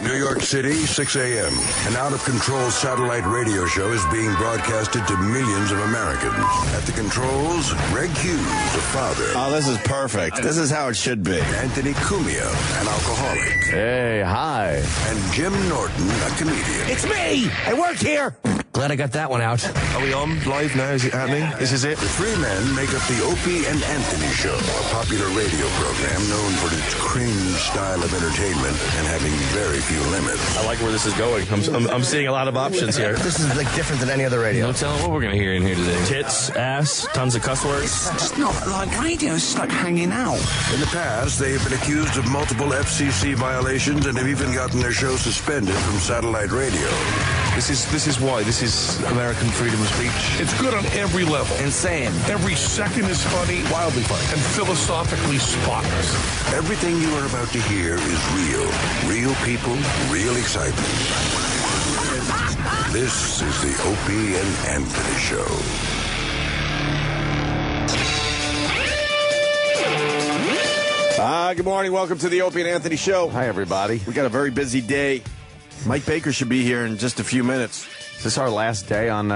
New York City, 6 a.m. An out-of-control satellite radio show is being broadcasted to millions of Americans. At the controls, Greg Hughes, a father. Oh, this is perfect. This is how it should be. Anthony Cumia, an alcoholic. Hey, hi. And Jim Norton, a comedian. It's me! I work here! Glad I got that one out. Are we on live now? Is it happening? This is it? The three men make up the Opie and Anthony Show, a popular radio program known for its cringe style of entertainment and having very few limits. I like where this is going. I'm seeing a lot of options here. This is like different than any other radio. No telling what we're going to hear in here today. Tits, ass, tons of cuss words. It's just not like radio. It's just like hanging out. In the past, they have been accused of multiple FCC violations and have even gotten their show suspended from satellite radio. This is why. This is American freedom of speech. It's good on every level. Insane. Every second is funny, wildly funny, and philosophically spotless. Everything you are about to hear is real. Real people, real excitement. This is the Opie and Anthony Show. Good morning. Welcome to the Opie and Anthony Show. Hi, everybody. We got a very busy day. Mike Baker should be here in just a few minutes. Is this our last day on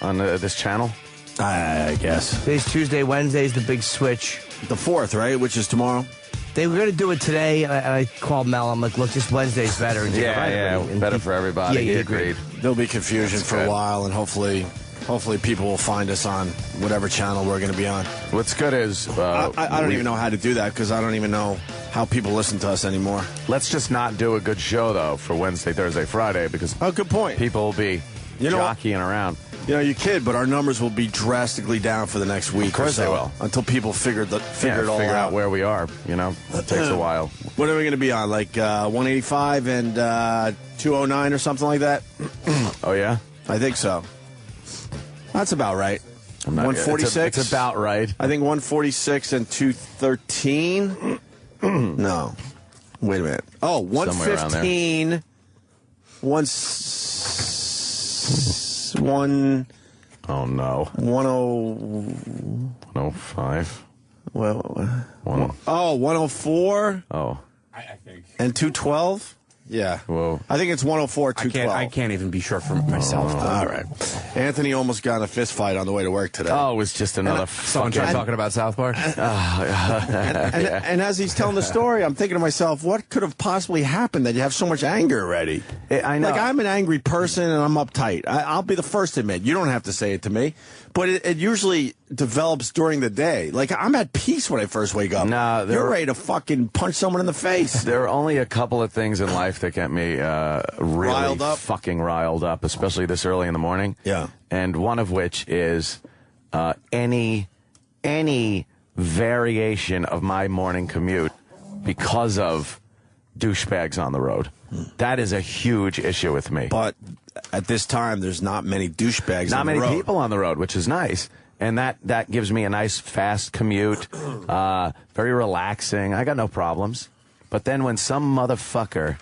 this channel? I guess. Today's Tuesday, Wednesday's the big switch. The 4th, right? Which is tomorrow. They were going to do it today, and I called Mel. I'm like, look, just Wednesday's better. And Better for everybody. Yeah, he he agreed. There'll be confusion That's for good. a while, and hopefully people will find us on whatever channel we're going to be on. What's good is... I don't even know how to do that because I don't even know how people listen to us anymore. Let's just not do a good show, though, for Wednesday, Thursday, Friday, because Good point. people will be jockeying around. You know, you kid, but our numbers will be drastically down for the next week. Of course or so, they will. Until people figure it all figure out. out where we are, That takes a while. What are we going to be on? Like 185 and 209 or something like that? Oh, yeah? I think so. That's about right. 146? It's about right. I think 146 and 213. No. Wait a minute. Oh, 115. Oh, no. 105. Well, 104. Oh. I think. And 212? Yeah. Whoa. I think it's 104, 212. I can't even be sure for myself. All right. Anthony almost got in a fist fight on the way to work today. Oh, it was just another Someone tried talking about South Park? And as he's telling the story, I'm thinking to myself, what could have possibly happened that you have so much anger already? I know. Like, I'm an angry person and I'm uptight. I'll be the first to admit. You don't have to say it to me. But it usually develops during the day. Like, I'm at peace when I first wake up. Nah, You're ready to fucking punch someone in the face. There are only a couple of things in life that get me really fucking riled up, especially this early in the morning. Yeah. And one of which is any variation of my morning commute because of douchebags on the road. That is a huge issue with me. But at this time, there's not many douchebags Not on the many road. people on the road, which is nice. And that gives me a nice, fast commute, very relaxing. I got no problems. But then when some motherfucker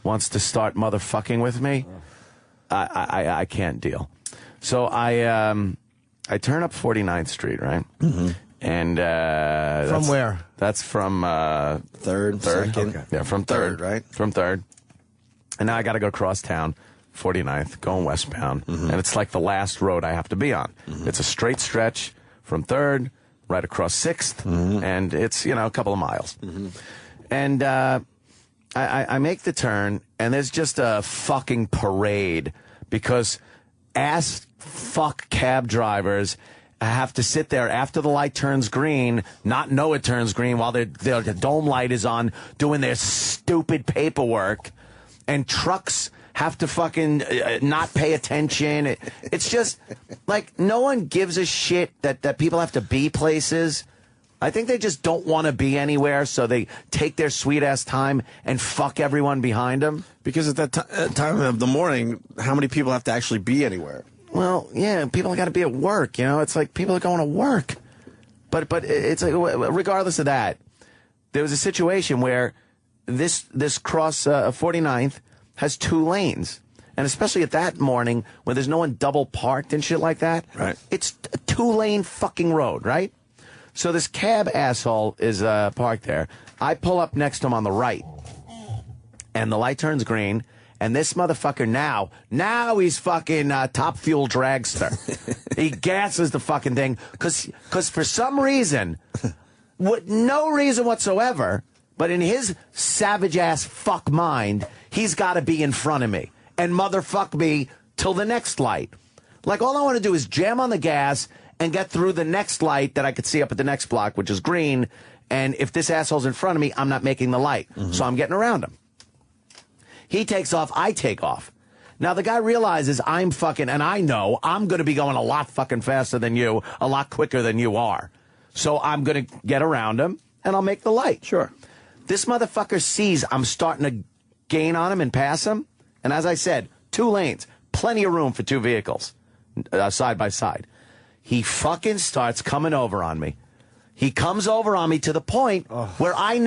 wants to start motherfucking with me, I can't deal. So I turn up 49th Street, right? Mm-hmm. And From where? That's from Third, second. Okay. Yeah, from third, right? From third. And now I got to go cross town, 49th, going westbound, and it's like the last road I have to be on. It's a straight stretch from third, right across 6th, and it's a couple of miles. And I make the turn, and there's just a fucking parade because ass fuck cab drivers have to sit there after the light turns green, not know it turns green while their dome light is on, doing their stupid paperwork, and trucks have to fucking not pay attention. It's just like no one gives a shit that people have to be places. I think they just don't want to be anywhere, so they take their sweet-ass time and fuck everyone behind them. Because at that time of the morning, how many people have to actually be anywhere? Well, yeah, people got to be at work, It's like people are going to work. But it's like, regardless of that, there was a situation where this cross 49th has 2 lanes. And especially at that morning when there's no one double parked and shit like that. Right. It's a 2-lane fucking road, right? So this cab asshole is parked there. I pull up next to him on the right. and the light turns green, and this motherfucker now he's fucking top fuel dragster. He gasses the fucking thing, because for some reason, no reason whatsoever, but in his savage-ass fuck mind, he's got to be in front of me and motherfuck me till the next light. Like, all I want to do is jam on the gas and get through the next light that I could see up at the next block, which is green, and if this asshole's in front of me, I'm not making the light, so I'm getting around him. He takes off, I take off. Now, the guy realizes I'm fucking, and I know I'm going to be going a lot fucking faster than you, a lot quicker than you are. So I'm going to get around him, and I'll make the light. Sure. This motherfucker sees I'm starting to gain on him and pass him. And as I said, 2 lanes, plenty of room for 2 vehicles, side by side. He fucking starts coming over on me. He comes over on me to the point where I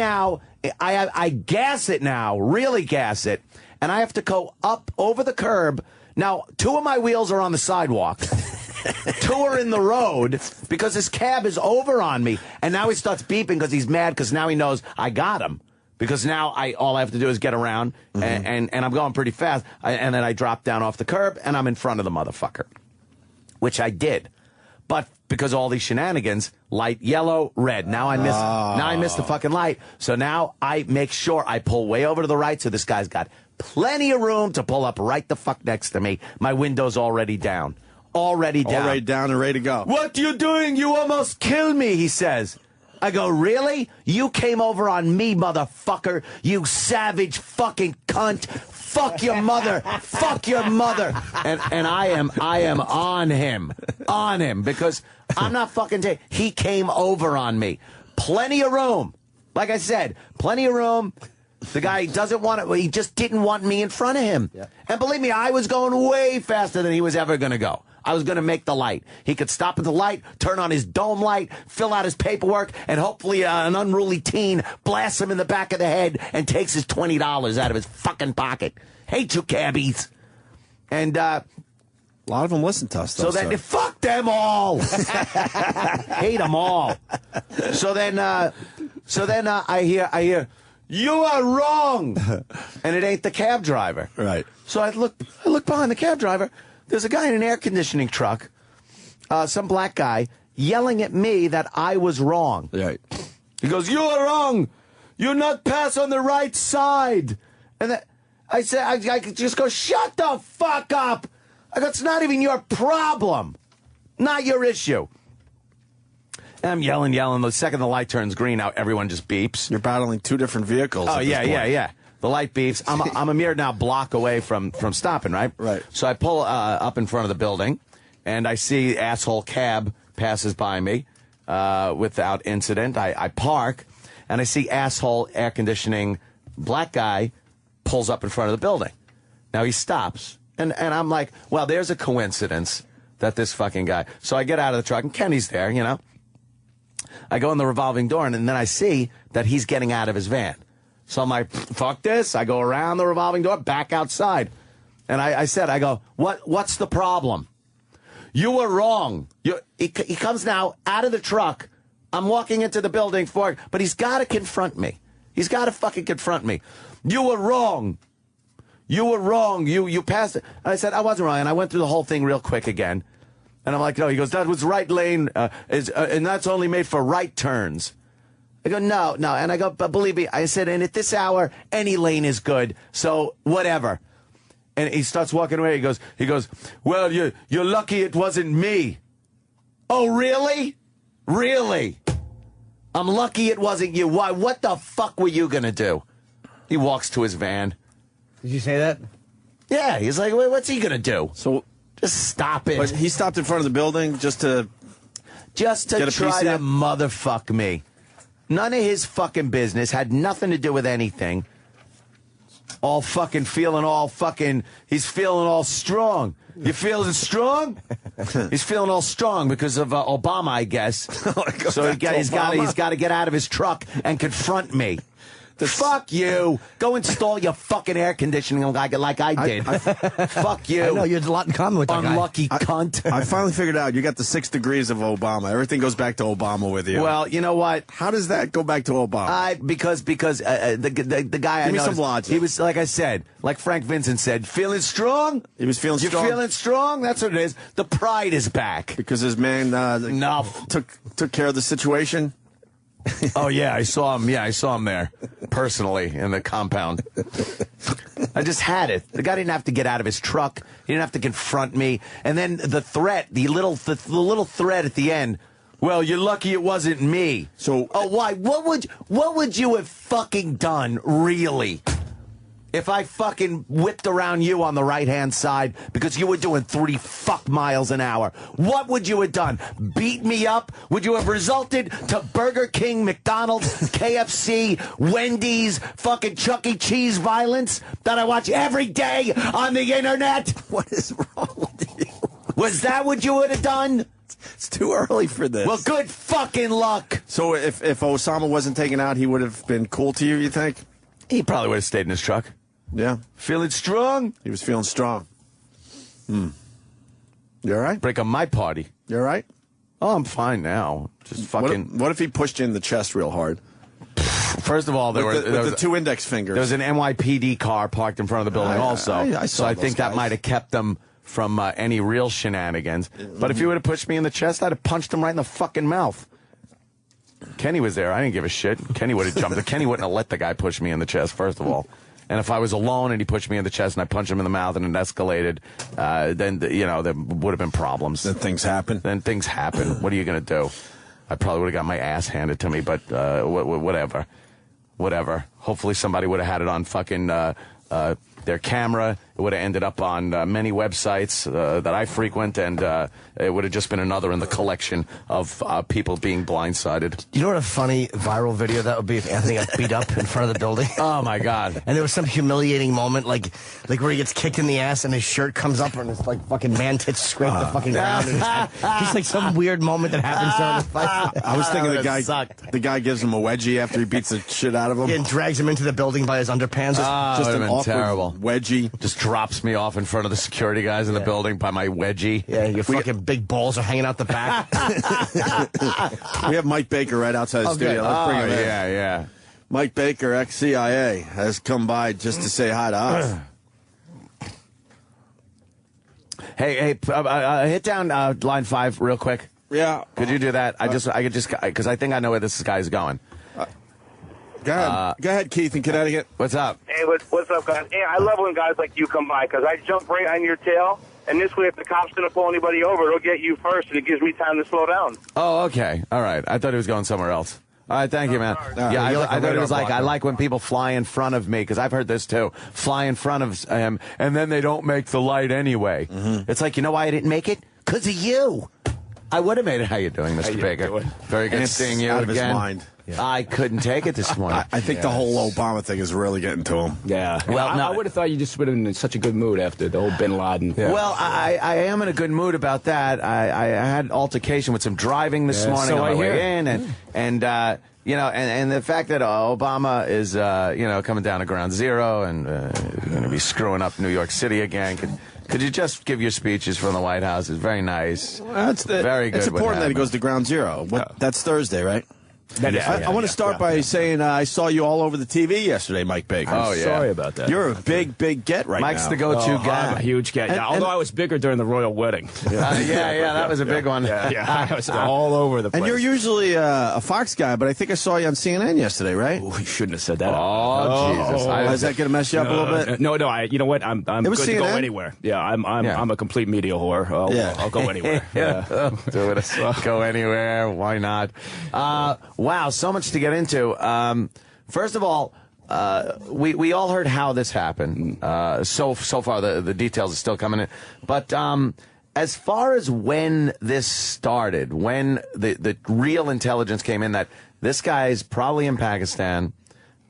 gas it now, really gas it, and I have to go up over the curb. Now, 2 of my wheels are on the sidewalk. 2 are in the road because his cab is over on me, and now he starts beeping because he's mad because now he knows I got him. Because now all I have to do is get around, and I'm going pretty fast, and then I drop down off the curb, and I'm in front of the motherfucker, which I did. But because of all these shenanigans, light yellow, red. Now I miss the fucking light. So now I make sure I pull way over to the right, so this guy's got plenty of room to pull up right the fuck next to me. My window's already down. Already down and ready to go. What you doing? You almost killed me, he says. I go, really? You came over on me, motherfucker. You savage fucking cunt. Fuck your mother. Fuck your mother. And I am on him because I'm not fucking he came over on me. Plenty of room. Like I said, plenty of room. The guy doesn't want it. He just didn't want me in front of him. Yeah. And believe me, I was going way faster than he was ever going to go. I was going to make the light. He could stop at the light, turn on his dome light, fill out his paperwork, and hopefully an unruly teen blasts him in the back of the head and takes his $20 out of his fucking pocket. Hate you, cabbies. And a lot of them listen to us, though. So then, fuck them all. Hate them all. So then I hear, you are wrong. And it ain't the cab driver. Right. So I look behind the cab driver. There's a guy in an air conditioning truck, some black guy, yelling at me that I was wrong. Right. He goes, you are wrong. You're not pass on the right side. And I said, I just go, shut the fuck up. I go, it's not even your problem. Not your issue. And I'm yelling. The second the light turns green, now everyone just beeps. You're battling 2 different vehicles. Oh, yeah. The light beeps. I'm a mere now block away from stopping, right? Right. So I pull up in front of the building, and I see asshole cab passes by me without incident. I park, and I see asshole air conditioning black guy pulls up in front of the building. Now he stops, and I'm like, well, there's a coincidence that this fucking guy. So I get out of the truck, and Kenny's there, you know. I go in the revolving door, and then I see that he's getting out of his van. So I'm like, fuck this. I go around the revolving door, back outside. And I said, what's the problem? You were wrong. He comes now out of the truck. I'm walking into the building but he's got to confront me. He's got to fucking confront me. You were wrong. You were wrong. You passed it. And I said, I wasn't wrong. And I went through the whole thing real quick again. And I'm like, no. He goes, that was right lane, and that's only made for right turns. I go, no. And I go, but believe me, I said, and at this hour, any lane is good. So whatever. And he starts walking away. He goes, well, you're lucky it wasn't me. Oh, really? Really? I'm lucky it wasn't you. Why? What the fuck were you going to do? He walks to his van. Did you say that? Yeah. He's like, what's he going to do? So just stop it. But he stopped in front of the building just to try to motherfuck me. None of his fucking business. Had nothing to do with anything. All fucking feeling all fucking. He's feeling all strong. You feeling strong? He's feeling all strong because of Obama, I guess. So he's got to get out of his truck and confront me. Fuck you. Go install your fucking air conditioning like I did. Fuck you. I know you had a lot in common with that guy. Unlucky cunt. I finally figured out you got the 6 degrees of Obama. Everything goes back to Obama with you. Well, you know what? How does that go back to Obama? Because the guy Give me I some noticed, logic. he was, like I said, like Frank Vincent said, feeling strong? He was feeling strong? You feeling strong? That's what it is. The pride is back. Because his man took care of the situation? Oh, yeah, I saw him. Yeah, I saw him there, personally, in the compound. I just had it. The guy didn't have to get out of his truck. He didn't have to confront me. And then the threat, the little threat at the end, well, you're lucky it wasn't me. So, why? What would you have fucking done, really? If I fucking whipped around you on the right-hand side because you were doing 3 miles an hour, what would you have done? Beat me up? Would you have resulted to Burger King, McDonald's, KFC, Wendy's, fucking Chuck E. Cheese violence that I watch every day on the internet? what is wrong with you? Was that what you would have done? It's too early for this. Well, good fucking luck. So if Osama wasn't taken out, he would have been cool to you, you think? He probably would have stayed in his truck. Yeah. Feeling strong? He was feeling strong. You all right? Break up my party. You all right? Oh, I'm fine now. Just fucking... What if he pushed you in the chest real hard? First of all, there with was the 2 index fingers. There was an NYPD car parked in front of the building also. I saw so I those think guys. that might have kept them from any real shenanigans. But if he would have pushed me in the chest, I'd have punched him right in the fucking mouth. Kenny was there. I didn't give a shit. Kenny would have jumped. Kenny wouldn't have let the guy push me in the chest, first of all. And if I was alone and he pushed me in the chest and I punched him in the mouth and it escalated, then, there would have been problems. Then things happen. What are you going to do? I probably would have got my ass handed to me, but whatever. Whatever. Hopefully somebody would have had it on fucking their camera. It would have ended up on many websites that I frequent, and it would have just been another in the collection of people being blindsided. You know what a funny viral video that would be if Anthony got beat up in front of the building? Oh, my God. And there was some humiliating moment, like where he gets kicked in the ass and his shirt comes up and it's like fucking man tits scrape the fucking ground. And just like some weird moment that happens during the fight. I was thinking That the guy gives him a wedgie after he beats the shit out of him. and drags him into the building by his underpants. Just an been awkward terrible. wedgie. Just drops me off in front of the security guys in the building by my wedgie. Yeah, your fucking big balls are hanging out the back. We have Mike Baker right outside the studio. Let's bring him in. Yeah. Mike Baker, ex-CIA, has come by just to say hi to us. Hey, hit down line 5 real quick. Yeah. Could you do that? Because I think I know where this guy's going. Go ahead, Keith in Connecticut. What's up? Hey, what's up, guys? Hey, I love when guys like you come by because I jump right on your tail, and this way, if the cops didn't pull anybody over, it'll get you first, and it gives me time to slow down. Oh, okay. All right. I thought he was going somewhere else. All right, thank you, man. Yeah, I thought it was like, I like when people fly in front of me, because I've heard this too. Fly in front of him, and then they don't make the light anyway. It's like, you know why I didn't make it? Because of you. I would have made it. How you doing, Mr. Baker? Very good seeing you out of again. his mind. Yeah. I couldn't take it this morning. I think the whole Obama thing is really getting to him. Yeah. Well, I would have thought you just would have been in such a good mood after the whole Bin Laden. Yeah. Well, I am in a good mood about that. I had an altercation with some driving this morning on my way in, and the fact that Obama is coming down to ground zero and going to be screwing up New York City again. Could you just give your speeches from the White House? It's very nice. Very good. It's important that he goes to ground zero. That's Thursday, right? I want to start by saying I saw you all over the TV yesterday, Mike Baker. I'm sorry about that. You're a big get right now. Mike's the go-to guy. I'm a huge guy. Although I was bigger during the royal wedding. That was a big one. Yeah, I was all over the place. And you're usually a Fox guy, but I think I saw you on CNN yesterday, right? Oh, you shouldn't have said that. Oh, Jesus. Is that going to mess you up a little bit? No. You know what? I'm good to go anywhere. Yeah, I'm a complete media whore. I'll go anywhere. Do it. Go anywhere. Why not? Wow, so much to get into. First of all, we all heard how this happened. So far, the details are still coming in. But as far as when this started, when the real intelligence came in that this guy's probably in Pakistan,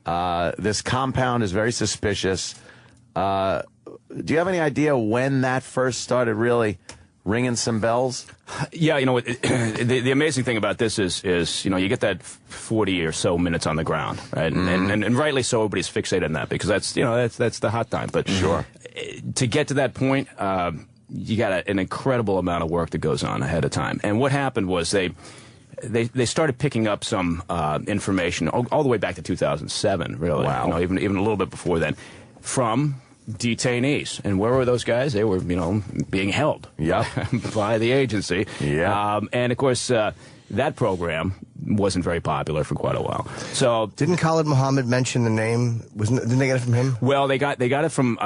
this compound is very suspicious. Do you have any idea when that first started really ringing some bells? Yeah, the amazing thing about this is you get that 40 or so minutes on the ground, right? And rightly so, everybody's fixated on that because that's the hot time. But sure, to get to that point, you got an incredible amount of work that goes on ahead of time. And what happened was they started picking up some information all the way back to 2007, really. Wow. Even a little bit before then, from detainees. And where were those guys? They were, being held by the agency. Yeah. And, of course, that program wasn't very popular for quite a while. So didn't Khalid Muhammad mention the name? Didn't they get it from him? Well, they got it from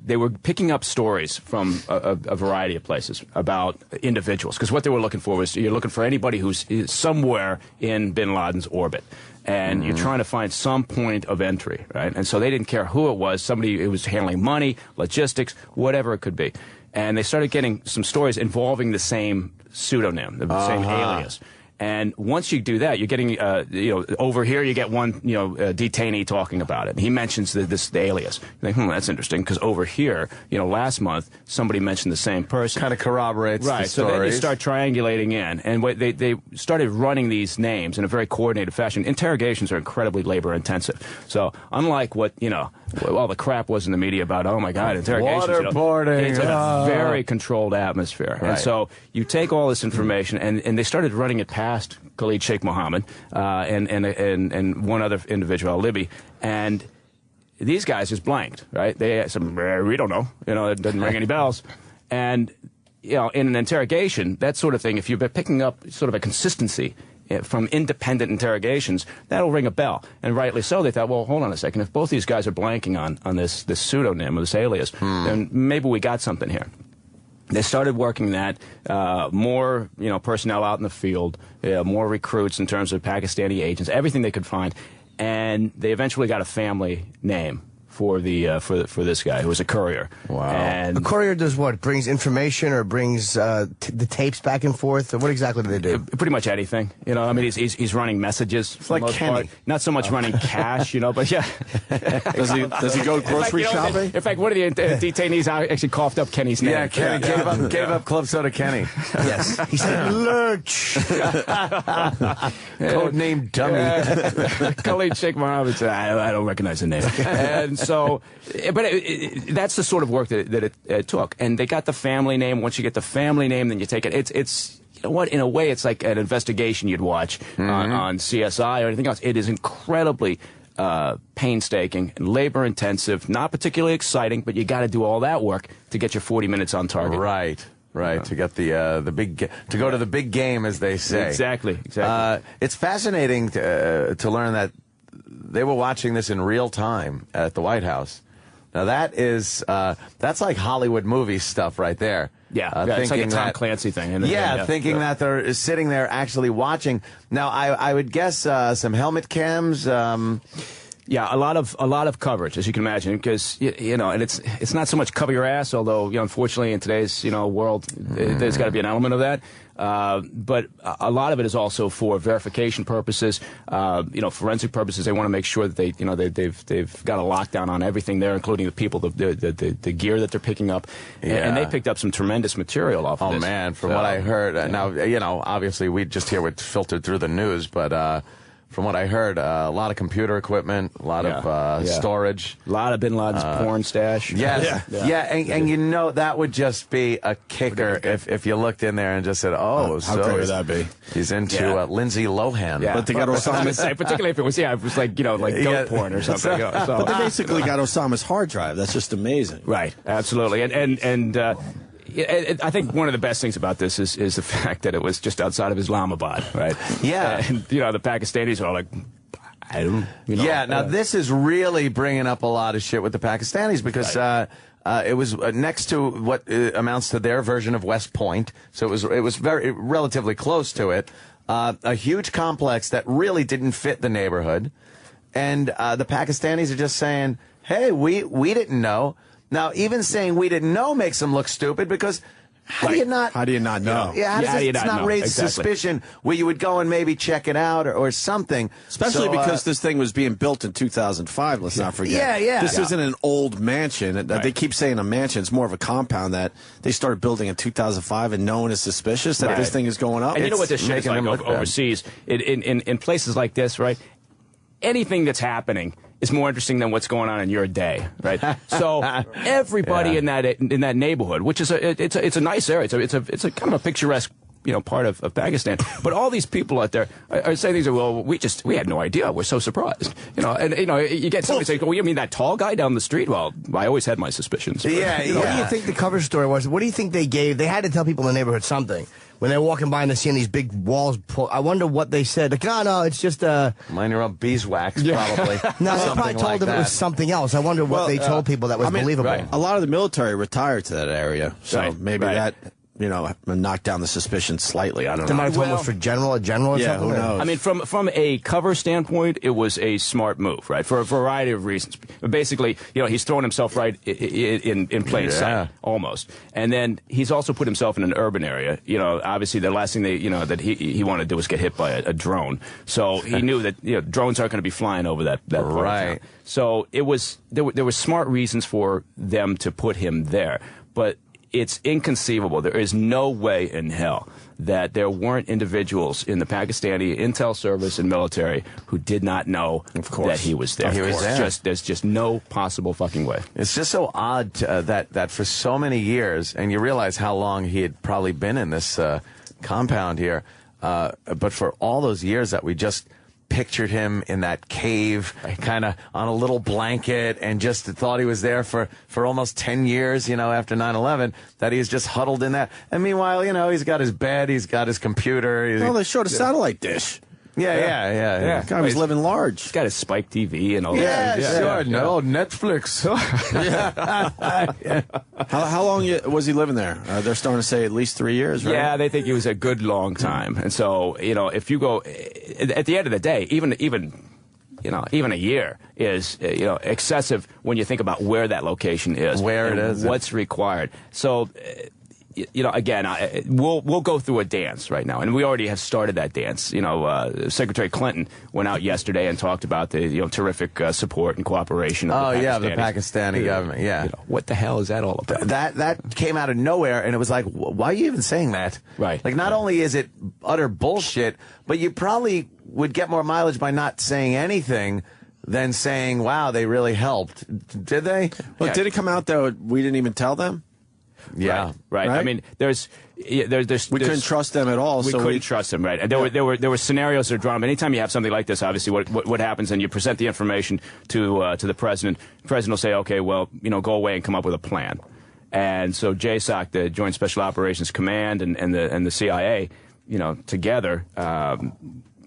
they were picking up stories from a variety of places about individuals, because what they were looking for was you're looking for anybody who's somewhere in bin Laden's orbit. And you're trying to find some point of entry, right? And so they didn't care who it was, somebody who was handling money, logistics, whatever it could be. And they started getting some stories involving the same pseudonym, the same alias. And once you do that, you're getting, over here you get one, detainee talking about it. He mentions this alias. You think, that's interesting, because over here, last month, somebody mentioned the same person. Kind of corroborates the stories. So then you start triangulating in. And they started running these names in a very coordinated fashion. Interrogations are incredibly labor-intensive. So unlike what, all the crap was in the media about, oh, my God, interrogations. Waterboarding. It's a very controlled atmosphere. Right. And so you take all this information, and they started running it past Khalid Sheikh Mohammed and one other individual, Al-Libi, and these guys just blanked, right? They said, we don't know, it doesn't ring any bells. And, in an interrogation, that sort of thing, if you're picking up sort of a consistency from independent interrogations, that'll ring a bell. And rightly so, they thought, well, hold on a second, if both these guys are blanking on this pseudonym or this alias, then maybe we got something here. They started working that, more, personnel out in the field, more recruits in terms of Pakistani agents, everything they could find, and they eventually got a family name for for this guy who was a courier. Wow. And a courier does what? Brings information or brings the tapes back and forth? Or what exactly do they do? Pretty much anything. He's running messages. It's like Kenny. Not so much running cash, but yeah. Does he go grocery shopping? In fact, one of the detainees actually coughed up Kenny's name. Yeah, Kenny gave up Club Soda Kenny. Yes. He said, Lurch. Code name dummy. Khalid Sheikh Mohammed said, I don't recognize the name. And so, but that's the sort of work that it took. And they got the family name. Once you get the family name, then you take it. It's in a way, it's like an investigation you'd watch on CSI or anything else. It is incredibly painstaking and labor-intensive, not particularly exciting, but you got to do all that work to get your 40 minutes on target. Right. To get the big to go to the big game, as they say. Exactly. It's fascinating to learn that they were watching this in real time at the White House. Now that's like Hollywood movie stuff right there. Yeah, it's like a Tom Clancy thing. Isn't it? Thinking that they're sitting there actually watching. Now I would guess some helmet cams. Yeah, a lot of coverage, as you can imagine, because and it's not so much cover your ass, although unfortunately in today's world there's got to be an element of that. But a lot of it is also for verification purposes, forensic purposes. They want to make sure that they've got a lockdown on everything there, including the people, the gear that they're picking up, and they picked up some tremendous material off of this. Oh man, from what I heard, now obviously we just hear what's filtered through the news, but. From what I heard, a lot of computer equipment, a lot of storage. A lot of bin Laden's porn stash. Yes. And that would just be a kicker if you looked in there and just said, how great would that be? He's into Lindsay Lohan. Yeah. But they got Osama's... particularly if it was like goat porn or something. But they basically got Osama's hard drive. That's just amazing. Right, absolutely. And I think one of the best things about this is the fact that it was just outside of Islamabad, right? Yeah. And, the Pakistanis are all like, I don't, now this is really bringing up a lot of shit with the Pakistanis because it was next to what amounts to their version of West Point, so it was very relatively close to it. A huge complex that really didn't fit the neighborhood, and the Pakistanis are just saying, "Hey, we didn't know." Now, even saying we didn't know makes them look stupid because how do you not? How do you not know? Yeah, how does do you it's not not know? raise Exactly. suspicion where you would go and maybe check it out or something? Especially So, because this thing was being built in 2005, let's not forget. Yeah, yeah. This Yeah. isn't an old mansion. They keep saying a mansion. It's more of a compound that they started building in 2005, and no one is suspicious that this thing is going up. And you know what this shit is making like them look bad. overseas? In places like this, right? Anything that's happening is more interesting than what's going on in your day, right? So everybody in that neighborhood, which is it's a nice area, it's a kind of a picturesque part of Pakistan, but all these people out there are saying things like, well, we had no idea, we're so surprised, and you get somebody saying, well, you mean that tall guy down the street? Well, I always had my suspicions. What do you think the cover story was? What do you think they gave? They had to tell people in the neighborhood something. When they're walking by and they're seeing these big walls pull, I wonder what they said. Like, no, it's just Mine are up beeswax, probably. No, they probably told them it was something else. I wonder what they told people that was believable. Right. A lot of the military retired to that area, so maybe that knocked down the suspicion slightly. I don't know. They might have told them for a general or something. Who knows? I mean, from a cover standpoint, it was a smart move, right? For a variety of reasons. But basically, he's thrown himself right in plain sight, almost. And then he's also put himself in an urban area. Obviously, the last thing that he wanted to do was get hit by a drone. So he knew that drones aren't going to be flying over that part of town. So there were smart reasons for them to put him there, but it's inconceivable. There is no way in hell that there weren't individuals in the Pakistani intel service and military who did not know that he was there. There's just no possible fucking way. It's just so odd that for so many years, and you realize how long he had probably been in this compound here, but for all those years that we just pictured him in that cave, kind of on a little blanket, and just thought he was there for almost 10 years, after 9/11, that he was just huddled in that. And meanwhile, he's got his bed, he's got his computer. They showed a satellite dish. Yeah. The guy was living large. He's got his Spike TV and all that. Sure. No, Netflix. How long was he living there? They're starting to say at least 3 years, right? Yeah, they think it was a good long time. And so, if you go, at the end of the day, even a year is, excessive when you think about where that location is. Where it is. What's required. So, again, we'll go through a dance right now, and we already have started that dance. Secretary Clinton went out yesterday and talked about the terrific support and cooperation of the Pakistani government. Yeah, what the hell is that all about? That came out of nowhere, and it was like, why are you even saying that? Right. Like, not only is it utter bullshit, but you probably would get more mileage by not saying anything than saying, "Wow, they really helped." Did they? Well, did it come out that we didn't even tell them? Yeah, right. I mean, we couldn't trust them at all. We couldn't trust them, right? And there were scenarios that are drawn. Anytime you have something like this, obviously, what happens, and you present the information to the president. The president will say, "Okay, well, go away and come up with a plan." And so JSOC, the Joint Special Operations Command, and the CIA, together.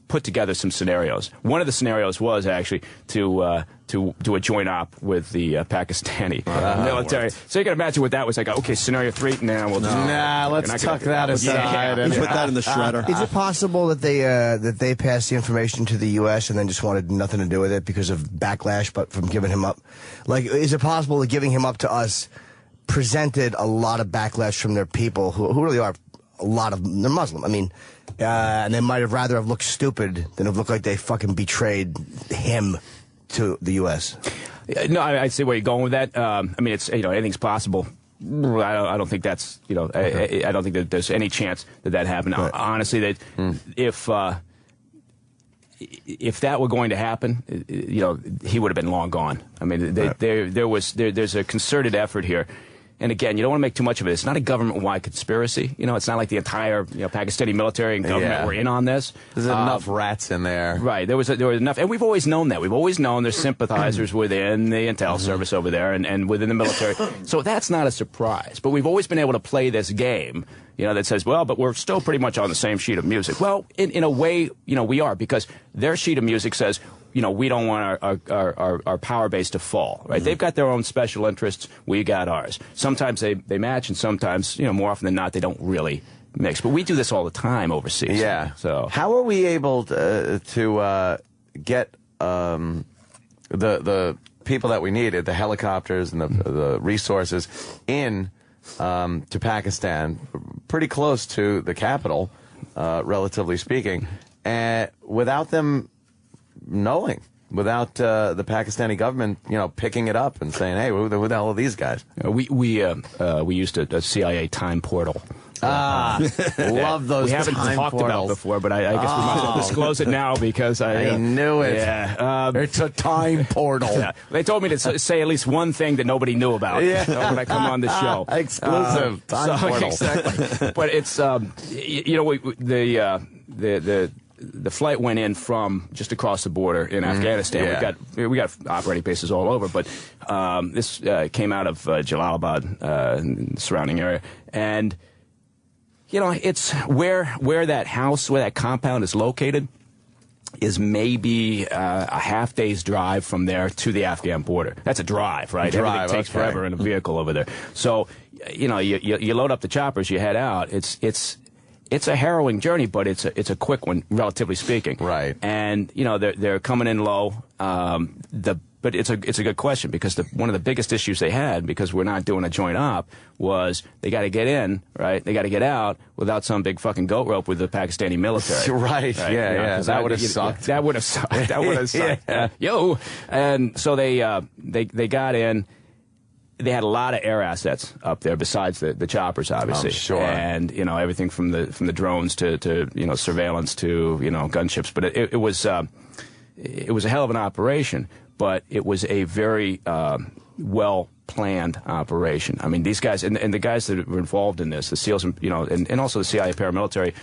Put together some scenarios. One of the scenarios was actually to do a joint op with the Pakistani military. So you can imagine what that was like. Okay, scenario 3. Let's tuck that aside and put that in the shredder. Is it possible that they passed the information to the U.S. and then just wanted nothing to do with it because of backlash, but from giving him up? Like, is it possible that giving him up to us presented a lot of backlash from their people who really are a lot of they're Muslim? I mean. And they might have rather have looked stupid than have looked like they fucking betrayed him to the U.S. No, I see where you're going with that. I mean, it's anything's possible. I don't think that's I don't think that there's any chance that happened. Right. Honestly, that if that were going to happen, he would have been long gone. I mean, there's a concerted effort here. And again, you don't want to make too much of it. It's not a government-wide conspiracy. It's not like the entire Pakistani military and government were in on this. There's enough rats in there. Right. There was enough. And we've always known that. We've always known there's sympathizers within the intel service over there and within the military. So that's not a surprise. But we've always been able to play this game, that says, well, but we're still pretty much on the same sheet of music. Well, in a way, we are, because their sheet of music says, we don't want our power base to fall, right? Mm-hmm. They've got their own special interests. We got ours. Sometimes they match, and sometimes, more often than not, they don't really mix. But we do this all the time overseas. Yeah. So how are we able to get the people that we needed, the helicopters and the resources, in to Pakistan, pretty close to the capital, relatively speaking, without them knowing, without the Pakistani government, picking it up and saying, "Hey, who the hell are these guys?" We used a CIA time portal. Love those. We haven't talked about before, but I guess we might as well disclose it now because I knew it. Yeah, it's a time portal. Yeah. They told me to say at least one thing that nobody knew about when I come on the show. Exclusive time portal. Exactly. But it's the flight went in from just across the border in Afghanistan. Yeah. We got operating bases all over, but this came out of Jalalabad and the surrounding area, and it's where that compound is located is maybe a half day's drive from there to the Afghan border. That's a drive, right? Everything takes forever in a vehicle over there. So you load up the choppers, you head out. It's a harrowing journey, but it's a quick one, relatively speaking. Right. And they're coming in low. But it's a good question because one of the biggest issues they had, because we're not doing a joint op, was they got to get in, right? They got to get out without some big fucking goat rope with the Pakistani military. Right. Yeah. That would have sucked. That would have sucked. That would have sucked. Yeah. And so they got in. They had a lot of air assets up there besides the choppers, obviously. Oh, sure. And everything from the drones to surveillance to gunships. But it was a hell of an operation. But it was a very well-planned operation. I mean, these guys and the guys that were involved in this, the SEALs, and also the CIA paramilitary,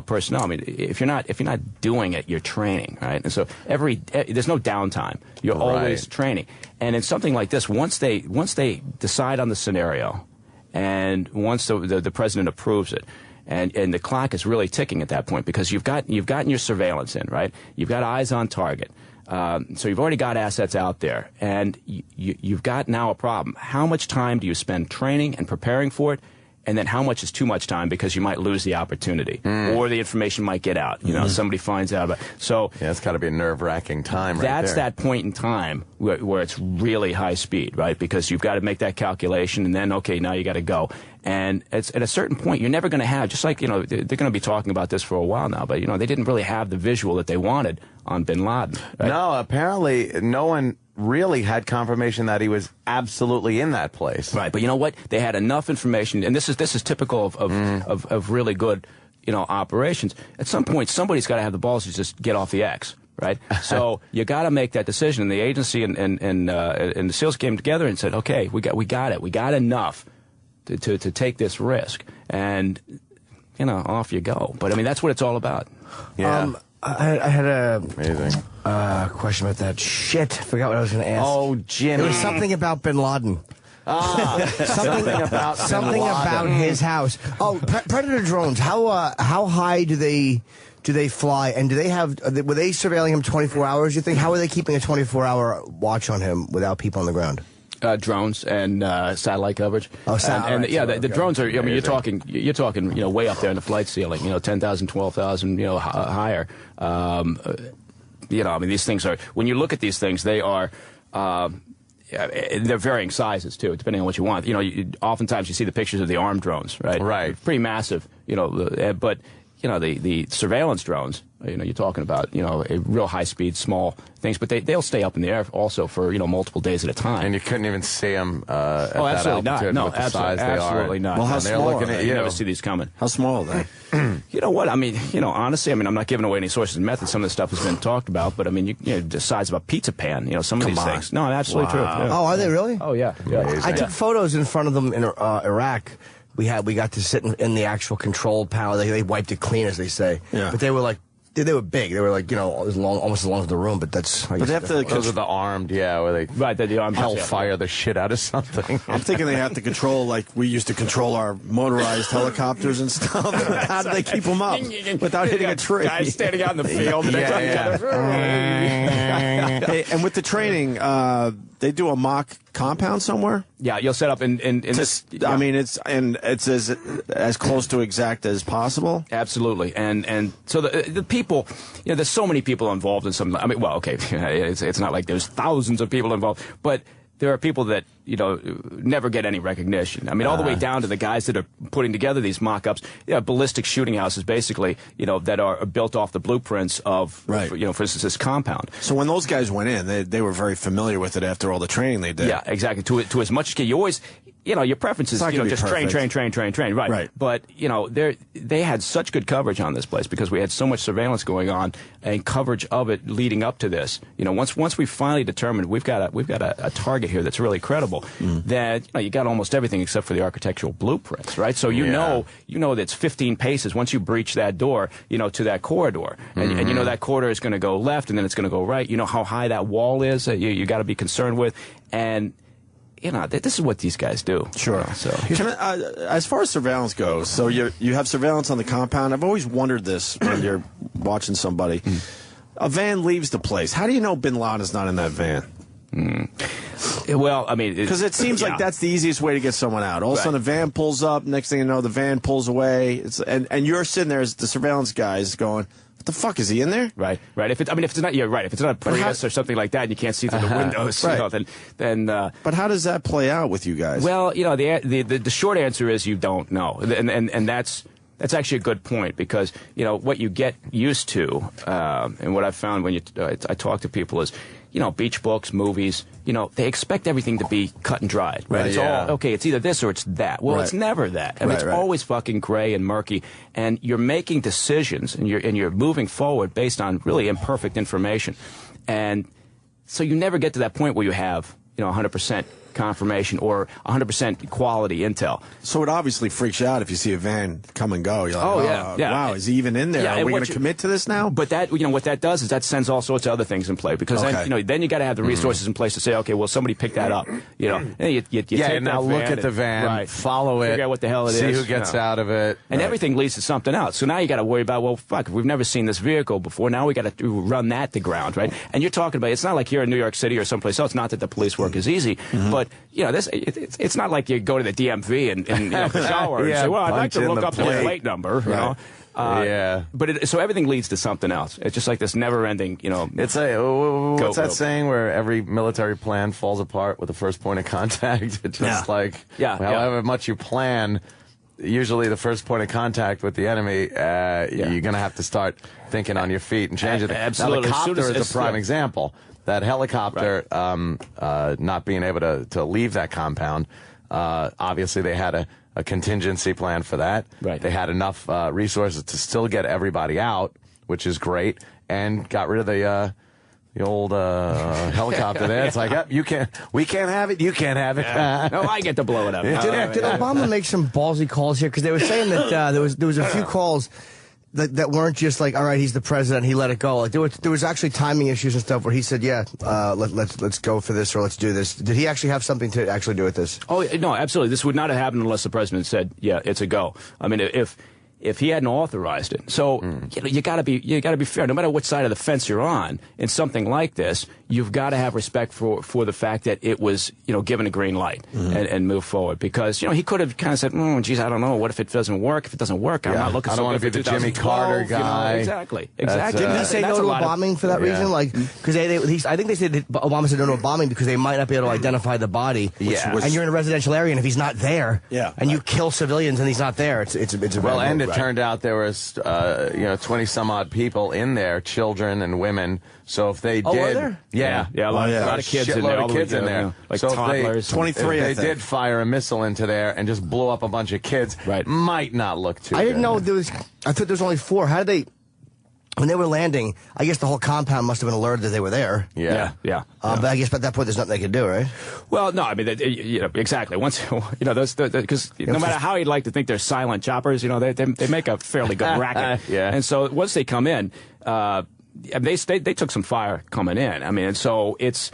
personnel. I mean, if you're not doing it, you're training, right? And so there's no downtime. You're always training. And in something like this, once they decide on the scenario, and once the president approves it. And the clock is really ticking at that point because you've gotten your surveillance in, right? You've got eyes on target. So you've already got assets out there, and you've got now a problem. How much time do you spend training and preparing for it, and then how much is too much time because you might lose the opportunity, or the information might get out. Somebody finds out about. So it's got to be a nerve-wracking time. That's that point in time where it's really high speed, right? Because you've got to make that calculation, and then now you got to go. And it's at a certain point, you're never going to have, just like, they're going to be talking about this for a while now, but, they didn't really have the visual that they wanted on bin Laden. Right? No, apparently no one really had confirmation that he was absolutely in that place. Right, but you know what? They had enough information, and this is typical of really good, operations. At some point, somebody's got to have the balls to just get off the X. Right, so you got to make that decision. And the agency and the SEALs came together and said, "Okay, we got it. We got enough to take this risk." And off you go. But I mean, that's what it's all about. Yeah. I had a amazing question about that. Shit, forgot what I was going to ask. Oh, Jimmy. It was something about bin Laden. Something about his house. Oh, Predator drones. How high do they fly? And do they were they surveilling him 24 hours? You think? How are they keeping a 24-hour watch on him without people on the ground? Drones and satellite coverage. Oh, satellite. The drones are. I mean, you're talking way up there in the flight ceiling. 10,000, 12,000. Higher. I mean, these things are. When you look at these things, they are. They're varying sizes too, depending on what you want. Oftentimes you see the pictures of the armed drones, right? Right. Pretty massive. But the surveillance drones. You're talking about a real high speed, small things, but they'll stay up in the air also for multiple days at a time. And you couldn't even see them at absolutely that altitude not. No, with the size they are. Absolutely not. Well, how they're small looking are at they? you. You never see these coming. How small are they? You know what? I mean, honestly, I'm not giving away any sources and methods. Some of this stuff has been talked about, but I mean, the size of a pizza pan. Some of these things. No, absolutely true. Yeah. Oh, are they really? Oh, yeah. I took photos in front of them in Iraq. We got to sit in the actual control panel. They wiped it clean, as they say. Yeah. But they were like. They were big. They were like, almost as long as the room, but that's... But they have to... Those are the armed, where they the armed hellfire the shit out of something. I'm thinking they have to control, like we used to control our motorized helicopters and stuff. How do they keep them up without hitting a tree? Guys standing out in the field. Hey, and with the training, they do a mock compound somewhere? Yeah, you'll set up in I mean, it's as close to exact as possible. Absolutely, and so the people, there's so many people involved in some. I mean, well, okay, it's not like there's thousands of people involved, but there are people that never get any recognition. I mean, all the way down to the guys that are putting together these mock-ups. Ballistic shooting houses, basically, that are built off the blueprints of, for instance, this compound. So when those guys went in, they were very familiar with it after all the training they did. Yeah, exactly. To as much as you always. Your preference is, just train, right. But, they had such good coverage on this place because we had so much surveillance going on and coverage of it leading up to this. Once we finally determined we've got a target here that's really credible, then, you got almost everything except for the architectural blueprints, right? So you know that's 15 paces once you breach that door, to that corridor. And you know that corridor is going to go left and then it's going to go right. You know how high that wall is that you got to be concerned with. And this is what these guys do. Sure. So, as far as surveillance goes, so you have surveillance on the compound. I've always wondered this when you're watching somebody. A van leaves the place. How do you know Bin Laden's not in that van? Well, I mean, because it seems like that's the easiest way to get someone out. All of a sudden, a van pulls up. Next thing you know, the van pulls away. And you're sitting there as the surveillance guys going, what the fuck, is he in there? Right. If it's not, if it's not a Prius or something like that, and you can't see through the windows, then. But how does that play out with you guys? Well, the short answer is you don't know, and that's actually a good point because what you get used to, and what I've found when I talk to people is, beach books, movies, they expect everything to be cut and dried, right? It's all, okay, it's either this or it's that. Well, it's never that. I mean, it's always fucking gray and murky, and you're making decisions, and you're moving forward based on really imperfect information. And so you never get to that point where you have, 100% confirmation or 100% quality intel. So it obviously freaks you out if you see a van come and go. You're like, wow, is he even in there? Are we going to commit to this now? But that, what that does is that sends all sorts of other things in play because then you got to have the resources in place to say, okay, well, somebody picked that up. And you take now look at the van, follow it, figure out what the hell it is, see who gets out of it, and everything leads to something else. So now you got to worry about, well, fuck, we've never seen this vehicle before. Now we got to run that to ground, right? And you're talking about, it's not like you're in New York City or someplace else. Not that the police work is easy, but this. It's not like you go to the DMV and the shower and say, well, I'd like to look up the plate number, But so everything leads to something else. It's just like this never-ending, It's what's that saying where every military plan falls apart with the first point of contact? It's just however much you plan, usually the first point of contact with the enemy, you're going to have to start thinking on your feet and change it. Absolutely. Now, the copter is a prime example. That helicopter not being able to leave that compound, obviously they had a contingency plan for that. Right. They had enough resources to still get everybody out, which is great, and got rid of the old helicopter there. It's like, we can't have it, you can't have it. No, I get to blow it up. Did Obama make some ballsy calls here? Because they were saying that there was a few calls that weren't just like, all right, he's the president, he let it go. Like there was actually timing issues and stuff where he said, let's go for this or let's do this. Did he actually have something to actually do with this? Oh no, absolutely. This would not have happened unless the president said, yeah, it's a go. I mean, if he hadn't authorized it. So you got to be fair. No matter what side of the fence you're on in something like this, you've got to have respect for the fact that it was given a green light and move forward. Because he could have kind of said, geez, I don't know. What if it doesn't work? If it doesn't work, I'm not looking. I don't want to be the Jimmy Carter guy. Exactly. Didn't he say no to a bombing for that reason? Like because I think they said that Obama said no to a bombing because they might not be able to identify the body. And you're in a residential area, and if he's not there, and you kill civilians and he's not there, it's a well, and it turned out there was 20 some odd people in there, children and women. So if they did, were there? A lot of kids in there, like so toddlers. 23. If they did fire a missile into there and just blew up a bunch of kids, might not look too. I didn't know there was. I thought there was only 4. How did they? When they were landing, I guess the whole compound must have been alerted that they were there. Yeah. But I guess at that point, there's nothing they could do, right? Well, no, I mean, exactly. Once those because no matter how you'd like to think they're silent choppers, they make a fairly good racket. And so once they come in, they took some fire coming in. I mean, and so it's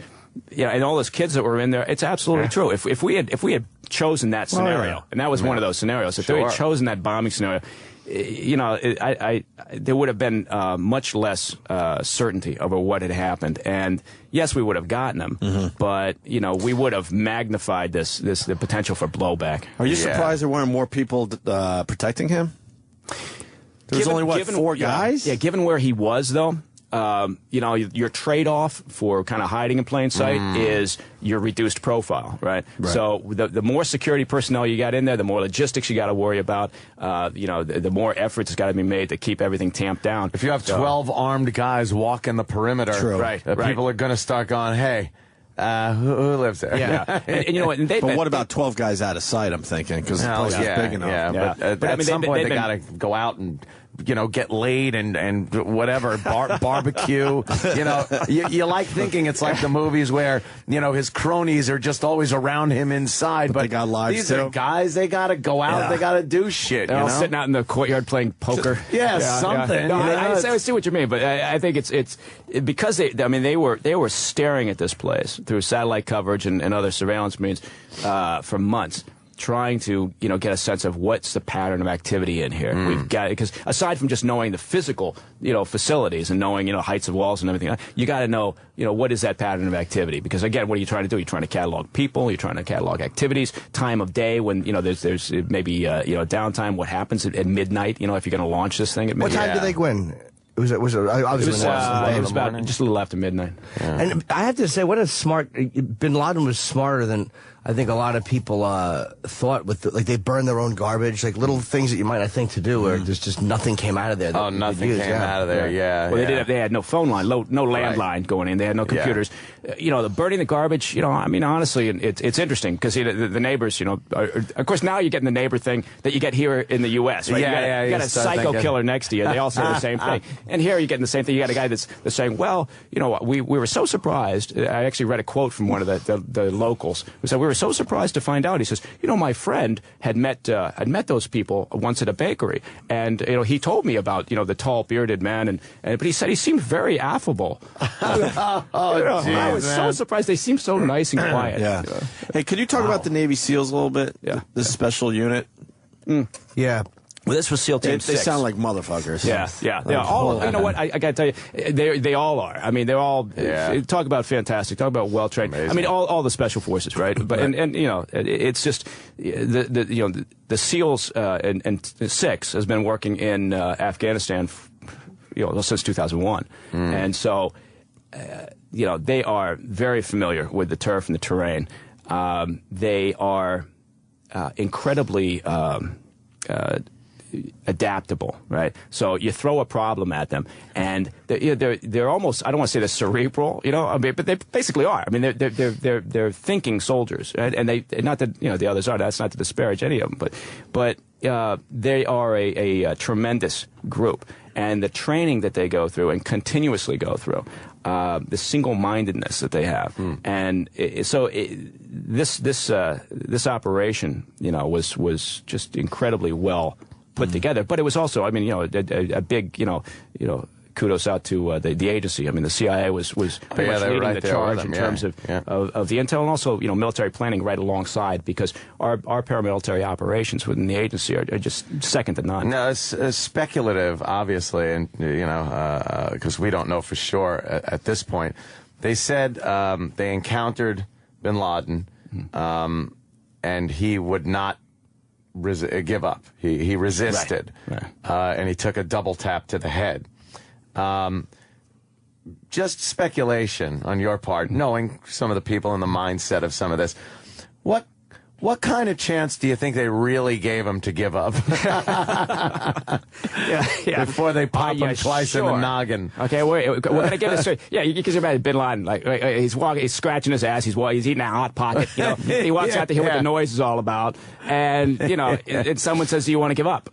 and all those kids that were in there. It's absolutely true. If we had chosen that scenario, and that was one of those scenarios, if they had chosen that bombing scenario. There would have been much less certainty over what had happened, and yes, we would have gotten him, but we would have magnified the potential for blowback. Are you surprised there weren't more people protecting him? There was only 4 guys? Yeah, given where he was though. your trade-off for kind of hiding in plain sight is your reduced profile, right? So the more security personnel you got in there, the more logistics you got to worry about. The more efforts has got to be made to keep everything tamped down. If you have 12 armed guys walking the perimeter, people are going to start going, hey. Who lives there? Yeah, but what about 12 guys out of sight? I'm thinking because the place is big enough. Yeah, but at some point they got to go out and get laid and whatever barbecue. You like thinking it's like the movies where his cronies are just always around him inside, but they got lives these too. are guys. They got to go out. They got to do shit. They're all sitting out in the courtyard playing poker. Something. No, I see what you mean, but I think it's because they were staring at this place through satellite coverage and other surveillance means for months, trying to get a sense of what's the pattern of activity in here. We've got, because aside from just knowing the physical facilities and knowing heights of walls and everything, you got to know what is that pattern of activity, because again, what are you trying to do? You're trying to catalog people, you're trying to catalog activities, time of day when there's maybe downtime, what happens at midnight, if you're going to launch this thing at midnight. What time do they go in? It was about just a little after midnight. Yeah. And I have to say, what a smart Bin Laden was smarter than I think a lot of people thought. They burn their own garbage, like little things that you might not think to do, where there's just nothing came out of there. Nothing came out of there. Yeah. Well, they had no phone line, no landline going in. They had no computers. The burning the garbage. Honestly, it's interesting because the neighbors. Of course, now you're getting the neighbor thing that you get here in the U.S. Right? You got a psycho killer next to you. They all say the same thing. And here you're getting the same thing. You got a guy that's saying, well, we were so surprised. I actually read a quote from one of the locals who said, we were so surprised to find out. He says, my friend had met those people once at a bakery, and he told me about the tall bearded man, but he said he seemed very affable. I was so surprised. They seemed so nice and quiet. Hey, could you talk about the Navy SEALs a little bit? Yeah, the special unit. Yeah. Well, this was SEAL Team 6. They sound like motherfuckers. Yeah. All, you know what? I got to tell you, they all are. I mean, they're all. Talk about fantastic. Talk about well trained. I mean, all the special forces, right? But and it's just the SEALs and 6 has been working in Afghanistan, since 2001, and so they are very familiar with the turf and the terrain. They are incredibly. Adaptable, right? So you throw a problem at them, and they're almost, I don't want to say they're cerebral, but they basically are. I mean, they're thinking soldiers, right? And they, not that the others are. That's not to disparage any of them, but they are a tremendous group, and the training that they go through and continuously go through, the single-mindedness that they have, and this operation, was just incredibly well put together. But it was also, I mean, a big, kudos out to the agency. I mean, the CIA was pretty much leading the charge in terms of the intel, and also military planning right alongside, because our paramilitary operations within the agency are just second to none. No, it's speculative, obviously, and because we don't know for sure at this point. They said they encountered Bin Laden, and he would not give up. He resisted, and he took a double tap to the head. Just speculation on your part, knowing some of the people in the mindset of some of this. What kind of chance do you think they really gave him to give up? Before they pop him twice in the noggin. Okay, we're going to get this straight. Yeah, you can imagine Bin Laden, he's walking, he's scratching his ass, he's eating a Hot Pocket, he walks out to hear what the noise is all about, and, and someone says, do you want to give up?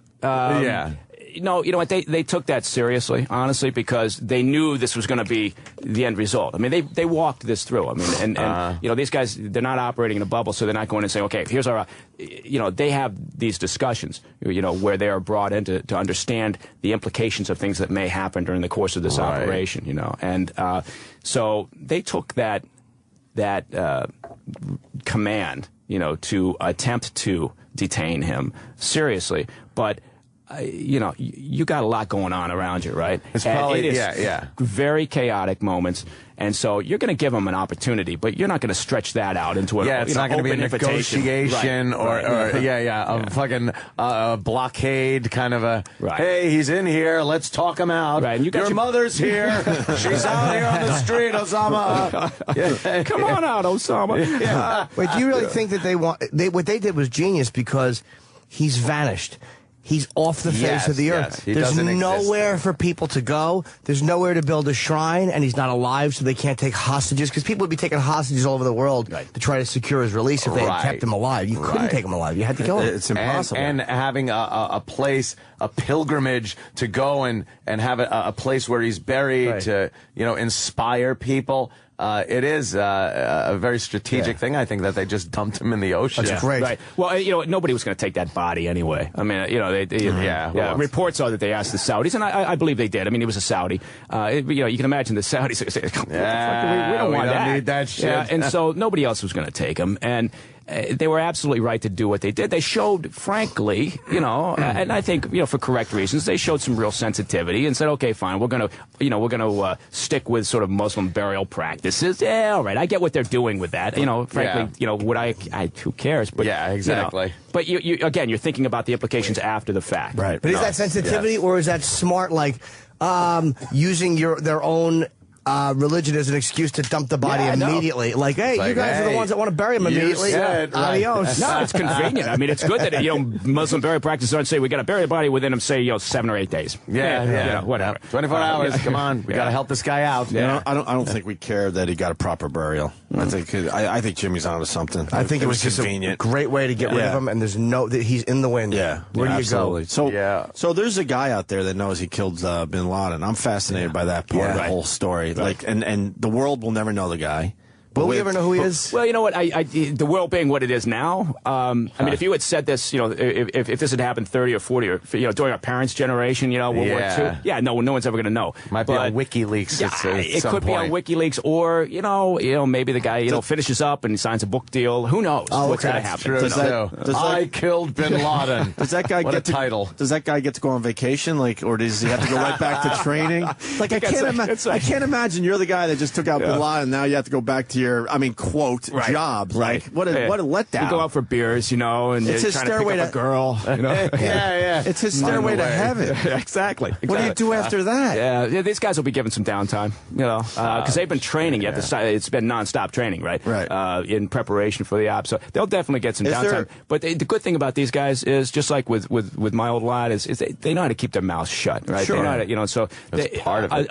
No, you know what? They took that seriously, honestly, because they knew this was going to be the end result. I mean, they walked this through. I mean, and these guys, they're not operating in a bubble, so they're not going and saying, okay, here's our, they have these discussions, where they are brought in to understand the implications of things that may happen during the course of this operation, and so they took that command, to attempt to detain him seriously, but you got a lot going on around you, right? It's And probably, it is very chaotic moments. And so you're going to give them an opportunity, but you're not going to stretch that out into an it's not going to be a negotiation a fucking blockade kind of a, hey, he's in here, let's talk him out. Right. And your mother's here. She's out here on the street, Osama. Come on out, Osama. Wait, do you really think that what they did was genius because he's vanished? He's off the face of the earth. There's nowhere for people to go. There's nowhere to build a shrine, and he's not alive, so they can't take hostages. Because people would be taking hostages all over the world to try to secure his release if they had kept him alive. You couldn't take him alive. You had to kill him. It's impossible. And having a place, a pilgrimage to go and have a place where he's buried to, inspire people. It is a very strategic thing, I think, that they just dumped him in the ocean. That's great. Right. Well, nobody was going to take that body anyway. I mean, reports are that they asked the Saudis, and I believe they did. I mean, he was a Saudi. You can imagine the Saudis say, we don't need that shit. Yeah, and so nobody else was going to take him. And they were absolutely right to do what they did. They showed, frankly, and I think, for correct reasons, they showed some real sensitivity and said, okay, fine, we're going to stick with sort of Muslim burial practices. Yeah, all right, I get what they're doing with that. Frankly, would I who cares? But yeah, exactly. But again, you're thinking about the implications after the fact. Right. But is that sensitivity or is that smart, like using their own religion as an excuse to dump the body immediately? Like, hey, you guys are the ones that want to bury him immediately. Adios. No, it's convenient. I mean, it's good that Muslim burial practices aren't say we got to bury the body within 7 or 8 days. Whatever. 24 hours. Come on, we got to help this guy out. I don't think we care that he got a proper burial. I think Jimmy's onto something. I think it was just a great way to get rid of him, and that he's in the wind. Yeah, where do you go? So there's a guy out there that knows he killed Bin Laden. I'm fascinated by that part of the whole story. Like, and the world will never know the guy. Will we ever know who he is? Well, you know what? The world being what it is now, I mean, if you had said this, if this had happened 30 or 40 or, during our parents' generation, World War II, no one's ever going to know. Might be on WikiLeaks it could be on WikiLeaks, or, maybe the guy, finishes up and signs a book deal. Who knows what's going to happen? I killed Bin Laden. Does that guy get Does that guy get to go on vacation? Or does he have to go right back to training? Like, I can't imagine you're the guy that just took out Bin Laden, and now you have to go back to your, quote, job. Like, what a letdown. You go out for beers, and it's you're his trying to pick up a girl. It's his stairway to heaven. Exactly. What do you do after that? Yeah, these guys will be given some downtime, because they've been training. It's been nonstop training, right? In preparation for the op. So they'll definitely get some downtime. But the good thing about these guys is, just like with my old lad, is they know how to keep their mouths shut, right? Sure. They know how to, so that's part of it.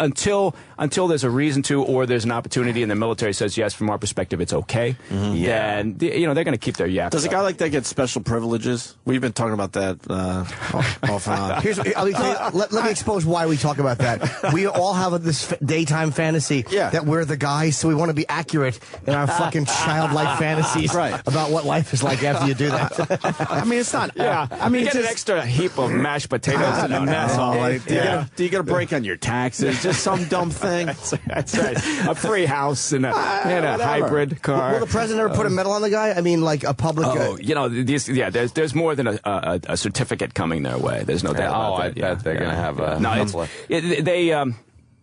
Until there's a reason to, or there's an opportunity, and the military says yes, from our perspective, it's okay. Then they're going to keep their yaps. Does a guy like that get special privileges? We've been talking about that off and on. Let me expose why we talk about that. We all have this daytime fantasy that we're the guys, so we want to be accurate in our fucking childlike fantasies about what life is like after you do that. I mean, it's not. You get an extra heap of mashed potatoes in a mess. Do you get a break on your taxes? Just some dumb thing. That's right. A free house and a hybrid car. Will the president ever put a medal on the guy? I mean, like a public. There's more than a certificate coming their way. There's no doubt about that. I bet they're going to have a.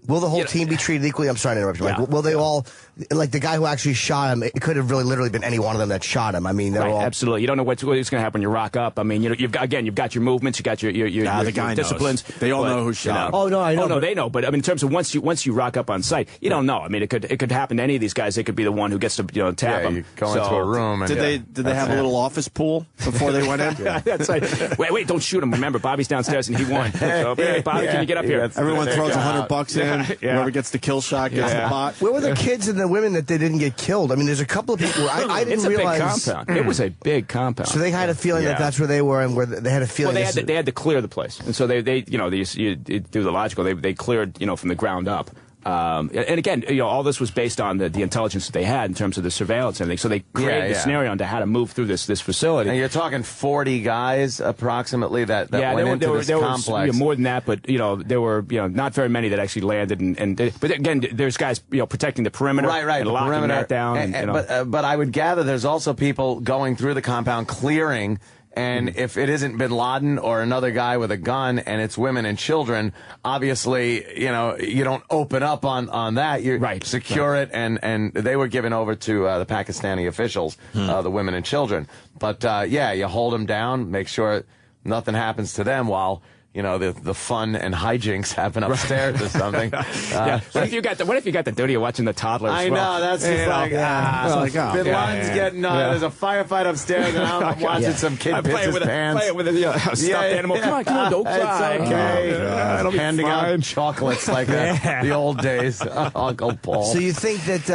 Will the whole team be treated equally? I'm sorry to interrupt you. Like, will they all, like the guy who actually shot him, it could have really literally been any one of them that shot him. I mean, they're all... Absolutely. You don't know what's going to happen when you rock up. I mean, you've got your movements, you got your the guy disciplines. Knows. They all know who shot him. Oh, no, I know. Oh, no, they know. But I mean, in terms of once you rock up on site, you don't know. I mean, it could happen to any of these guys. They could be the one who gets to tap them. You go into a room. And did they have a little office pool before they went in? That's right. Wait, don't shoot him. Remember, Bobby's downstairs and he won. So, hey, Bobby, can you get up here? Everyone throws $100 in. Whoever gets the kill shot gets the pot. Where were the kids and the women that they didn't get killed? I mean, there's a couple of people I didn't realize. It's a big compound. It was a big compound. So they had a feeling that that's where they were, and where they had a feeling. Well, they had to clear the place, and so they you do the logical. They cleared from the ground up. And again, all this was based on the intelligence that they had in terms of the surveillance and everything. So they created the scenario on how to move through this facility. And you're talking 40 guys approximately that went into this complex. There was more than that, but there were not very many that actually landed. But again, there's guys protecting the perimeter, right, and locking that down. But I would gather there's also people going through the compound, clearing. And if it isn't bin Laden or another guy with a gun and it's women and children, obviously, you know, you don't open up on that. You secure it, and they were given over to the Pakistani officials, the women and children. But, yeah, you hold them down, make sure nothing happens to them while, you know, the fun and hijinks happen upstairs or something. What if you got the duty of watching the toddlers? I know, that's just like, bin Laden's getting, there's a firefight upstairs, and I'm watching some kid piss his pants. Play it with a stuffed animal. Come on, don't cry. It's okay. Handing out chocolates like the old days, Uncle Paul. So you think that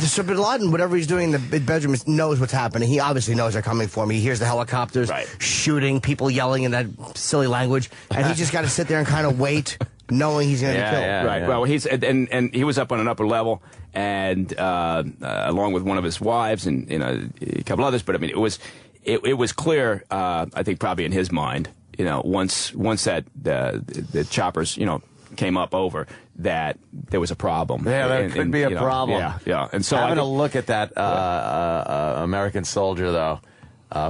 so bin Laden, whatever he's doing in the bedroom, knows what's happening. He obviously knows they're coming for him. He hears the helicopters shooting, people yelling in that silly language. And he just got to sit there and kind of wait, knowing he's going to be killed. Right. Well, he's and he was up on an upper level, and along with one of his wives and a couple others. But I mean, it was clear. I think probably in his mind, you know, once that the choppers, you know, came up over, that there was a problem. Yeah, there could be a problem. Yeah. And so having a look at that American soldier though,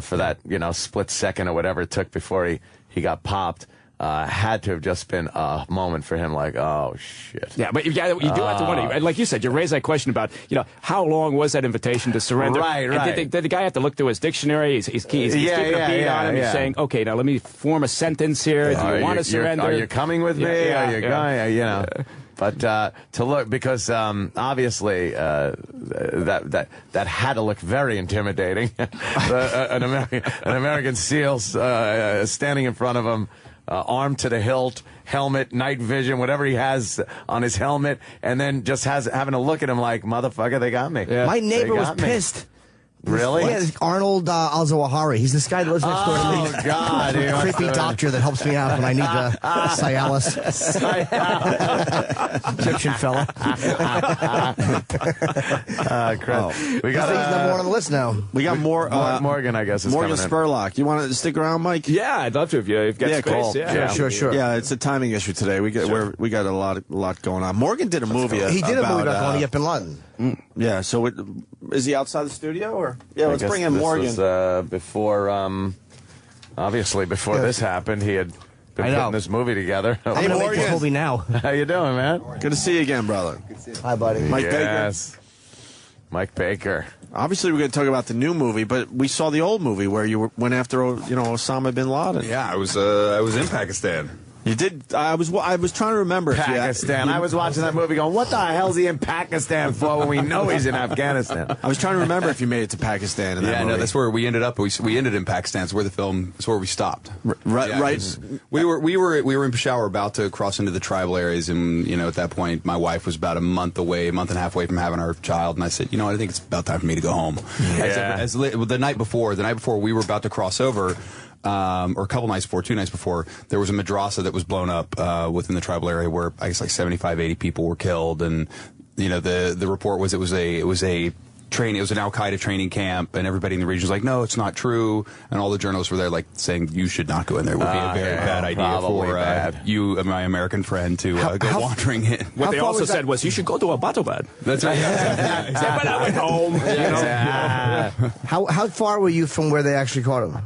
for that split second or whatever it took before he got popped, had to have just been a moment for him, like, oh shit. Yeah, but you do have to wonder, like you said, you raised that question about, how long was that invitation to surrender? Right. And did the guy have to look through his dictionary? He's keeping a beat on him. He's saying, okay, now let me form a sentence here. Do you want to surrender? Are you coming with me? Are you going? But to look, because obviously that had to look very intimidating. An American SEAL standing in front of him, armed to the hilt, helmet, night vision, whatever he has on his helmet, and then just having to look at him like, motherfucker, they got me. Yeah. My neighbor was pissed. Really? Yeah, Arnold Al-Zawahiri. He's this guy that lives next door to me. Oh, God. Creepy doctor that helps me out when I need Cialis. Egyptian fella. We got he's number one on the list now. We got more. Morgan, I guess, is Morgan coming Spurlock. You want to stick around, Mike? Yeah, I'd love to if you've got space. Cool. Yeah, sure. Yeah, it's a timing issue today. We got a lot going on. Morgan did a movie. He did a movie about going to get bin Laden. Yeah, so is he outside the studio or? Yeah, let's bring in Morgan. This was, before this happened, he had been putting this movie together. I'm going to make this movie now. How you doing, man? Good to see you again, brother. Good to see you. Hi, buddy. Mike Baker. Yes. Mike Baker. Obviously, we're going to talk about the new movie, but we saw the old movie where you went after, Osama bin Laden. Yeah, I was in Pakistan. You did. I was trying to remember. Pakistan. I was watching that movie going, what the hell's he in Pakistan for when we know he's in Afghanistan? I was trying to remember if you made it to Pakistan in that movie. No, that's where we ended up. We ended in Pakistan. It's where the film. It's where we stopped. Right. We were in Peshawar, about to cross into the tribal areas, and at that point, my wife was about a month and a half away from having our child, and I said, I think it's about time for me to go home. Yeah. The night before we were about to cross over. Or a couple nights before, 2 nights before, there was a madrasa that was blown up within the tribal area where I guess like 75, 80 people were killed, and the report was it was an Al-Qaeda training camp, and everybody in the region was like, no, it's not true, and all the journalists were there like saying you should not go in there. It would be a very bad idea for you, my American friend, to go wandering in. What they also said was you should go to a battle bed. That's right. But I went home. How far were you from where they actually caught him?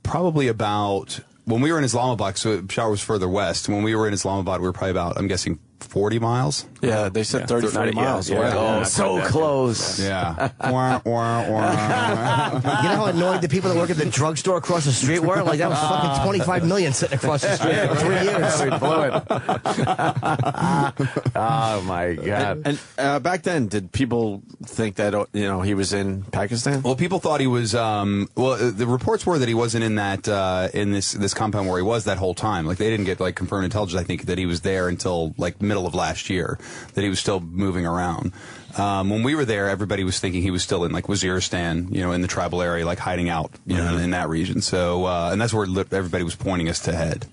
Probably about, when we were in Islamabad, so Peshawar was further west. When we were in Islamabad, we were probably about, I'm guessing, 40 miles? Yeah, they said 30, 40 miles. Oh, so close. Yeah. You know how annoyed the people that work at the drugstore across the street were? Like, that was fucking 25 million sitting across the street for 3 years. We blew it. Oh, my God. And back then, did people think that, he was in Pakistan? Well, people thought he was, the reports were that he wasn't in that, in this compound where he was that whole time. Like, they didn't get, confirmed intelligence, I think, that he was there until, middle of last year, that he was still moving around. When we were there, everybody was thinking he was still in Waziristan, in the tribal area, hiding out, in that region. So, and that's where everybody was pointing us to head.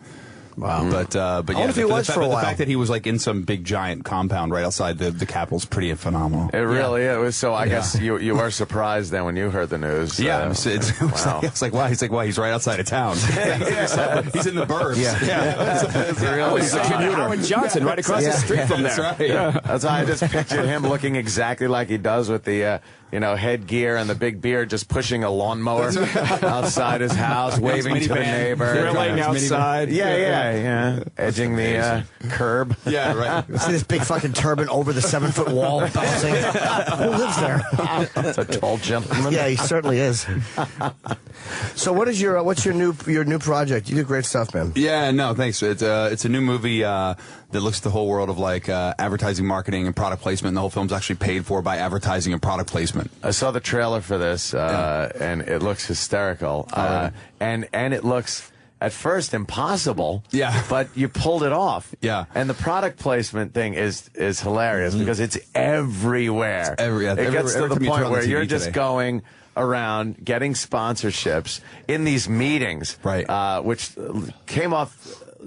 Wow. But yeah, the fact that he was in some big giant compound right outside the capital is pretty phenomenal. It really is. So I guess you were surprised then when you heard the news. Yeah, it's like, wow. He's he's right outside of town. He's in the burbs. He's Howard Johnson right across the street from there. That's right. That's why I just pictured him looking exactly like he does with the headgear and the big beard, just pushing a lawnmower outside his house, waving to the neighbor. Grilling outside. Yeah. Edging the curb. Yeah, right. See this big fucking turban over the 7-foot wall bouncing. Who lives there? It's a tall gentleman. Yeah, he certainly is. So what's your new project? You do great stuff, man. Yeah, no, thanks. It's a new movie that looks at the whole world of advertising, marketing, and product placement. And the whole film's actually paid for by advertising and product placement. I saw the trailer for this, and it looks hysterical. And it looks at first impossible. Yeah. But you pulled it off. Yeah. And the product placement thing is hilarious because it's everywhere. It gets to the point where you're just going around getting sponsorships in these meetings, right? Which came off,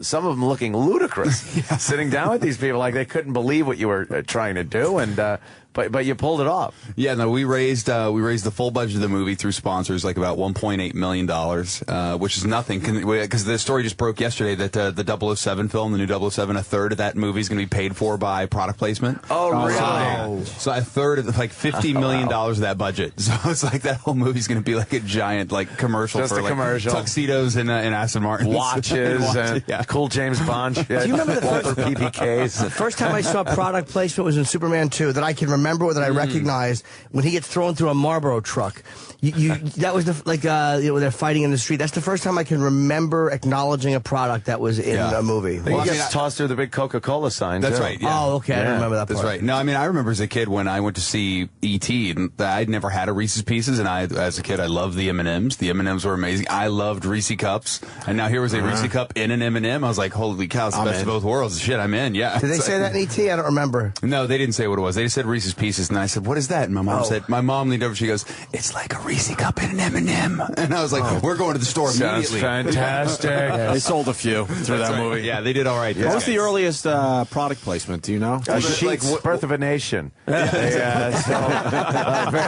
some of them looking ludicrous, sitting down with these people like they couldn't believe what you were trying to do, and but you pulled it off. Yeah, no, we raised the full budget of the movie through sponsors, like about $1.8 million, which is nothing, because the story just broke yesterday that the 007 film, the new 007, a third of that movie is going to be paid for by product placement. Oh, really? So a third of $50 million of that budget. So it's like that whole movie's going to be like a giant commercial just for commercial. Tuxedos and Aston Martins, watches, and cool James Bond shit. Do you remember the first PPKs? The first time I saw product placement was in Superman 2 that I can remember, that I recognized, when he gets thrown through a Marlboro truck. That was when they're fighting in the street. That's the first time I can remember acknowledging a product that was in a movie. He gets tossed through the big Coca-Cola sign. That's too. right. Yeah. Oh, okay. I don't remember that part. That's right. No, I mean, I remember as a kid when I went to see E.T., and I'd never had a Reese's Pieces, and as a kid, I loved the M&Ms. The M&Ms were amazing. I loved Reese Cups, and now here was a Reese Cup in an M&M. I was like, holy cow, it's the best of both worlds. Shit, I'm in. Yeah. Did they say that in E.T.? I don't remember. No, they didn't say what it was. They just said Reese's Pieces, and I said, what is that? And my mom leaned over, she goes, it's like a Reese Cup in an M&M. And I was like, we're going to the store immediately. Sounds fantastic. They sold a few through that movie. Yeah, they did all right. What was the earliest product placement? Do you know? Sheets, Birth of a Nation. Very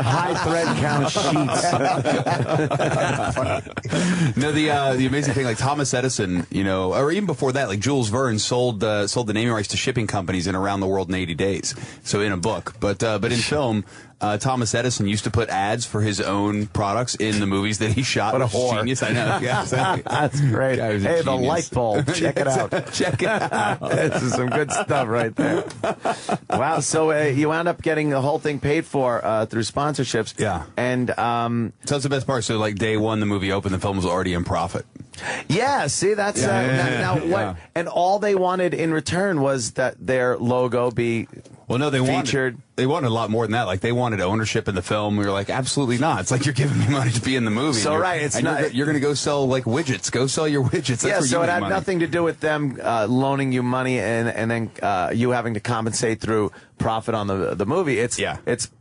high thread count sheets. No, the amazing thing, like Thomas Edison, or even before that, like Jules Verne sold the naming rights to shipping companies in Around the World in 80 Days. So in a book, but in film, Thomas Edison used to put ads for his own products in the movies that he shot. What a whore. Genius, I know. Yeah, exactly. That's great. Hey, the light bulb. Check it out. Check it out. This is some good stuff right there. Wow. So you wound up getting the whole thing paid for through sponsorships. Yeah. And so that's the best part. So like day one, the movie opened, the film was already in profit. Yeah, see, that's now what, and all they wanted in return was that their logo be featured. They wanted a lot more than that. Like they wanted ownership in the film. We were like, absolutely not. It's like you're giving me money to be in the movie. So it's not. You're going to go sell widgets. Go sell your widgets. That's so it had nothing to do with them loaning you money and then you having to compensate through profit on the movie. It's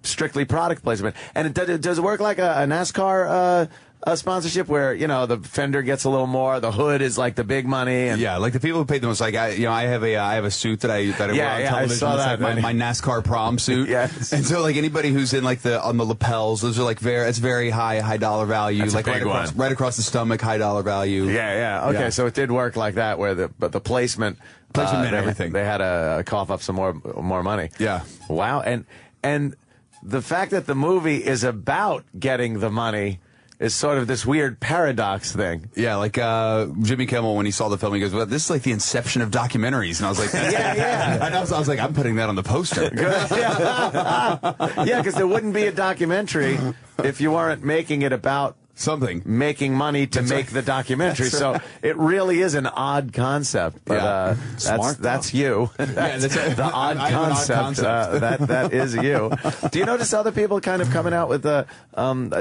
strictly product placement. And does it work like a NASCAR? A sponsorship where the fender gets a little more, the hood is like the big money, and like the people who paid the most. Like I have a suit that I wear on television. I saw that. Like my NASCAR prom suit. Yes. And so like anybody who's in on the lapels, those are like it's very high dollar value. That's like right across the stomach, high dollar value. Yeah. Okay, so it did work like that, where the placement meant everything. They had to cough up some more money. Yeah. Wow. And the fact that the movie is about getting the money is sort of this weird paradox thing. Yeah, like Jimmy Kimmel, when he saw the film, he goes, well, this is like the inception of documentaries. And I was like, yeah. And I was like, I'm putting that on the poster. Yeah, because there wouldn't be a documentary if you weren't making it about something, making money to make the documentary. So it really is an odd concept, but that's you. That's the odd concept. That is you. Do you notice other people kind of coming out with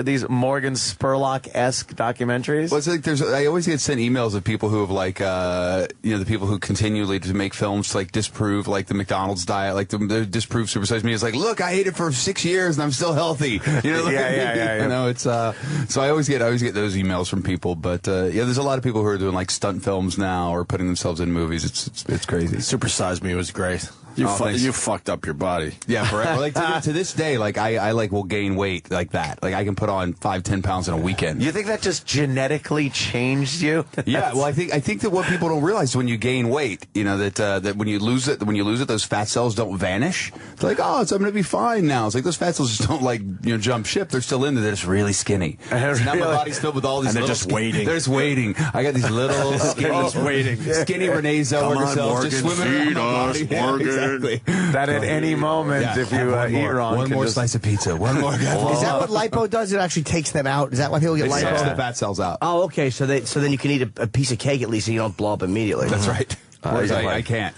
these Morgan Spurlock-esque documentaries? Well, it's like I always get sent emails of people who have the people who continually to make films to disprove the McDonald's diet, the disprove supersized meat. It's like, look, I ate it for 6 years and I'm still healthy. Yeah. It's so I always get those emails from people, but there's a lot of people who are doing stunt films now or putting themselves in movies. It's crazy. Super Size Me was great. You fucked up your body. Yeah, forever. Like to this day, like I like will gain weight like that. Like I can put on 5-10 pounds in a weekend. You think that just genetically changed you? Yeah. Well, I think that what people don't realize when you gain weight, you know, that when you lose it, those fat cells don't vanish. It's like, oh, I'm gonna be fine now. It's like those fat cells just don't like jump ship. They're still in there. They're just really skinny. Now my body's filled with all these. And they're just waiting. They're just waiting. I got these little skinny Renee Zellweger cells just swimming around my body. Exactly. That at any moment, if you eat wrong, one more slice of pizza, one more. Is that what lipo does? It actually takes them out. Is that why people get lipo? It takes the fat cells out. Oh, okay. So then you can eat a piece of cake at least, and you don't blow up immediately. That's right. I can't.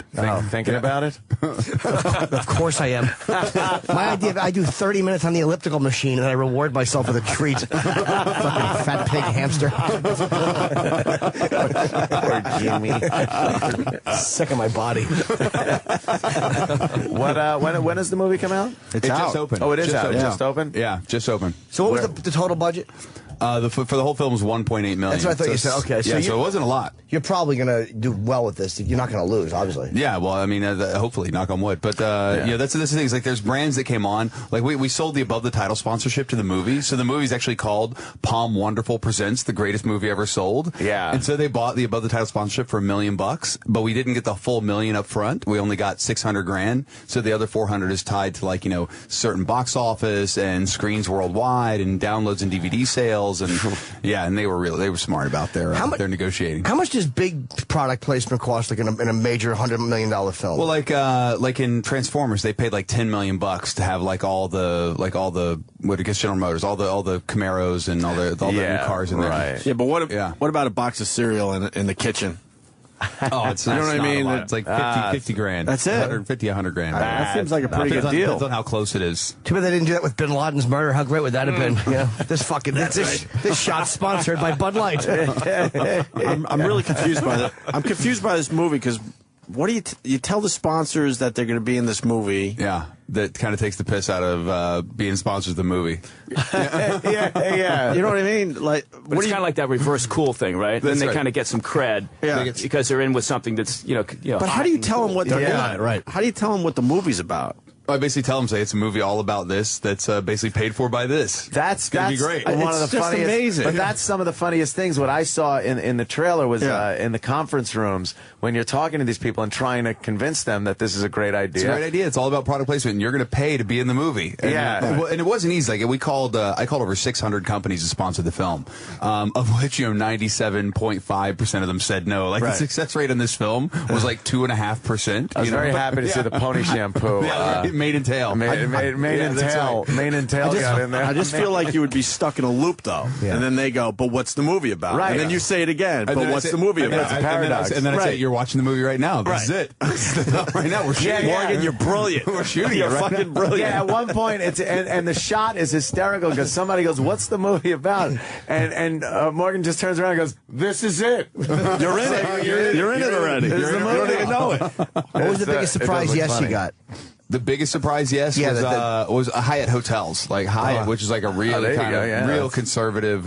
Thinking about it? Of course I am. My idea, I do 30 minutes on the elliptical machine, and then I reward myself with a treat. Fucking fat pig hamster. Poor Jimmy. Sick of my body. When does the movie come out? It just opened. Oh, it is just out. Opened. Just open? Yeah, just open. So what was the total budget? For the whole film was 1.8 million. That's what I thought you said. Okay, so it wasn't a lot. You're probably going to do well with this. You're not going to lose, obviously. Yeah, well, I mean, hopefully, knock on wood. But that's the thing. Is like there's brands that came on. Like we sold the above the title sponsorship to the movie, so the movie's actually called Palm Wonderful Presents the Greatest Movie Ever Sold. Yeah, and so they bought the above the title sponsorship for $1 million, but we didn't get the full $1 million up front. We only got $600,000. So the other $400,000 is tied to certain box office and screens worldwide and downloads and DVD sales and. Yeah, and they were smart about their negotiating. How much does big product placement cost, like in a major $100 million film? Well, like in Transformers, they paid like $10 million to have all the General Motors, all the Camaros and all the new cars in there. Right. Yeah, but what about a box of cereal in the kitchen? Oh, it's you know what I mean? It's like 50 grand. That's it. 150, 100 grand. That seems like a pretty good deal. Depends on how close it is. Too bad they didn't do that with Bin Laden's murder. How great would that have been? This shot's sponsored by Bud Light. I'm really confused by that. I'm confused by this movie because what do you tell the sponsors that they're going to be in this movie? Yeah. That kind of takes the piss out of being sponsors of the movie. Yeah. You know what I mean? But it's kind of like that reverse cool thing, right? Then they kind of get some cred because they're in with something that's, But how do you tell them what they're in? Right. How do you tell them what the movie's about? I basically tell them, it's a movie all about this that's basically paid for by this. That's gonna be great. One of the funniest, amazing. But that's some of the funniest things. What I saw in the trailer was in the conference rooms when you're talking to these people and trying to convince them that this is a great idea. It's a great idea. It's all about product placement, and you're going to pay to be in the movie. And, and it wasn't easy. Like I called over 600 companies to sponsor the film, of which 97.5% of them said no. Like the success rate on this film was like 2.5%. I was very happy to see the pony shampoo. Mane and tail. Mane and tail. Mane and tail got in there. I just feel like you would be stuck in a loop, though. Yeah. And then they go, but what's the movie about? Right. And then you say it again, but what's the movie about? It's a paradox. And then I say, you're watching the movie right now. This is it. Right now, we're shooting. Morgan, you're brilliant. We're shooting. You're fucking brilliant. Yeah, at one point, and the shot is hysterical because somebody goes, what's the movie about? And Morgan just turns around and goes, this is it. You're in it. You're in it already. You don't even know it. What was the biggest surprise yes you got? The biggest surprise, was Hyatt Hotels, like Hyatt, which is like a real real conservative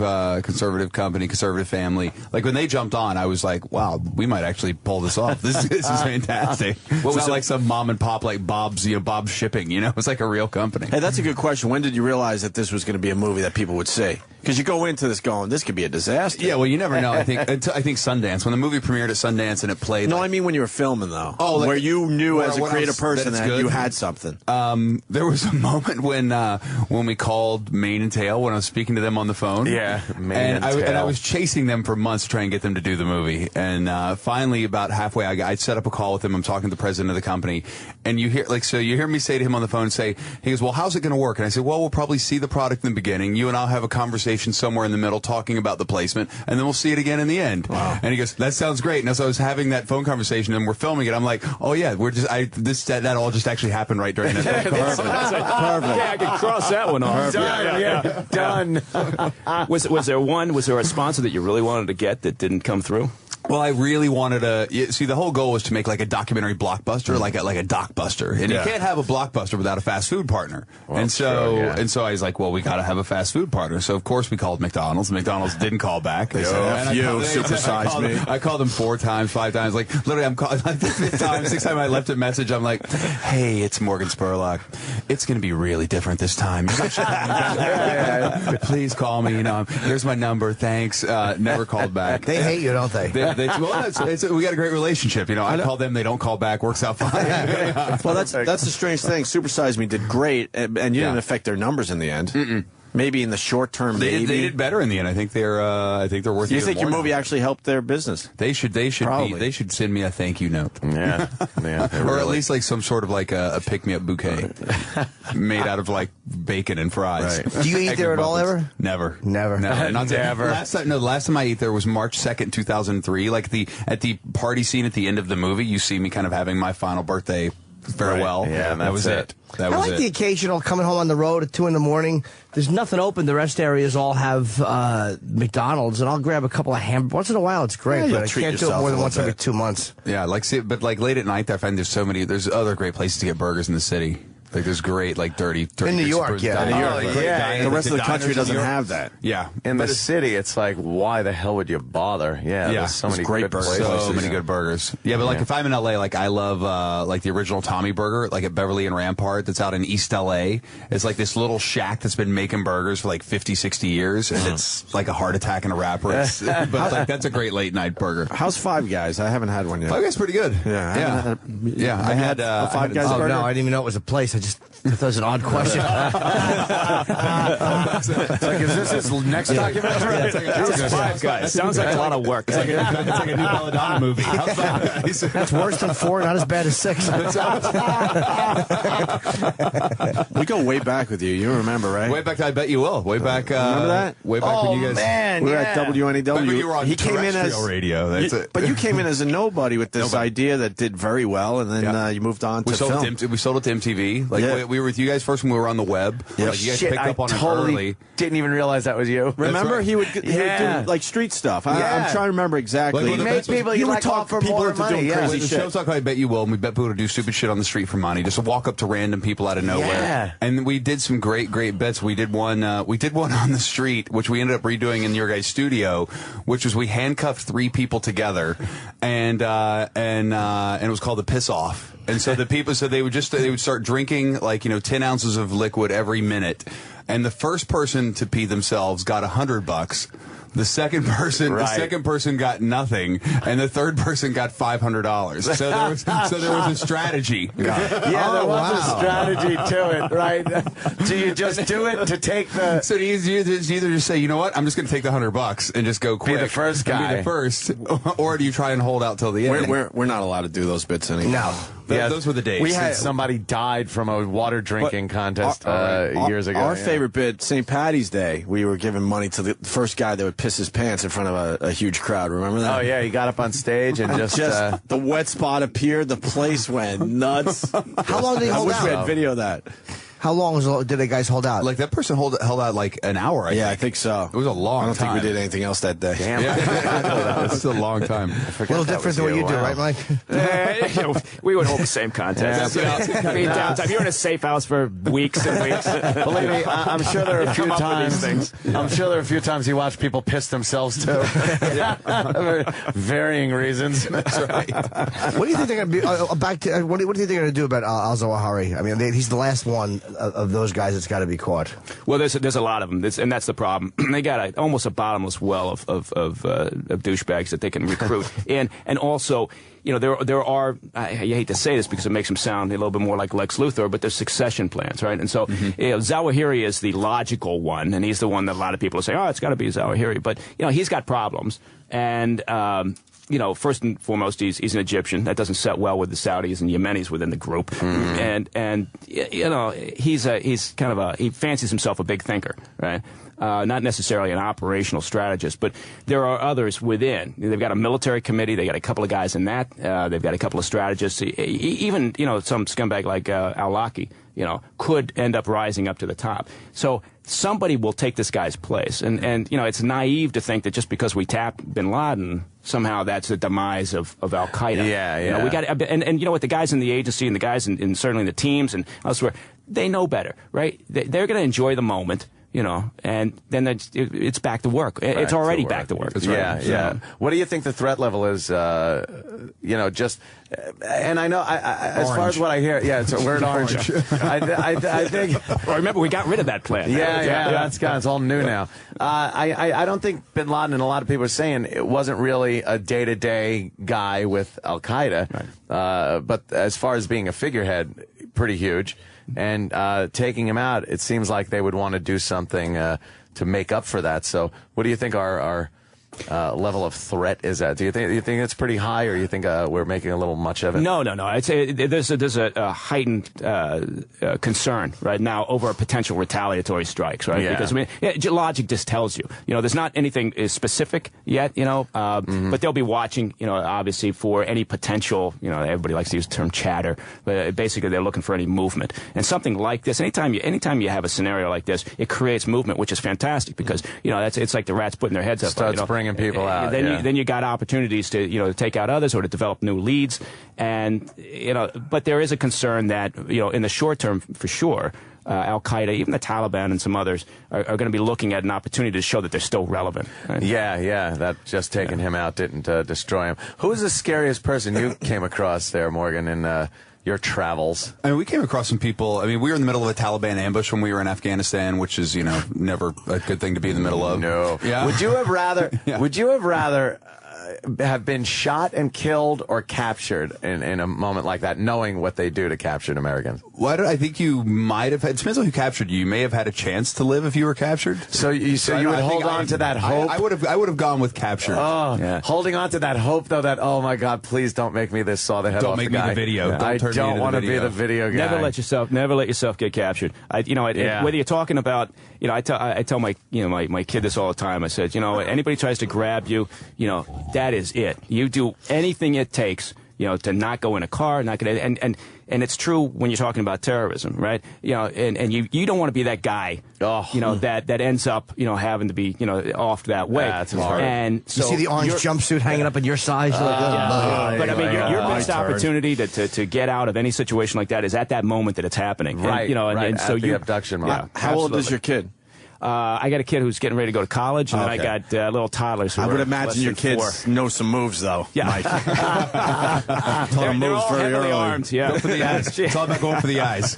company, conservative family. Like when they jumped on, I was like, wow, we might actually pull this off. This is fantastic. It's not like some mom and pop like Bob's Shipping. It's like a real company. Hey, that's a good question. When did you realize that this was going to be a movie that people would see? Because you go into this going, this could be a disaster. Yeah, well, you never know. I think Sundance, when the moment premiered at Sundance and it played. No, I mean when you were filming though. Oh, where you knew as a creative person that you had something. There was a moment when we called Mane and Tail when I was speaking to them on the phone. Yeah, and I was chasing them for months to try and get them to do the movie. And finally, about halfway, I set up a call with him. I'm talking to the president of the company, and you hear me say to him on the phone, he goes, well, how's it going to work? And I said, well, we'll probably see the product in the beginning. You and I'll have a conversation somewhere in the middle talking about the placement, and then we'll see it again in the end. Wow. And he goes, that sounds great. And so I was having that phone conversation, and we're filming it. I'm like, oh yeah, that all just actually happened right during that. Perfect. Yeah, I could cross that one off. Done. Was there a sponsor that you really wanted to get that didn't come through? Well, I really wanted to see. The whole goal was to make like a documentary blockbuster, like a docbuster, and you can't have a blockbuster without a fast food partner. Well, and so I was like, well, we got to have a fast food partner. So of course we called McDonald's. McDonald's didn't call back. They said, supersize me. I called them 4 times, 5 times. Like literally, I'm calling like the 5th time, 6th time I left a message. I'm like, hey, it's Morgan Spurlock. It's going to be really different this time. Please call me. Here's my number. Thanks. Never called back. They hate you, don't they? We got a great relationship. I call them, they don't call back. Works out fine. Well, that's the strange thing. Super Size Me did great, and you didn't affect their numbers in the end. Mm-mm. Maybe in the short term, they did better in the end. I think they're worth. Do you think your movie actually helped their business? They should send me a thank you note. Yeah, or at least like some sort of like a pick me up bouquet made out of like bacon and fries. Right. Do you eat there at all ever? Never. Never. Last time I ate there was March 2nd, 2003. Like at the party scene at the end of the movie, you see me kind of having my final birthday farewell. Right. Yeah, that was it. I like the occasional coming home on the road at 2 in the morning. There's nothing open. The rest areas all have McDonald's, and I'll grab a couple of hamburgers. Once in a while, it's great, but I can't do it more than once every 2 months. Yeah, but late at night, I find there's other great places to get burgers in the city. Like there's great dirty in New York, In New York, the rest of the country doesn't have that. Yeah, in the city, it's like, why the hell would you bother? There's so many great burgers, so many good burgers. Yeah, but if I'm in LA, I love the original Tommy Burger, like at Beverly and Rampart, that's out in East LA. It's like this little shack that's been making burgers for like 50, 60 years, and it's like a heart attack and a wrapper. But that's a great late night burger. How's Five Guys? I haven't had one yet. Five Guys pretty good. Yeah. I had a Five Guys burger. No, I didn't even know it was a place. I thought it was an odd question. It's like, is this his next documentary? It's Five Guys. Sounds like a lot of work. It's like a new Belladonna movie. That's worse than 4, not as bad as 6. We go way back with you. You remember, right? Way back, I bet you will. Way back. Remember that? Way back when you guys. Man, we were at WNEW. You were on terrestrial radio. That's it. But you came in as a nobody with this idea that did very well, and then you moved on to film. We sold it to MTV. We were with you guys first when we were on the web. Yeah. You guys picked up on it early. Didn't even realize that was you. Remember, right. he would do like street stuff. I'm trying to remember exactly. He made people you would talk for people into doing crazy shit. The show's like I Bet You Will, and we bet people to do stupid shit on the street for money, just to walk up to random people out of nowhere. Yeah. And we did some great bets. We did one on the street, which we ended up redoing in your guys' studio, which was we handcuffed 3 people together, and it was called the Piss Off. And so the people, they would start drinking 10 ounces of liquid every minute, and the first person to pee themselves got $100. The second person got nothing, and the third person got $500. So there was a strategy. There was a strategy to it, right? Do you just do it to take the? So do you either just say, you know what, I'm just going to take the $100 and just go quick, be the first guy, be the first, or do you try and hold out till the end? We're not allowed to do those bits anymore. No. Those were the days. We had somebody died from a water drinking contest years ago. Our favorite bit, St. Patty's Day, we were giving money to the first guy that would piss his pants in front of a huge crowd. Remember that? Oh yeah, he got up on stage and just the wet spot appeared. The place went nuts. How long did he hold out? I wish we had video of that. How long did the guys hold out? Like that person held out like an hour. I think so. It was a long time. I don't think we did anything else that day. Damn. That's a long time. A little different than what you do, right, Mike? We would hold the same contest. Downtime. You're in a safe house for weeks and weeks. Believe me, I'm sure there are a few times. I'm sure there are a few times you watch people piss themselves too. Varying reasons. That's right. What do you think they're going to be back to? What do you think they're going to do about Al-Zawahiri? I mean, he's the last one of those guys that's got to be caught. Well, there's a lot of them, and that's the problem. They got almost a bottomless well of douchebags that they can recruit, and also, there are. I hate to say this because it makes them sound a little bit more like Lex Luthor, but there's succession plans, right? And so, Zawahiri is the logical one, and he's the one that a lot of people say, oh, it's got to be Zawahiri, but he's got problems, and first and foremost, he's an Egyptian. That doesn't set well with the Saudis and Yemenis within the group. Mm-hmm. And he's kind of he fancies himself a big thinker, right? Not necessarily an operational strategist, but there are others within. They've got a military committee. They got a couple of guys in that. They've got a couple of strategists. Even some scumbag like Al-Laki, could end up rising up to the top. So somebody will take this guy's place. And you know, it's naive to think that just because we tap bin Laden, somehow that's the demise of Al Qaeda. Yeah, yeah. You know, we got and you know what, the guys in the agency and the guys in certainly the teams and elsewhere, they know better, right? They're going to enjoy the moment. You know, and then it's back to work. It's already back to work. Yeah, yeah. What do you think the threat level is? You know, just and I know as far as what I hear, we're in orange. I think. Well, remember, we got rid of that plan. Yeah, it's all new now. I don't think bin Laden, and a lot of people are saying it wasn't really a day-to-day guy with Al Qaeda, right. But as far as being a figurehead, pretty huge. And taking him out, it seems like they would want to do something to make up for that. So, what do you think our level of threat is at? Do you think it's pretty high, or you think we're making a little much of it? No. I'd say there's a heightened concern right now over potential retaliatory strikes, right? Yeah. Because I mean, logic just tells you, you know, there's not anything specific yet, you know, but they'll be watching, you know, obviously for any potential, you know, everybody likes to use the term chatter, but basically they're looking for any movement. And something like this, anytime you have a scenario like this, it creates movement, which is fantastic because, you know, it's like the rats putting their heads up. Starts bringing people out. Then you got opportunities to, you know, to take out others or to develop new leads. And, you know, but there is a concern that, you know, in the short term, for sure, Al Qaeda, even the Taliban and some others are going to be looking at an opportunity to show that they're still relevant. Right? Yeah. That just taking him out didn't destroy him. Who was the scariest person you came across there, Morgan, in your travels? I mean, we came across some people. I mean, we were in the middle of a Taliban ambush when we were in Afghanistan, which is, you know, never a good thing to be in the middle of. No. Yeah. Would you have rather? Would you have rather have been shot and killed or captured in a moment like that, knowing what they do to captured Americans? I think you might have had, it depends on who captured you. You may have had a chance to live if you were captured. So you would hold on to that hope? I would have gone with captured. Oh, yeah. Holding on to that hope, though, that, oh my God, please don't make me this saw the head off the guy. Don't make me the video. Yeah. I don't want to be the video guy. Never let yourself get captured. Whether you're talking about, you know, I tell my kid this all the time. I said, you know, anybody tries to grab you, you know, that is it. You do anything it takes, you know, to not go in a car, not get and it's true when you're talking about terrorism, right? You know, and you don't want to be that guy, you know, that ends up, you know, having to be, you know, off that way. That's hard. And so you see the orange jumpsuit hanging up in your size. But I mean, your best opportunity to get out of any situation like that is at that moment that it's happening. Right. And, you know, and so the abduction moment. Yeah, how old is your kid? I got a kid who's getting ready to go to college, and then I got little toddlers. I would imagine your kids know some moves, though. Yeah, Mike. they're all heavily armed. Yeah, it's all about going for the eyes.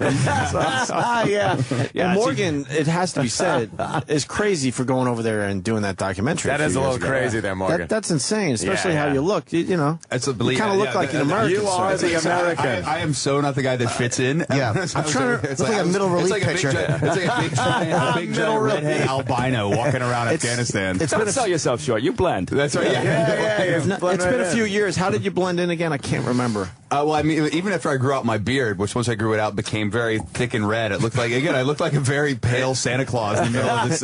Yeah. Well, Morgan, it has to be said, is crazy for going over there and doing that documentary. That is a little crazy there, Morgan. That's insane, especially how you look. You know, you kind of look like an American. You are the American. I am so not the guy that fits in. Yeah, I'm trying to look like a middle relief picture. It's like a big giant redhead albino walking around Afghanistan. Don't sell yourself short. You blend. That's right. It's been a few years. How did you blend in again? I can't remember. Well, I mean, even after I grew out my beard, which once I grew it out became very thick and red, it looked like, again, I looked like a very pale Santa Claus in the middle of this.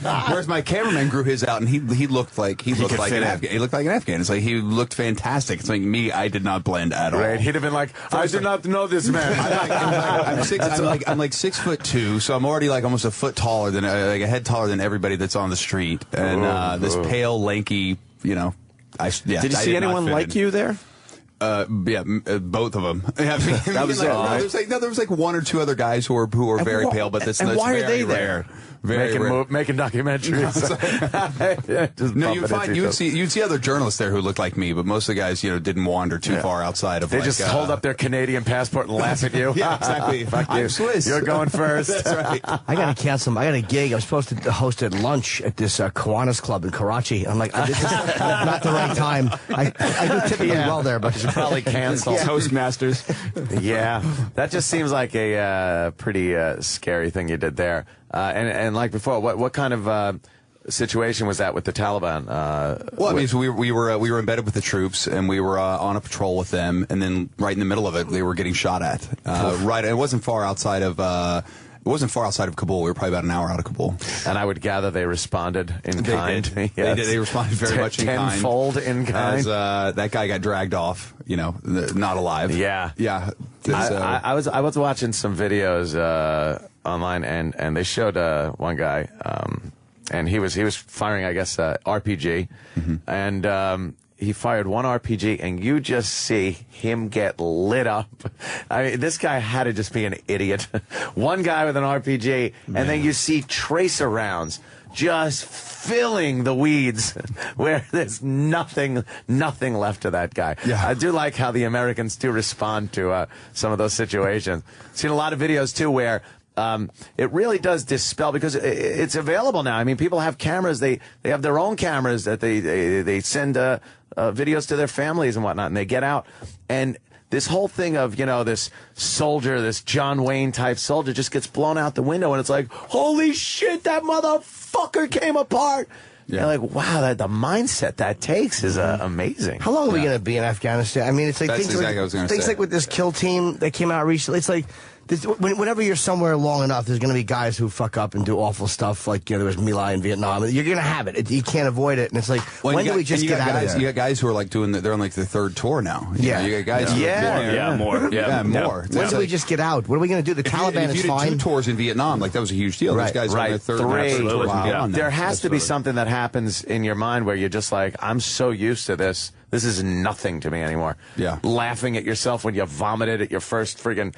Whereas my cameraman grew his out, and he looked like an Afghan. He looked like an Afghan. It's like he looked fantastic. It's like me, I did not blend at all. Right? He'd have been like, I do not know this man. I'm 6'2", so I'm already like almost a foot taller than like a head taller than everybody that's on the street, and this pale, lanky, you know. Did you see anyone like you there? Both of them. I mean, that was there was like one or two other guys who were very pale, but that's why are they rare. there? Making documentaries. You'd see other journalists there who looked like me, but most of the guys, you know, didn't wander too far outside of. They just hold up their Canadian passport and laugh at you. Yeah, exactly. Fuck you. I'm Swiss. You're going first. That's right. I got to cancel. I got a gig. I'm supposed to host at lunch at this Kiwanis Club in Karachi. I'm like, this is not the right time. I do typically well there, but you should probably cancel. Toastmasters. Yeah, that just seems like a pretty scary thing you did there. And like before, what kind of situation was that with the Taliban? Well, I mean, so we were embedded with the troops, and we were on a patrol with them, and then right in the middle of it, they were getting shot at. Right, it wasn't far outside of. It wasn't far outside of Kabul. We were probably about an hour out of Kabul. And I would gather they responded in kind. Did. Yes. They responded very much in kind. Tenfold in kind. As that guy got dragged off, you know, not alive. Yeah. Yeah. I was watching some videos online, and they showed one guy, and he was firing, I guess, RPG, and he fired one RPG, and you just see him get lit up. I mean, this guy had to just be an idiot. One guy with an RPG, and then you see tracer rounds just filling the weeds where there's nothing left of that guy. Yeah. I do like how the Americans do respond to some of those situations. Seen a lot of videos, too, where it really does dispel, because it's available now. I mean, people have cameras. They have their own cameras that they send videos to their families and whatnot, and they get out. And this whole thing of, this soldier, this John Wayne type soldier, just gets blown out the window, and it's like, holy shit, that motherfucker came apart. Yeah. You're like, wow, the mindset that takes is amazing. How long are we going to be in Afghanistan? I mean, it's like That's exactly what I was going to say. Things like with this kill team that came out recently, it's like, whenever you're somewhere long enough, there's going to be guys who fuck up and do awful stuff. Like, there was My Lai in Vietnam. You're going to have it. You can't avoid it. And it's like, when do we just get out of there? You got guys who are like they're on like their third tour now. You got guys. More. More. When do we just get out? What are we going to do? The Taliban is fine. If you did 2 tours in Vietnam, like that was a huge deal. Those guys are on their third tour. Wow. There has to be something that happens in your mind where you're just like, I'm so used to this. This is nothing to me anymore. Yeah. Laughing at yourself when you vomited at your first friggin',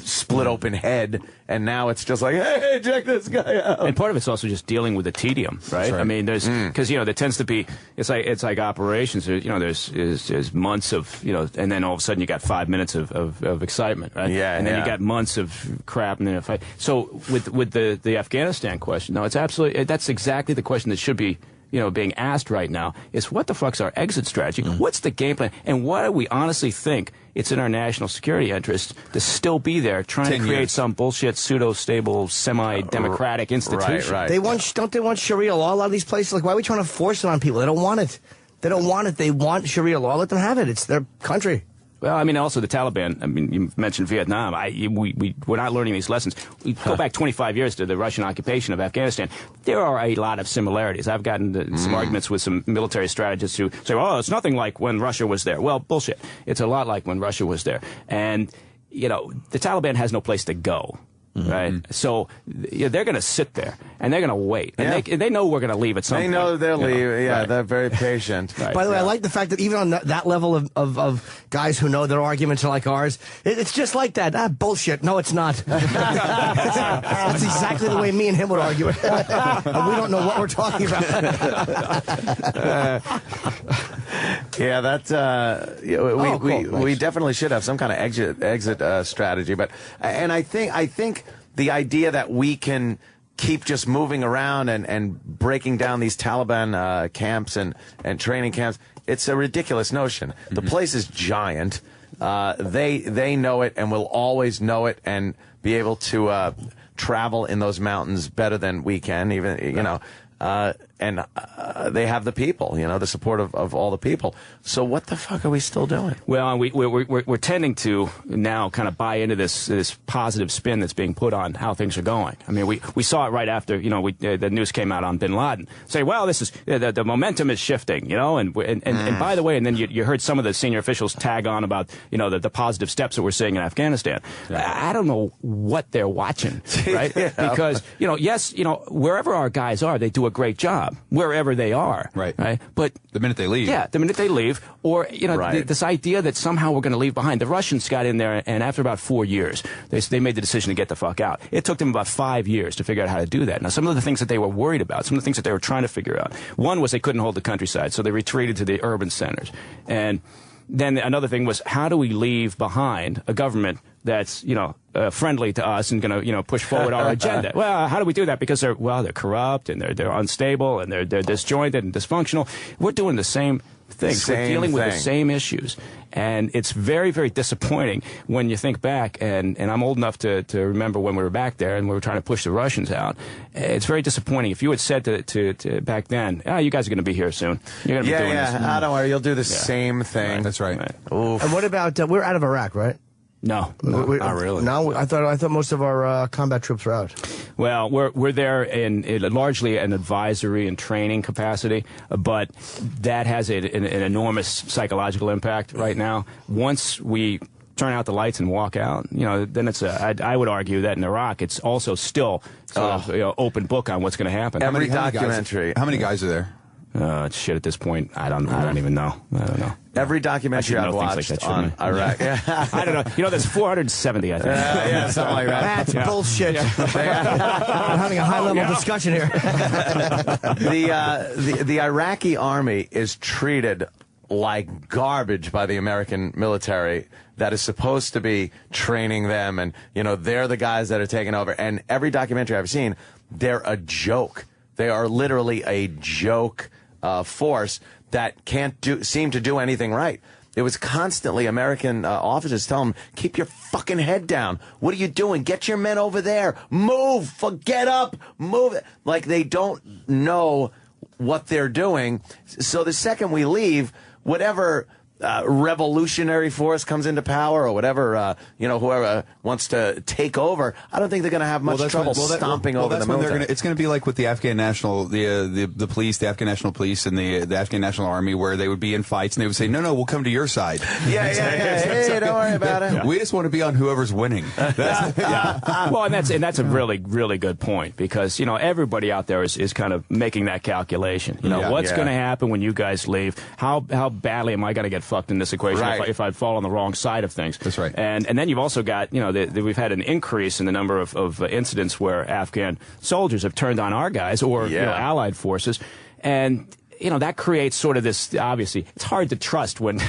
split open head, and now it's just like, hey, check this guy out. And part of it's also just dealing with the tedium, right? I mean, there's because there tends to be it's like operations. There's months of and then all of a sudden you got 5 minutes of excitement, right? Yeah. And then you got months of crap, and then a fight. So with the Afghanistan question, no, that's exactly the question that should be being asked right now, is what the fuck's our exit strategy? What's the game plan? And why do we honestly think it's in our national security interest to still be there trying to create some bullshit, pseudo-stable, semi-democratic institution? Right. Don't they want Sharia law? A lot of these places, like, why are we trying to force it on people? They don't want it. They don't want it. They want Sharia law. Let them have it. It's their country. Well, I mean, also the Taliban. I mean, you mentioned Vietnam. We're not learning these lessons. We go back 25 years to the Russian occupation of Afghanistan. There are a lot of similarities. I've gotten some arguments with some military strategists who say, "Oh, it's nothing like when Russia was there." Well, bullshit. It's a lot like when Russia was there. And the Taliban has no place to go. Right, so they're going to sit there and they're going to wait, and they know we're going to leave at some point. They know they'll leave. Yeah, they're very patient. By the way, I like the fact that even on that level of guys who know their arguments are like ours, it's just like that. Bullshit. No, it's not. It's exactly the way me and him would argue it, and we don't know what we're talking about. Yeah, that's we definitely should have some kind of exit strategy, but I think the idea that we can keep just moving around and breaking down these Taliban camps and training camps, it's a ridiculous notion. The place is giant. They know it and will always know it and be able to travel in those mountains better than we can, even and they have the people, the support of all the people. So what the fuck are we still doing? Well, we're tending to now kind of buy into this positive spin that's being put on how things are going. I mean, we saw it right after the news came out on Bin Laden. Say, well, this is the momentum is shifting, and by the way, and then you heard some of the senior officials tag on about the positive steps that we're seeing in Afghanistan. I don't know what they're watching, right? Because yes, wherever our guys are, they do a great job. Wherever they are, right? But the minute they leave, or this idea that somehow we're going to leave behind. The Russians got in there, and after about 4 years, they made the decision to get the fuck out. It took them about 5 years to figure out how to do that. Now, some of the things that they were worried about, some of the things that they were trying to figure out, one was they couldn't hold the countryside, so they retreated to the urban centers, and then another thing was, how do we leave behind a government that's friendly to us and going to push forward our agenda? Well, how do we do that? Because they're corrupt and they're unstable and they're disjointed and dysfunctional. We're doing the same things. We're dealing with the same issues, and it's very, very disappointing when you think back. And I'm old enough to remember when we were back there and we were trying to push the Russians out. It's very disappointing. If you had said to back then, you guys are going to be here soon. You're going to be doing this. Don't worry, you'll do the same thing. Right, that's right. And what about we're out of Iraq, right? No, not really. No, I thought most of our combat troops were out. Well, we're there in largely an advisory and training capacity, but that has an enormous psychological impact right now. Once we turn out the lights and walk out, then it's I would argue that in Iraq, it's also still sort of open book on what's going to happen. Every documentary. How many guys are there? Shit, at this point, I don't even know. I don't know. Every documentary I've watched on Iraq. I don't know. There's 470, I think. Yeah, something like that. That's bullshit. We're having a high-level discussion here. The Iraqi army is treated like garbage by the American military that is supposed to be training them, and they're the guys that are taking over. And every documentary I've seen, they're a joke. They are literally a joke force that can't seem to do anything right. It was constantly American officers telling them, keep your fucking head down. What are you doing? Get your men over there. Move. Get up. Move. Like they don't know what they're doing. So the second we leave, whatever revolutionary force comes into power, or whatever, whoever wants to take over, I don't think they're going to have much trouble stomping over the military. It's going to be like with the Afghan National, the police, the Afghan National Police, and the Afghan National Army, where they would be in fights and they would say, "No, we'll come to your side." Yeah. Hey, don't worry about it. We just want to be on whoever's winning. Well, and that's a really, really good point, because everybody out there is kind of making that calculation. What's going to happen when you guys leave? How badly am I going to get fucked in this equation if I fall on the wrong side of things? That's right. And then you've also got we've had an increase in the number of incidents where Afghan soldiers have turned on our guys or allied forces, and that creates sort of this. Obviously, it's hard to trust when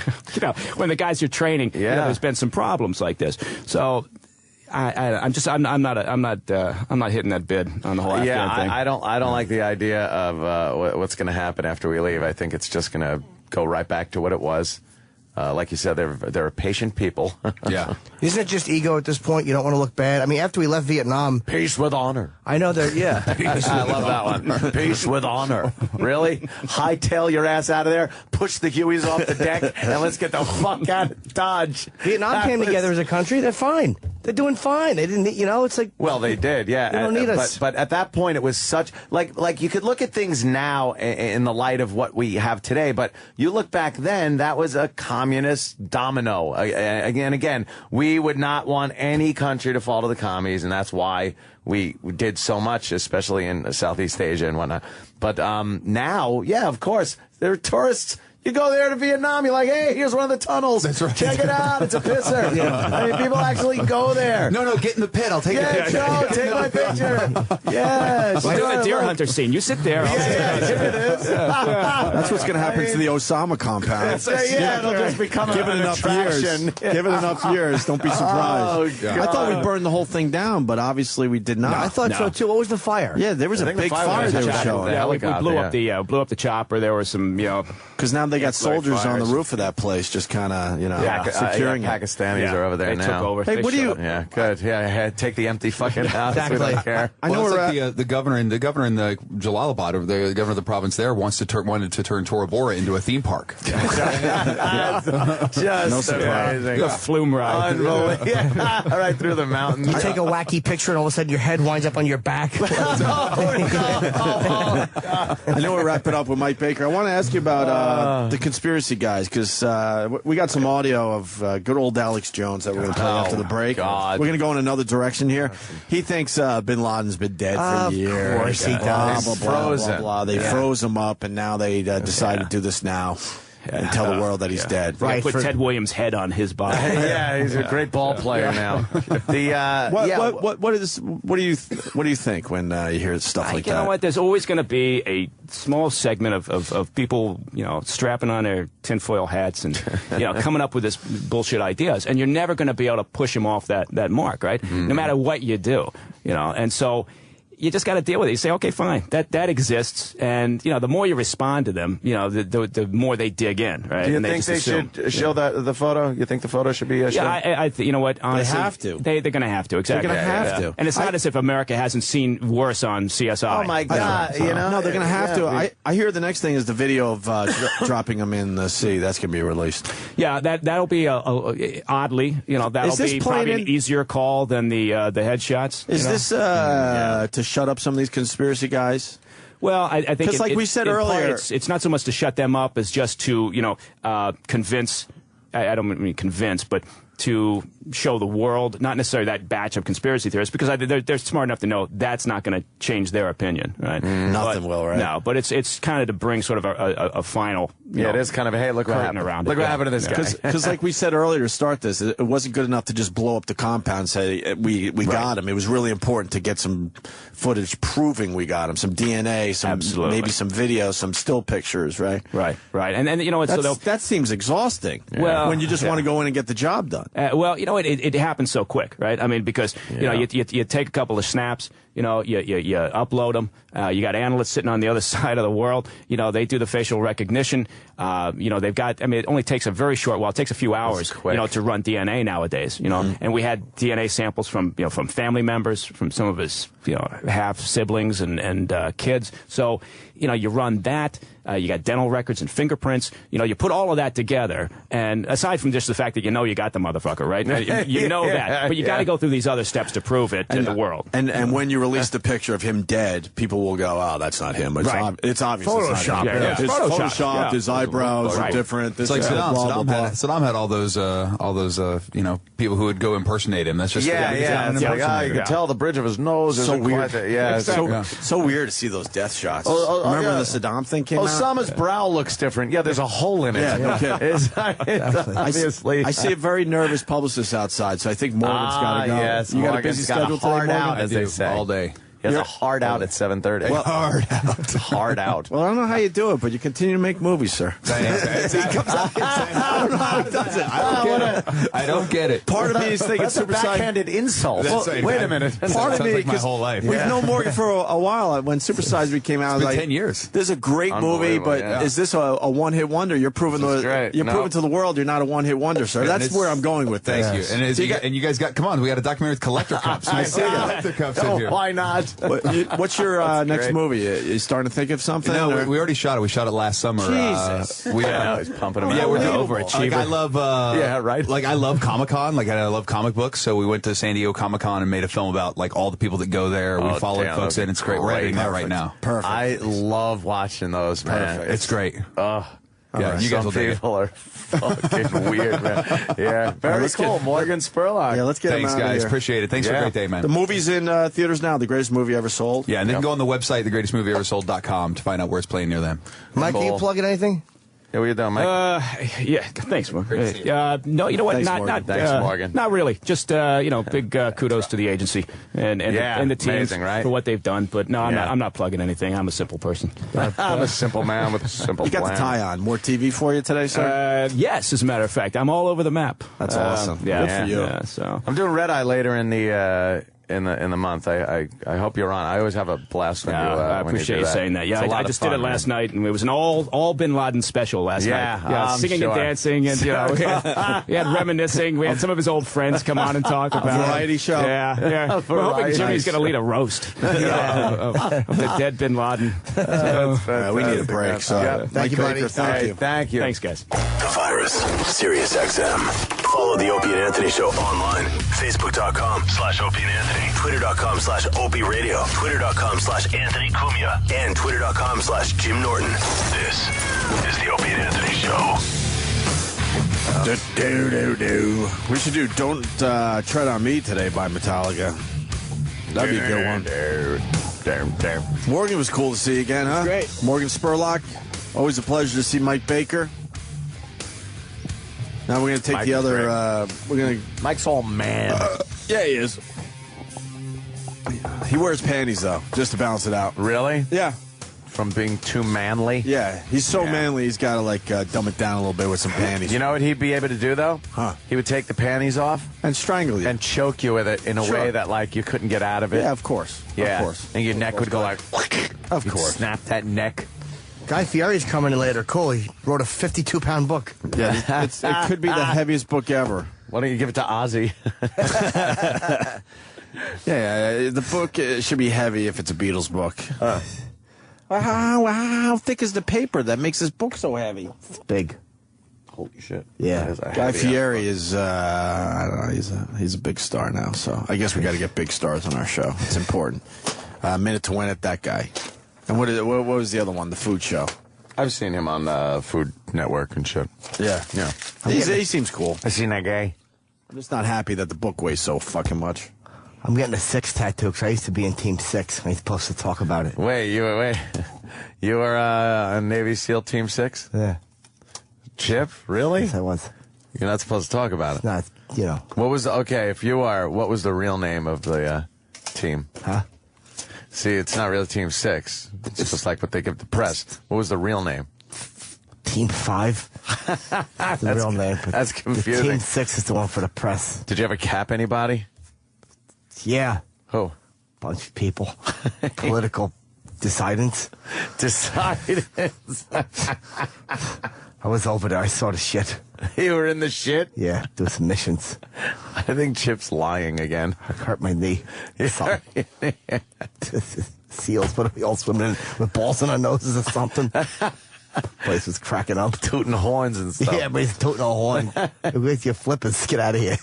when the guys you're training. There's been some problems like this. So I'm not hitting that bid on the whole Afghan thing. I don't like the idea of what's going to happen after we leave. I think it's just going to go right back to what it was. Like you said, they're patient people. Yeah. Isn't it just ego at this point? You don't want to look bad. I mean, after we left Vietnam, peace with honor. I know that. Yeah. I love that one. Peace with honor. Really? Hightail your ass out of there. Push the Hueys off the deck, and let's get the fuck out of Dodge. Vietnam came together as a country. They're fine. They're doing fine. They didn't. It's like. Well, they did. Yeah. They don't need us. But at that point, it was such like you could look at things now in the light of what we have today. But you look back then, that was a communist domino. Again, we would not want any country to fall to the commies, and that's why we did so much, especially in Southeast Asia and whatnot. But now, of course, there are tourists. You go there to Vietnam, you're like, hey, here's one of the tunnels. That's right. Check it out. It's a pisser. I mean, people actually go there. No, get in the pit. I'll take a picture. No, take my picture. Yes. We're doing the deer hunter scene. You sit there. Here it is. That's what's going to happen to the Osama compound. It'll just become Give it an enough attraction. years. Give it enough years. Don't be surprised. God. I thought we burned the whole thing down, but obviously we did not. I thought so too. What was the fire? Yeah, there was a big fire they were showing. Yeah, we blew up the chopper. There were some, because now they got soldiers on the roof of that place, just kind of, securing it. Pakistanis are over there now. They took over. Hey, what do you? Yeah, good. Yeah, take the empty fucking house. Exactly. We don't care. I know the governor in the Jalalabad, or the governor of the province there, wanted to turn Tora Bora into a theme park. Just no surprise. amazing. A flume ride. Unbelievable. Yeah, right through the mountains. You take a wacky picture, and all of a sudden your head winds up on your back. I know we're wrapping up with Mike Baker. I want to ask you about the conspiracy guys, because we got some audio of good old Alex Jones that we're going to play after the break. God. We're going to go in another direction here. He thinks Bin Laden's been dead for years. Of course he does. Blah, blah, blah, blah. They froze him up, and now they decided to do do this now. And tell the world that he's dead. Right. Put Ted Williams' head on his body. Yeah, he's a great ball player now. What do you think when you hear stuff like that? You know what? There's always going to be a small segment of people, strapping on their tinfoil hats and coming up with this bullshit ideas, and you're never going to be able to push them off that mark, right? Mm-hmm. No matter what you do, and so. You just got to deal with it. You say, okay, fine, that exists, and the more you respond to them, the more they dig in, right? Do you and think they should show the photo? You think the photo should be shown? Yeah, you know what? Honestly, they have to. They're going to have to. Exactly. They're going to have to. And it's not as if America hasn't seen worse on CSI. Oh my God! No, they're going to have to. I hear the next thing is the video of dropping them in the sea. That's going to be released. Yeah, that'll be oddly, that'll be probably an easier call than the headshots. Is this to shut up some of these conspiracy guys? Well, I think because, like we said earlier, it's not so much to shut them up as just to convince. I don't mean convince, but to show the world, not necessarily that batch of conspiracy theorists, because they're smart enough to know that's not going to change their opinion, right? Nothing will, right? No, but it's kind of to bring sort of a final, it is kind of, hey, look what happened around Look it. what happened to this guy. Because like we said earlier to start this, it wasn't good enough to just blow up the compound and say we got him. It was really important to get some footage proving we got him, some DNA, maybe some video, some still pictures, right? Right. And you know, that seems exhausting. Well, when you just want to go in and get the job done. Well, you know, it happens so quick, right? I mean, because you know, you take a couple of snaps, you know, you upload them. You got analysts sitting on the other side of the world. You know, they do the facial recognition. You know, they've got. I mean, it only takes a very short while. It takes a few hours, you know, to run DNA nowadays. You know, and we had DNA samples from family members, from some of his half siblings and kids. So you know, you run that. You got dental records and fingerprints. You know, you put all of that together, and aside from just the fact that you got the motherfucker, right? You know that, but you got to go through these other steps to prove it to the world. And when you release the picture of him dead, people will go, "Oh, that's not him." It's obvious. Photoshop. It's photoshopped. His eyebrows are different. It's like Saddam had all those people who would go impersonate him. That's just you could tell the bridge of his nose. So weird. So weird to see those death shots. Remember when the Saddam thing came out? Osama's brow looks different. Yeah, there's a hole in it. Yeah, no kidding. Obviously. I see a very nervous publicist outside, so I think Morgan's got to go. Yes, you got a busy schedule today, Morgan? Out, as they say. All day. He has a hard out at 7:30. Well, hard out. Well, I don't know how you do it, but you continue to make movies, sir. I don't know how he does it. I don't get it. Part of me is thinking That's a backhanded insult. Wait a minute. Part of me, like my whole life. We've known Morgan for a while. When Super Size Me came out, I was like, 10 years. This is a great movie, but is this a one-hit wonder? You're proving proving to the world you're not a one-hit wonder, sir. That's where I'm going with this. Thank you. And you guys got, come on, we got a documentary with collector cups. I see collector cups in here. Why not? What's your next movie? You starting to think of something? No, we already shot it. We shot it last summer. Jesus. He's pumping them out. Yeah, we're overachiever. Like I love, Like I love Comic-Con. Like I love comic books. So we went to San Diego Comic-Con and made a film about like all the people that go there. We followed folks in. It's great. We're editing that right now. Perfect. I love watching those, man. Perfect. It's great. Yeah, you guys will dig it. People are fucking weird, man. Yeah, very cool. Morgan Spurlock. Yeah, let's get him Thanks, out of guys. here. Appreciate it. Thanks for a great day, man. The movie's in theaters now. The greatest movie ever sold. Yeah, and they can go on the website, thegreatestmovieeversold.com, to find out where it's playing near them. Mike, are you plugging anything? Yeah, what you doing, Mike? Yeah, thanks, Morgan. No, you know what? Thanks, Morgan. Not really. Just big kudos to the agency and the team amazing, right? for what they've done. But no, I'm not plugging anything. I'm a simple person. I'm a simple man with a simple You got plan. the tie on. More TV for you today, sir? Yes, as a matter of fact, I'm all over the map. That's awesome. Yeah, good for you. Yeah, so I'm doing Red Eye later in the month. I hope you're on. I always have a blast when I appreciate you saying that. Yeah, I just did it last night, and it was an all Bin Laden special last night. Yeah, singing and dancing, and we had reminiscing. We had some of his old friends come on and talk about a variety show. Yeah. We're hoping Jimmy's going to lead a roast of the dead Bin Laden. We need a break. So Thank you, buddy. Thank you. Thank you. Thanks, guys. The Virus, Sirius XM. Follow the Opie and Anthony Show online. Facebook.com/Opie and Anthony. Twitter.com/Opie Radio. Twitter.com/Anthony Cumia. And Twitter.com/Jim Norton. This is the Opie and Anthony Show. We should do Don't Tread on Me today by Metallica. That'd be a good one. Morgan was cool to see again, huh? Great. Morgan Spurlock. Always a pleasure to see Mike Baker. Now we're going to take Mike the is other... Mike's all man. Yeah, he is. He wears panties, though, just to balance it out. Really? Yeah. From being too manly? Yeah, he's so manly, he's got to, dumb it down a little bit with some panties. You know what he'd be able to do, though? Huh. He would take the panties off. And strangle you. And choke you with it in a way that, you couldn't get out of it. Yeah, of course. Yeah. Of course. And your neck would go like... Of You'd course. snap that neck. Guy Fieri's coming in later. Cool. He wrote a 52-pound book. Yeah, it could be the heaviest book ever. Why don't you give it to Ozzy? Yeah, the book should be heavy if it's a Beatles book. How thick is the paper that makes this book so heavy? It's big. Holy shit. Yeah. Guy Fieri is, I don't know, he's a big star now, so I guess we got to get big stars on our show. It's important. Minute to Win It, that guy. And what was the other one, the food show? I've seen him on Food Network and shit. Yeah. Yeah. He seems cool. I seen that guy. I'm just not happy that the book weighs so fucking much. I'm getting a 6 tattoo because I used to be in Team 6. I ain't supposed to talk about it. Wait. You were a Navy SEAL Team 6? Yeah. Chip? Really? Yes, I was. You're not supposed to talk about it. Not, you know. What was if you are? What was the real name of the team? Huh? See, it's not really Team 6. It's just like what they give the press. What was the real name? Team 5. That's the real name. That's confusing. Team 6 is the one for the press. Did you ever cap anybody? Yeah. Who? Bunch of people. Political decidents. Decidents. I was over there. I saw the shit. You were in the shit? Yeah, doing some missions. I think Chip's lying again. I hurt my knee. Seals, what are we all swimming in with balls in our noses or something? Place was cracking up. Tooting horns and stuff. Yeah, but he's tooting a horn. Where's your flippers? Get out of here.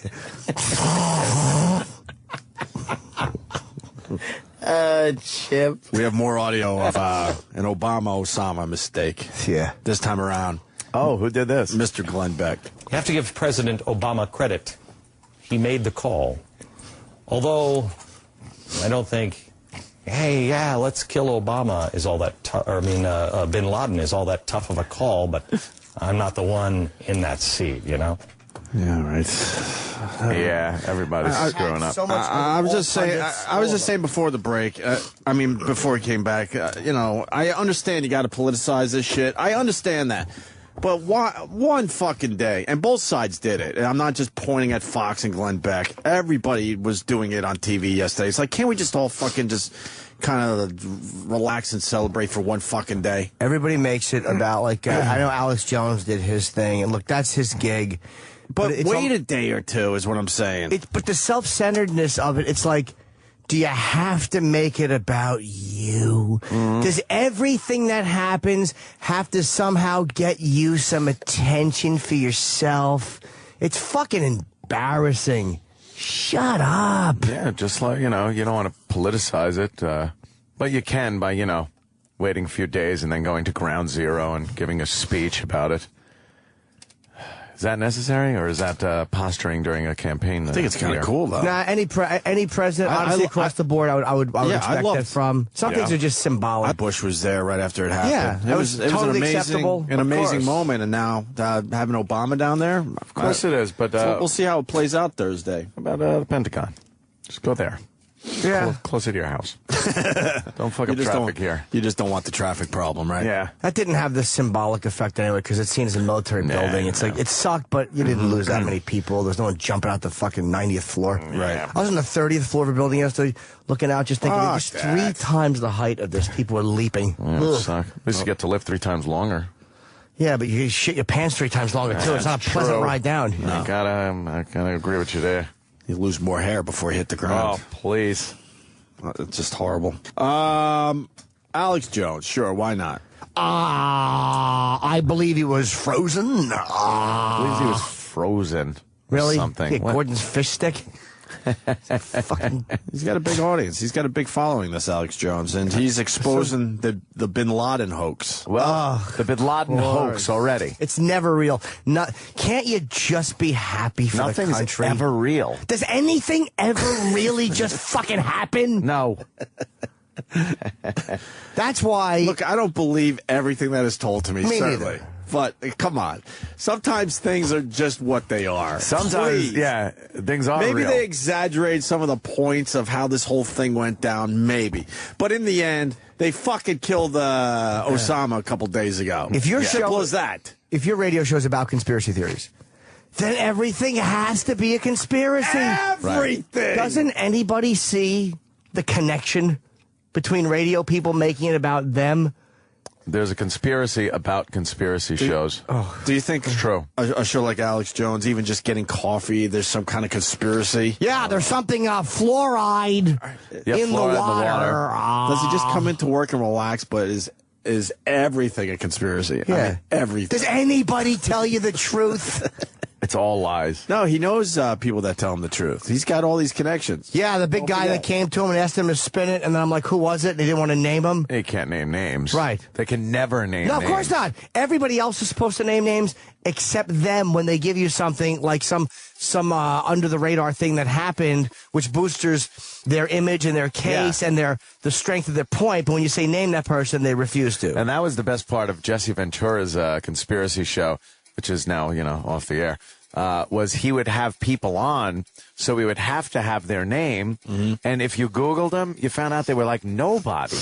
Chip. We have more audio of an Obama-Osama mistake. Yeah. This time around. Oh, who did this? Mr. Glenn Beck. You have to give President Obama credit. He made the call. Although, I don't think, hey, yeah, let's kill Obama is all that tough, bin Laden is all that tough of a call, but I'm not the one in that seat, you know? Yeah, right. Yeah, everybody's screwing up. I was just saying before the break. Before he came back. I understand you got to politicize this shit. I understand that. But one fucking day, and both sides did it. And I'm not just pointing at Fox and Glenn Beck. Everybody was doing it on TV yesterday. It's like, can't we just all fucking just kind of relax and celebrate for one fucking day? Everybody makes it about, I know Alex Jones did his thing, and look, that's his gig. But wait a day or two is what I'm saying. But the self-centeredness of it, it's like, do you have to make it about you? Does everything that happens have to somehow get you some attention for yourself? It's fucking embarrassing. Shut up. Yeah, just like, you don't want to politicize it, but you can by, waiting a few days and then going to Ground Zero and giving a speech about it. Is that necessary, or is that posturing during a campaign? I think it's kind of cool, though. Nah, any president, honestly, across the board, I would expect that from. Some things are just symbolic. Bush was there right after it happened. Yeah, it was totally an amazing moment, and now having Obama down there, of course it is. But we'll see how it plays out Thursday. How about the Pentagon? Just go there. Yeah, closer to your house. Don't fuck up traffic here. You just don't want the traffic problem, right? Yeah. That didn't have the symbolic effect anyway, because it's seen as a military building. It's like, it sucked, but you didn't lose that many people. There's no one jumping out the fucking 90th floor. Right. I was on the 30th floor of a building yesterday, looking out, just thinking, just 3 times the height of this. People were leaping. Yeah, it sucked. At least you get to live 3 times longer. Yeah, but you shit your pants 3 times longer, too. It's not a pleasant ride down. No. I gotta agree with you there. You lose more hair before you hit the ground. Oh, please. It's just horrible. Alex Jones, sure, why not? I believe he was frozen. I believe he was frozen. Really? Something. Yeah, Gordon's fish stick? He's got a big audience. He's got a big following, this Alex Jones, and he's exposing the Bin Laden hoax. Well, the Bin Laden hoax already. It's never real. Can't you just be happy for the country? Nothing's ever real. Does anything ever really just fucking happen? No. That's why. Look, I don't believe everything that is told to me, certainly. Neither. But come on, sometimes things are just what they are. Sometimes, yeah, things are Maybe real. they exaggerate some of the points of how this whole thing went down, maybe. But in the end, they fucking killed Osama a couple days ago. If your Simple as that. If your radio show's about conspiracy theories, then everything has to be a conspiracy. Everything. Doesn't anybody see the connection between radio people making it about them? There's a conspiracy about conspiracy shows. Do you think it's true? A show like Alex Jones, even just getting coffee, there's some kind of conspiracy? Yeah, there's something fluoride in the water. Does he just come into work and relax, but is everything a conspiracy? Yeah. I mean, everything. Does anybody tell you the truth? It's all lies. No, he knows people that tell him the truth. He's got all these connections. Yeah, the big guy that came to him and asked him to spin it, and then I'm like, who was it? And they didn't want to name him. They can't name names. Right. They can never name names. No, of course not. Everybody else is supposed to name names except them when they give you something like some under-the-radar thing that happened, which boosters their image and their case and the strength of their point. But when you say name that person, they refuse to. And that was the best part of Jesse Ventura's conspiracy show, which is now, off the air, was he would have people on, so we would have to have their name. Mm-hmm. And if you Googled them, you found out they were like nobody.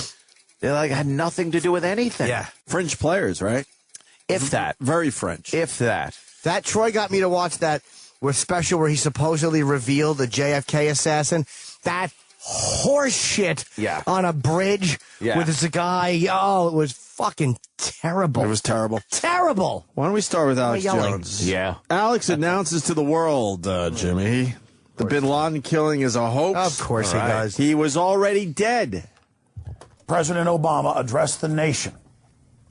They had nothing to do with anything. Yeah. Fringe players, right? If that. Very French. If that. That Troy got me to watch that special where he supposedly revealed the JFK assassin. That horse shit on a bridge with this guy. Oh, it was fucking terrible. It was terrible. Terrible. Why don't we start with Alex Jones? Yeah. Alex announces to the world, Jimmy, the bin Laden killing is a hoax. Of course he does. He was already dead. President Obama addressed the nation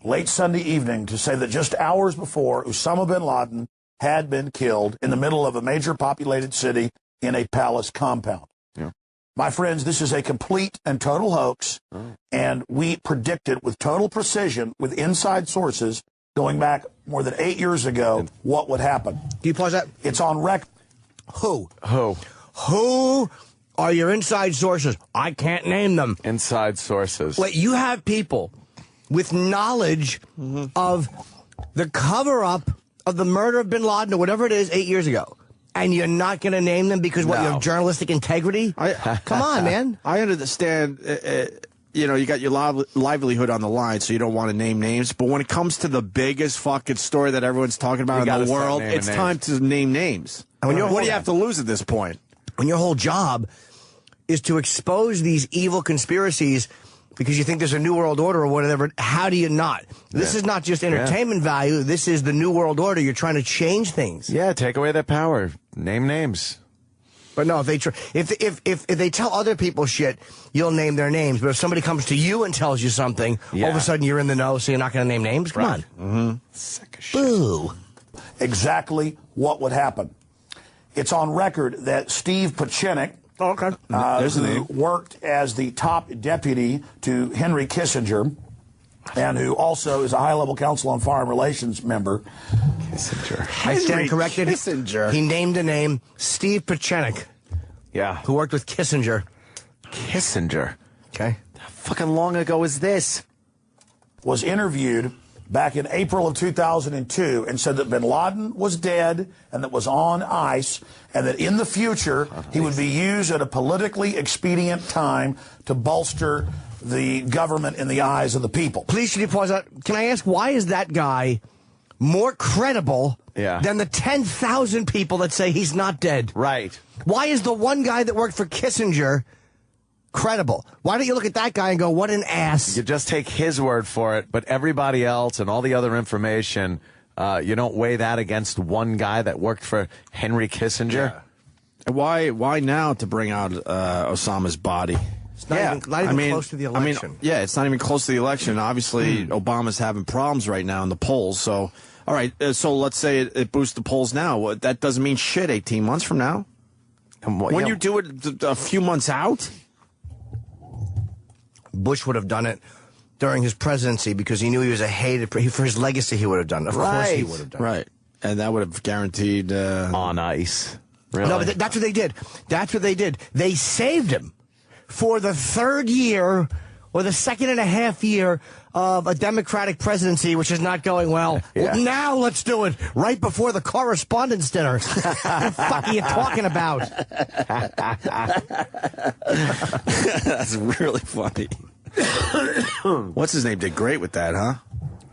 late Sunday evening to say that just hours before, Osama bin Laden had been killed in the middle of a major populated city in a palace compound. Yeah. My friends, this is a complete and total hoax, and we predicted with total precision, with inside sources, going back more than 8 years ago, what would happen. Can you pause that? It's on record. Who are your inside sources? I can't name them. Inside sources. Wait, you have people with knowledge of the cover-up of the murder of bin Laden or whatever it is 8 years ago, and you're not going to name them because what, you have journalistic integrity? Come on, man. I understand, you got your livelihood on the line, so you don't want to name names, but when it comes to the biggest fucking story that everyone's talking about in the world, it's time to name names. What do you have to lose at this point? When your whole job is to expose these evil conspiracies because you think there's a new world order or whatever, how do you not? This is not just entertainment value. This is the new world order. You're trying to change things. Yeah, take away their power. Name names. But no, if they tell other people shit, you'll name their names. But if somebody comes to you and tells you something, all of a sudden you're in the know, so you're not going to name names? Come on. Mm-hmm. Sick of shit. Boo. Exactly what would happen. It's on record that Steve Pachinik, who worked as the top deputy to Henry Kissinger, and who also is a high-level Council on Foreign Relations member. Kissinger. I stand corrected. Kissinger. He named a name, Steve Pachinik. Yeah. Who worked with Kissinger. Kissinger. Okay. How fucking long ago is this? Was interviewed back in April of 2002 and said that bin Laden was dead and that was on ice, and that in the future he would be used at a politically expedient time to bolster the government in the eyes of the people. Please, should you pause that? Can I ask, why is that guy more credible than the 10,000 people that say he's not dead? Right. Why is the one guy that worked for Kissinger credible? Why don't you look at that guy and go, what an ass? You just take his word for it, but everybody else and all the other information, you don't weigh that against one guy that worked for Henry Kissinger. Yeah. Why now to bring out Osama's body? It's not even close to the election. It's not even close to the election. Obviously, Obama's having problems right now in the polls. So, all right, so let's say it boosts the polls now. That doesn't mean shit 18 months from now. When you do it a few months out? Bush would have done it during his presidency because he knew he was a hated. For his legacy, he would have done it. Of course he would have done it. Right. And that would have guaranteed... on ice. Really? No, but that's what they did. That's what they did. They saved him for the third year or the second and a half year of a Democratic presidency, which is not going well. Well, now let's do it right before the correspondence dinner. What the fuck are you talking about? That's really funny. What's his name? Did great with that, huh?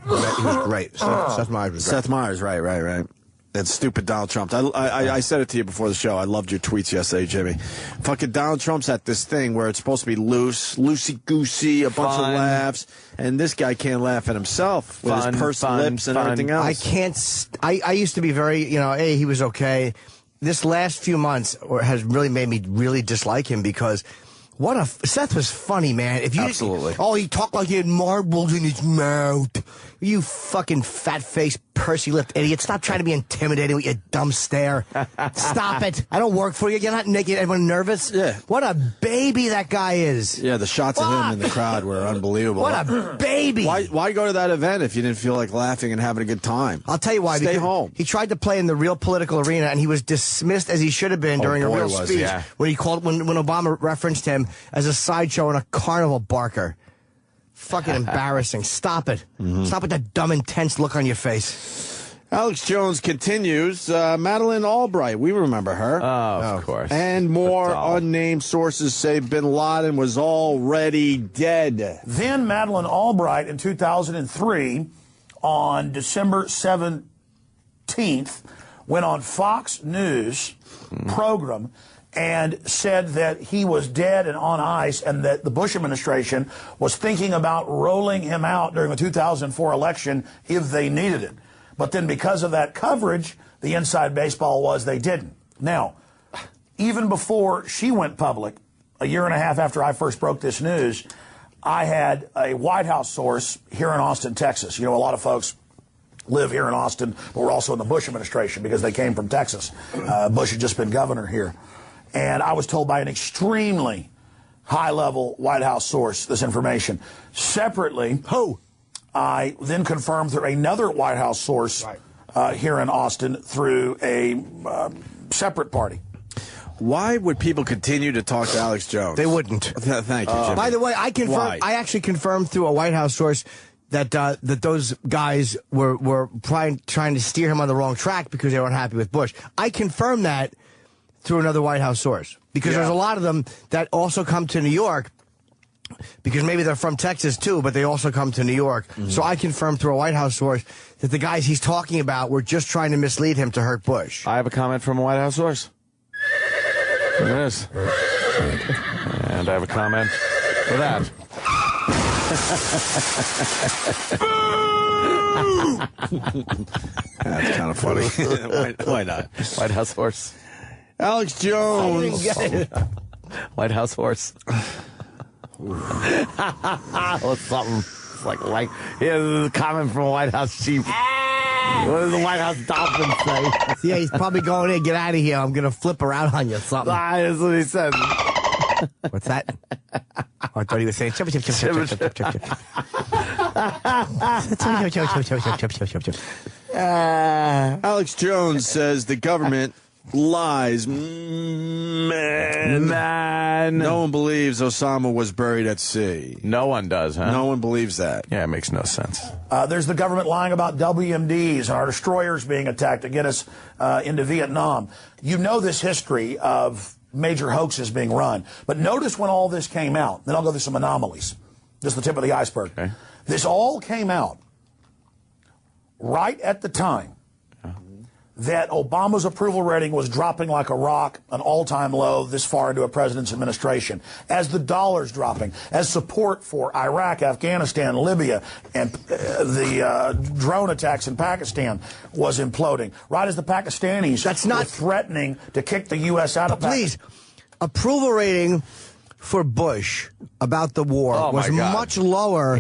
He was great. Seth Meyers was great. Seth Meyers, right. That stupid Donald Trump. I said it to you before the show. I loved your tweets yesterday, Jimmy. Fucking Donald Trump's at this thing where it's supposed to be loosey-goosey, a bunch of laughs, and this guy can't laugh at himself with his pursed lips and everything else. I can't... I used to be very, hey, he was okay. This last few months has really made me really dislike him because... Seth was funny, man. Absolutely. He talked like he had marbles in his mouth. You fucking fat-faced, pursy-lipped idiot. Stop trying to be intimidating with your dumb stare. Stop it. I don't work for you. You're not making everyone nervous. Yeah. What a baby that guy is. Yeah, the shots of him in the crowd were unbelievable. What a baby. Why go to that event if you didn't feel like laughing and having a good time? I'll tell you why. Stay home. He tried to play in the real political arena, and he was dismissed as he should have been during a real speech. Yeah. When Obama referenced him as a sideshow and a carnival barker. Fucking embarrassing. Stop it. Stop with that dumb, intense look on your face. Alex Jones continues. Madeleine Albright, we remember her. Oh, of course. And more unnamed sources say bin Laden was already dead. Then Madeleine Albright in 2003, on December 17th, went on Fox News program and said that he was dead and on ice, and that the Bush administration was thinking about rolling him out during the 2004 election if they needed it. But then because of that coverage, the inside baseball was they didn't. Now, even before she went public, a year and a half after I first broke this news, I had a White House source here in Austin, Texas. You know, a lot of folks live here in Austin, but we're also in the Bush administration because they came from Texas. Bush had just been governor here. And I was told by an extremely high-level White House source this information. Separately, I then confirmed through another White House source here in Austin through a separate party. Why would people continue to talk to Alex Jones? They wouldn't. Thank you, Jimmy. By the way, I actually confirmed through a White House source that those guys were trying to steer him on the wrong track because they weren't happy with Bush. I confirmed that through another White House source, because there's a lot of them that also come to New York, because maybe they're from Texas too, but they also come to New York. So I confirmed through a White House source that the guys he's talking about were just trying to mislead him to hurt Bush. I have a comment from a White House source. There it is. And I have a comment for that. That's kind of funny. Why not? White House horse. Alex Jones. White House horse. What's something? It's like here's a comment from a White House chief. What does the White House dolphin say? Yeah, he's probably going in. Get out of here. I'm going to flip her out on you or something. That's what he said. What's that? Oh, I thought he was saying chip, chip, chip, chip, chip, chip, chip, chip. Alex Jones says the government lies. Man. No one believes Osama was buried at sea. No one does, huh? No one believes that. Yeah, it makes no sense. There's the government lying about WMDs and our destroyers being attacked to get us into Vietnam. You know this history of major hoaxes being run. But notice when all this came out, then I'll go through some anomalies. Just the tip of the iceberg. Okay. This all came out right at the time that Obama's approval rating was dropping like a rock, an all-time low this far into a president's administration, as the dollar's dropping, as support for Iraq, Afghanistan, Libya, and the drone attacks in Pakistan was imploding, right as the Pakistanis were threatening to kick the U.S. out of Pakistan. Please, approval rating for Bush about the war was much lower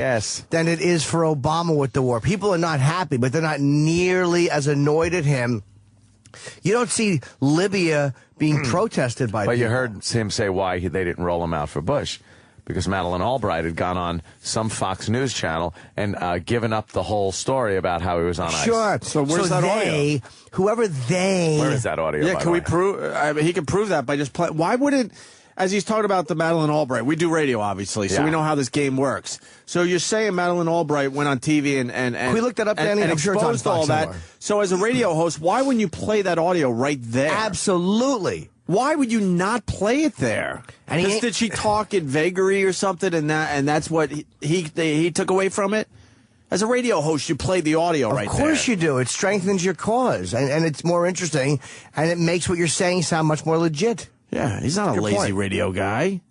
than it is for Obama with the war. People are not happy, but they're not nearly as annoyed at him. You don't see Libya being protested by people. But you heard him say why they didn't roll him out for Bush. Because Madeleine Albright had gone on some Fox News channel and given up the whole story about how he was on ice. Sure. So where's that audio? Whoever they... Where is that audio? Yeah, can we prove... I mean, he can prove that by just playing... Why wouldn't... As he's talking about the Madeleine Albright, we do radio, obviously, so we know how this game works. So you're saying Madeleine Albright went on TV and we looked it up, Danny, and I'm sure it's on exposed all that. somewhere. So as a radio host, why wouldn't you play that audio right there? Absolutely. Why would you not play it there? And did she talk in vagary or something, and that's what he took away from it? As a radio host, you play the audio right there. Of course you do. It strengthens your cause, and it's more interesting, and it makes what you're saying sound much more legit. Yeah, he's not a lazy radio guy.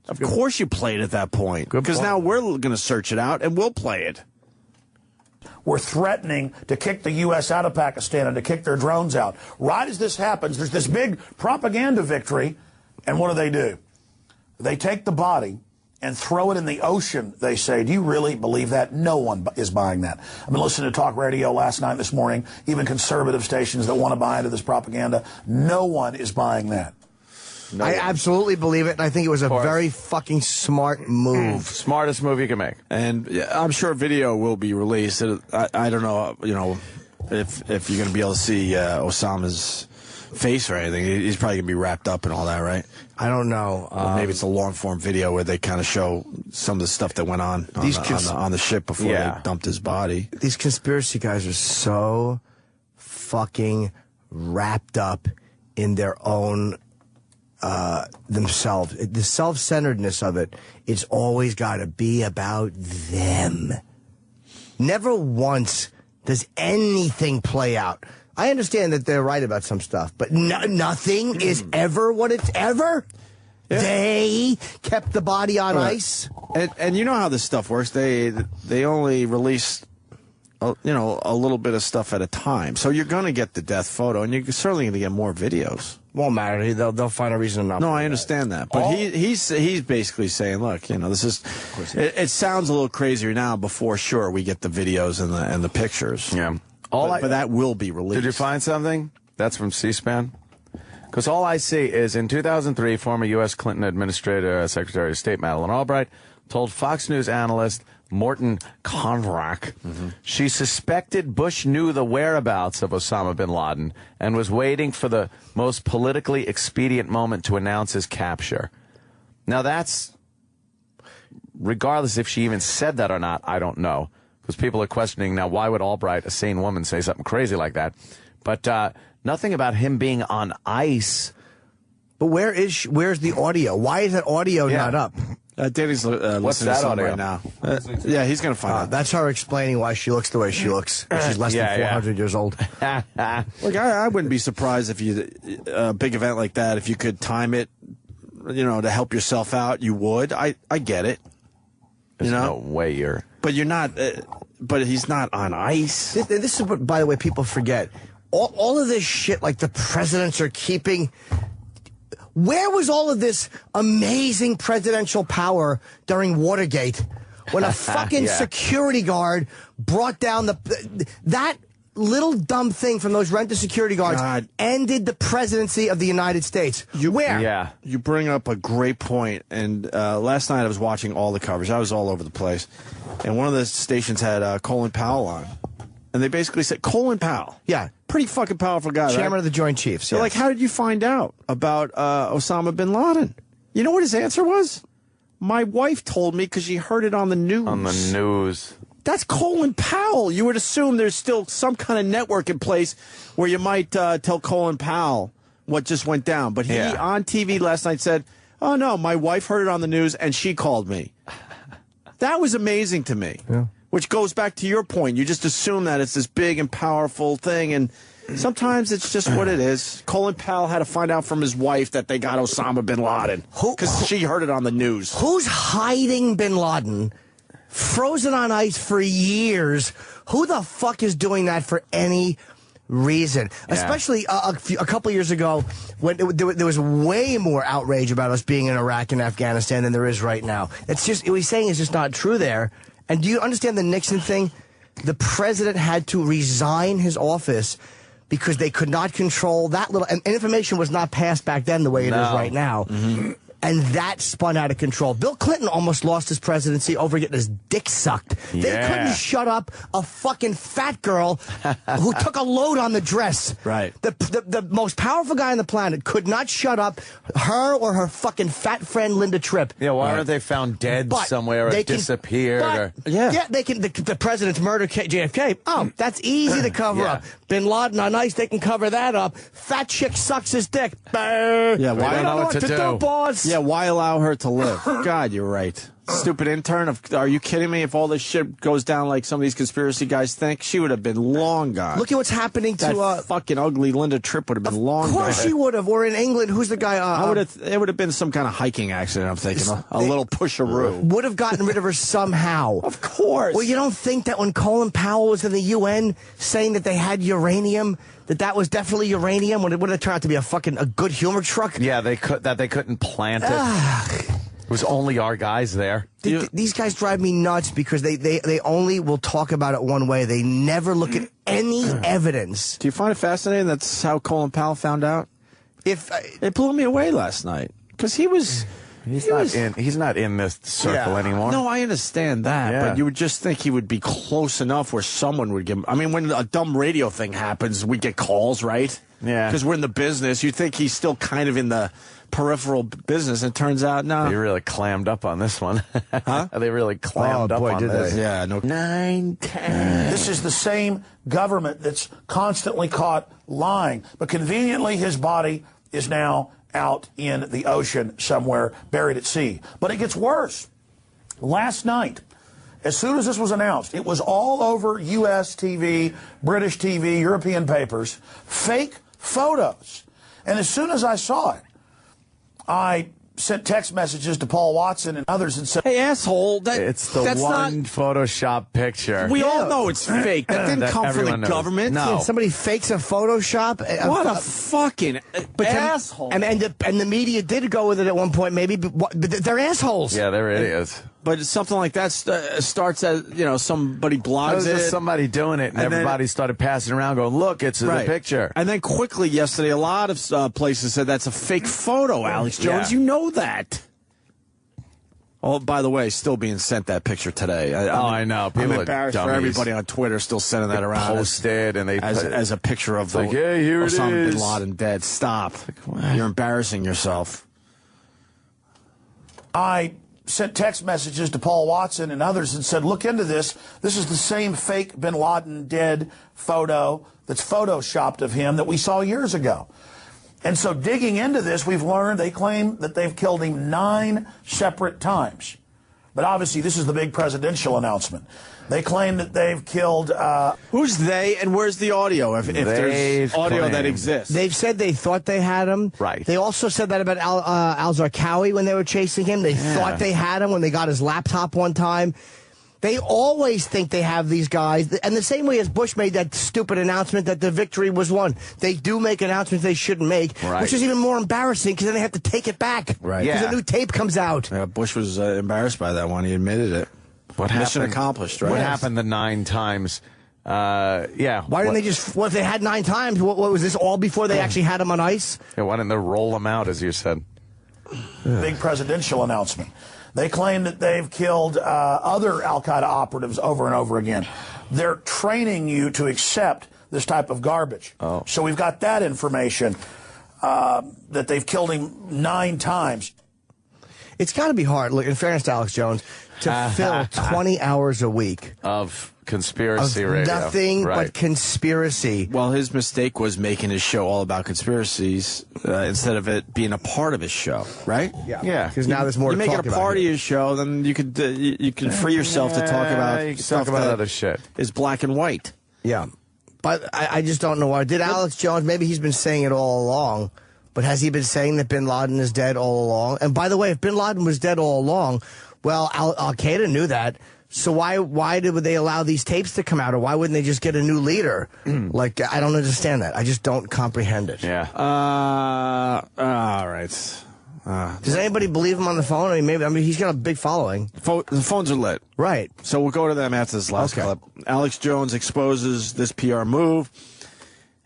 Of course you play it at that point. Because now we're going to search it out, and we'll play it. We're threatening to kick the U.S. out of Pakistan and to kick their drones out. Right as this happens, there's this big propaganda victory, and what do? They take the body and throw it in the ocean, they say. Do you really believe that? No one is buying that. I've been listening to talk radio last night, this morning, even conservative stations that want to buy into this propaganda. No one is buying that. No I absolutely believe it, and I think it was a very fucking smart move. Smartest move you can make. And I'm sure video will be released. I don't know, if you're going to be able to see Osama's face or anything. He's probably going to be wrapped up and all that, right? I don't know. Or maybe it's a long-form video where they kind of show some of the stuff that went on the ship before they dumped his body. These conspiracy guys are so fucking wrapped up in their own themselves. The self-centeredness of it, it's always got to be about them. Never once does anything play out. I understand that they're right about some stuff, but nothing is ever what it's ever. Yeah. They kept the body on ice. And you know how this stuff works. They only release a little bit of stuff at a time. So you're going to get the death photo, and you're certainly going to get more videos. Won't matter. They'll find a reason not. No, I understand that. But he's basically saying, look, this is. It sounds a little crazier now. Before, sure, we get the videos and the pictures. Yeah. But that will be released. Did you find something? That's from C-SPAN? Because all I see is in 2003, former U.S. Clinton Administrator Secretary of State Madeleine Albright told Fox News analyst Morton Konrak she suspected Bush knew the whereabouts of Osama bin Laden and was waiting for the most politically expedient moment to announce his capture. Now that's, regardless if she even said that or not, I don't know. Because people are questioning now, why would Albright, a sane woman, say something crazy like that? But nothing about him being on ice. But where's the audio? Why is that audio not up? Danny's What's listening that to audio right now. Yeah, he's going to find out. That's her explaining why she looks the way she looks. She's less than 400 years old. Look, I wouldn't be surprised if a big event like that, if you could time it, to help yourself out, you would. I get it. There's no way you're... But you're not... but he's not on ice. This is what, by the way, people forget. All of this shit, like the presidents are keeping... Where was all of this amazing presidential power during Watergate when a fucking security guard brought down that little dumb thing from those rented security guards ended the presidency of the United States? Where? Yeah. You bring up a great point. And last night I was watching all the coverage. I was all over the place. And one of the stations had Colin Powell on. And they basically said, Colin Powell. Yeah. Pretty fucking powerful guy, Chairman right? of the Joint Chiefs. They're like, how did you find out about Osama bin Laden? You know what his answer was? My wife told me because she heard it on the news. On the news. That's Colin Powell. You would assume there's still some kind of network in place where you might tell Colin Powell what just went down. But he, on TV last night, said, oh, no, my wife heard it on the news and she called me. That was amazing to me. Yeah. Which goes back to your point. You just assume that it's this big and powerful thing, and sometimes it's just what it is. Colin Powell had to find out from his wife that they got Osama bin Laden because she heard it on the news. Who's hiding bin Laden, frozen on ice for years? Who the fuck is doing that for any reason? Yeah. Especially a couple years ago when there was way more outrage about us being in Iraq and Afghanistan than there is right now. It's just, what he's saying is just not true there. And do you understand the Nixon thing? The president had to resign his office because they could not control that little... And information was not passed back then the way it is right now. Mm-hmm. And that spun out of control. Bill Clinton almost lost his presidency over getting his dick sucked. Yeah. They couldn't shut up a fucking fat girl who took a load on the dress. Right. The most powerful guy on the planet could not shut up her or her fucking fat friend Linda Tripp. Yeah, why aren't they found dead somewhere or disappeared? They can. The president's murdered JFK. Oh, that's easy to cover up. Bin Laden on ice, they can cover that up. Fat chick sucks his dick. Yeah, why don't know what to do, boss? Yeah, why allow her to live? God, you're right. Stupid intern. Are you kidding me? If all this shit goes down like some of these conspiracy guys think, she would have been long gone. Look at what's happening to that fucking ugly Linda Tripp would have been long gone. Of course she would have. Or in England, who's the guy? It would have been some kind of hiking accident, I'm thinking. A little pusheroo. Would have gotten rid of her somehow. Of course. Well, you don't think that when Colin Powell was in the UN saying that they had uranium, that was definitely uranium, when it would have turned out to be a good humor truck? Yeah, they couldn't plant it. It was only our guys there. These guys drive me nuts because they only will talk about it one way. They never look at any evidence. Do you find it fascinating that's how Colin Powell found out? It blew me away last night because he's not in this circle anymore. No, I understand that, but you would just think he would be close enough where someone would give him. I mean, when a dumb radio thing happens, we get calls, right? Yeah. Because we're in the business. You'd think he's still kind of in the peripheral business, and it turns out, no. They really clammed up on this one. Huh? They really clammed up on this. Yeah, no. 9-10. This is the same government that's constantly caught lying. But conveniently, his body is now out in the ocean somewhere, buried at sea. But it gets worse. Last night, as soon as this was announced, it was all over U.S. TV, British TV, European papers, fake photos. And as soon as I saw it, I sent text messages to Paul Watson and others and said, "Hey, asshole, it's the that's one Photoshop picture. We all know it's fake. That didn't come from the government. No. Yeah, somebody fakes a Photoshop. What a fucking asshole. And the media did go with it at one point, maybe, but they're assholes. Yeah, they're idiots. But something like that starts as, somebody blogs It was it. just somebody doing it, and everybody started passing around going, look, it's the picture. And then quickly yesterday, a lot of places said that's a fake photo, Alex Jones. Yeah. You know that. Oh, by the way, still being sent that picture today. I know. People I'm embarrassed for everybody on Twitter still sending that around. Posted, and they as a picture of like, hey, here it Osama is. bin Laden dead. Stop. You're embarrassing yourself. I sent text messages to Paul Watson and others and said, look into this. This is the same fake bin Laden dead photo that's photoshopped of him that we saw years ago. And so digging into this, we've learned they claim that they've killed him 9 separate times. But obviously, this is the big presidential announcement. They claim that they've killed... Who's they, and where's the audio, if there's audio that exists? They've said they thought they had him. Right. They also said that about Al Zarqawi when they were chasing him. They thought they had him when they got his laptop one time. They always think they have these guys. And the same way as Bush made that stupid announcement that the victory was won. They do make announcements they shouldn't make, which is even more embarrassing because then they have to take it back. Right. Because a new tape comes out. Yeah, Bush was embarrassed by that one. He admitted it. Mission accomplished, right? What happened the 9 times? Why didn't they just... Well, if they had 9 times, what was this all before they actually had him on ice? Yeah, why didn't they roll them out, as you said? Big presidential announcement. They claim that they've killed other al-Qaeda operatives over and over again. They're training you to accept this type of garbage. Oh. So we've got that information that they've killed him 9 times. It's got to be hard, look, in fairness to Alex Jones, to fill 20 hours a week of conspiracy radio. Nothing but conspiracy. Well, his mistake was making his show all about conspiracies instead of it being a part of his show, right? Yeah. Because now there's more to talk about. You make it a part of your show, then you can free yourself to talk about stuff about that other shit. Is black and white. Yeah. But I just don't know why. Did Alex Jones, maybe he's been saying it all along, but has he been saying that bin Laden is dead all along? And by the way, if bin Laden was dead all along, well, Al-Qaeda knew that. So why did they allow these tapes to come out, or why wouldn't they just get a new leader? Like, I don't understand that. I just don't comprehend it. Yeah. All right. Does anybody believe him on the phone? I mean, he's got a big following. The phones are lit. Right. So we'll go to them after this last clip. Alex Jones exposes this PR move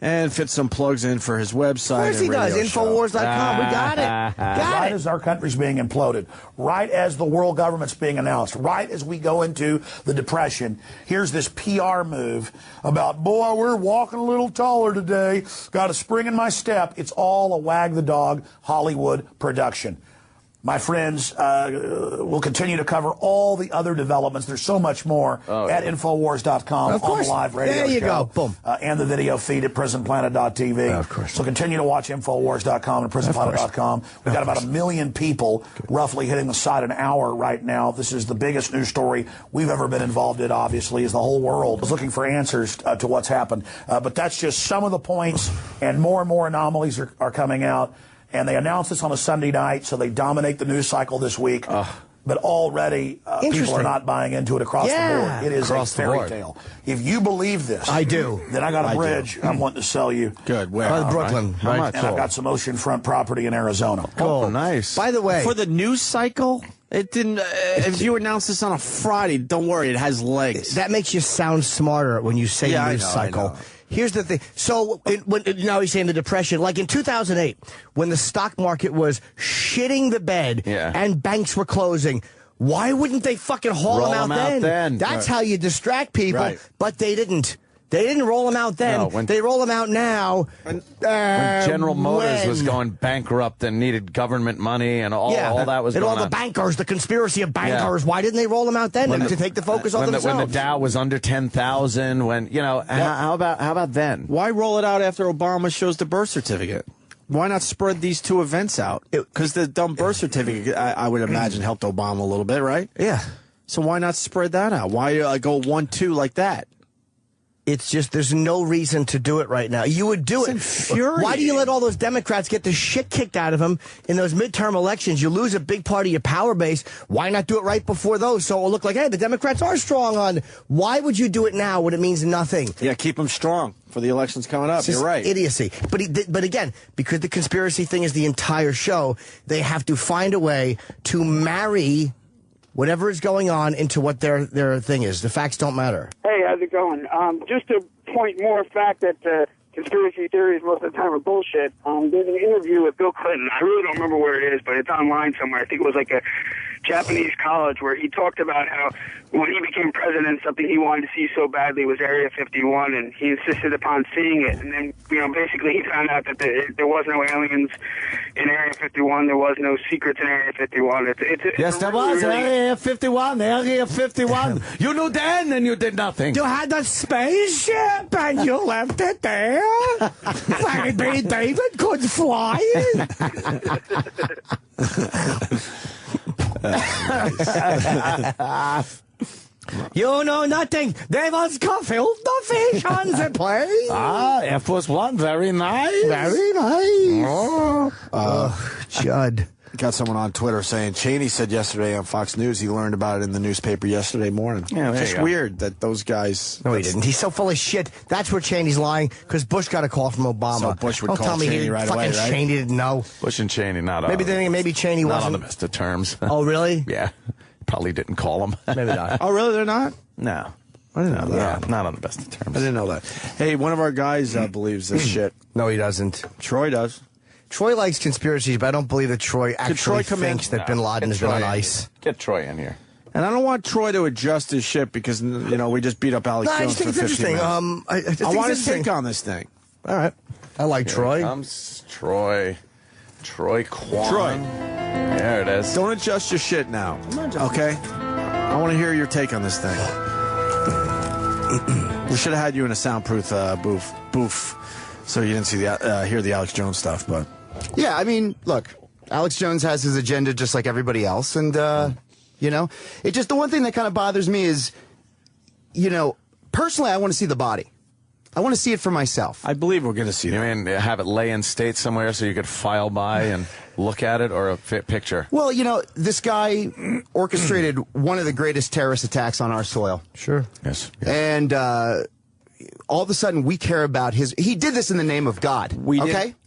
and fits some plugs in for his website. Of course he does. Infowars.com. We got it. Right as our country's being imploded, right as the world government's being announced, right as we go into the Depression, here's this PR move about, boy, we're walking a little taller today, got a spring in my step. It's all a wag the dog Hollywood production. My friends, we'll continue to cover all the other developments. There's so much more at Infowars.com on the live radio There you show. go. Boom. And the video feed at PrisonPlanet.tv. Of course. So continue to watch Infowars.com and PrisonPlanet.com. We've got about 1 million people roughly hitting the site an hour right now. This is the biggest news story we've ever been involved in, obviously, as the whole world is looking for answers to what's happened. But that's just some of the points, and more anomalies are coming out. And they announced this on a Sunday night, so they dominate the news cycle this week. but already people are not buying into it across the board. It is a fairy tale. If you believe this, I do. Then I got a bridge I'm wanting to sell you. Good. Where? Brooklyn. How much? And I've got some oceanfront property in Arizona. Oh, nice. By the way, for the news cycle, it didn't. If you announce this on a Friday, don't worry, it has legs. That makes you sound smarter when you say news cycle. Here's the thing. So, now he's saying the Depression. Like in 2008, when the stock market was shitting the bed and banks were closing, why wouldn't they fucking haul them out then? That's how you distract people. Right. But they didn't. They didn't roll them out then. No, they roll them out now. When General Motors was going bankrupt and needed government money and all that was going on. And all the bankers, the conspiracy of bankers, why didn't they roll them out then to take the focus off themselves? When the Dow was under 10,000, when, how about then? Why roll it out after Obama shows the birth certificate? Why not spread these two events out? Because the dumb birth certificate, I would imagine, helped Obama a little bit, right? Yeah. So why not spread that out? Why go 1-2 like that? It's just, there's no reason to do it right now. You would do it. Why do you let all those Democrats get the shit kicked out of them in those midterm elections? You lose a big part of your power base. Why not do it right before those? So it'll look like, hey, the Democrats are strong on. Why would you do it now when it means nothing? Yeah, keep them strong for the elections coming up. You're right. Idiocy. But again, because the conspiracy thing is the entire show, they have to find a way to marry whatever is going on into what their thing is. The facts don't matter. Hey, how's it going? Just to point more fact that conspiracy theories most of the time are bullshit. There's an interview with Bill Clinton. I really don't remember where it is, but it's online somewhere. I think it was like a Japanese college where he talked about how when he became president, something he wanted to see so badly was Area 51, and he insisted upon seeing it. And then, basically he found out that there was no aliens in Area 51. There was no secrets in Area 51. Yes, there was Area 51. Area 51. You knew then, and you did nothing. You had a spaceship, and you left it there. Maybe David could fly it. You know nothing. There was Caulfield, the fish on the plane. Air Force One, very nice. Very nice. Judd. Got someone on Twitter saying Cheney said yesterday on Fox News he learned about it in the newspaper yesterday morning. Yeah, just weird that those guys. No, he didn't. He's so full of shit. That's where Cheney's lying because Bush got a call from Obama. So Bush would Don't call tell me Cheney right away, right? Cheney didn't know. Bush and Cheney not. Maybe Cheney not wasn't on the best of terms. Oh, really? Yeah, probably didn't call him. Maybe not. Oh, really? They're not? No. I didn't know that. Yeah, not on the best of terms. I didn't know that. Hey, one of our guys believes this shit. No, he doesn't. Troy does. Troy likes conspiracies, but I don't believe that Troy actually thinks that Bin Laden has been on ice. Get Troy in here. And I don't want Troy to adjust his shit because, we just beat up Alex Jones for 15 minutes. I want his take on this thing. All right. I like Troy. Here comes Troy. Troy Kwan. Troy. There it is. Don't adjust your shit now. Okay? I want to hear your take on this thing. We should have had you in a soundproof booth so you didn't see hear the Alex Jones stuff, but... Yeah, I mean, look, Alex Jones has his agenda just like everybody else, and, it just, the one thing that kind of bothers me is, personally, I want to see the body. I want to see it for myself. I believe we're going to see that. You mean have it lay in state somewhere so you could file by and look at it, or a picture? Well, this guy orchestrated one of the greatest terrorist attacks on our soil. Sure. Yes. And all of a sudden we care about he did this in the name of God. We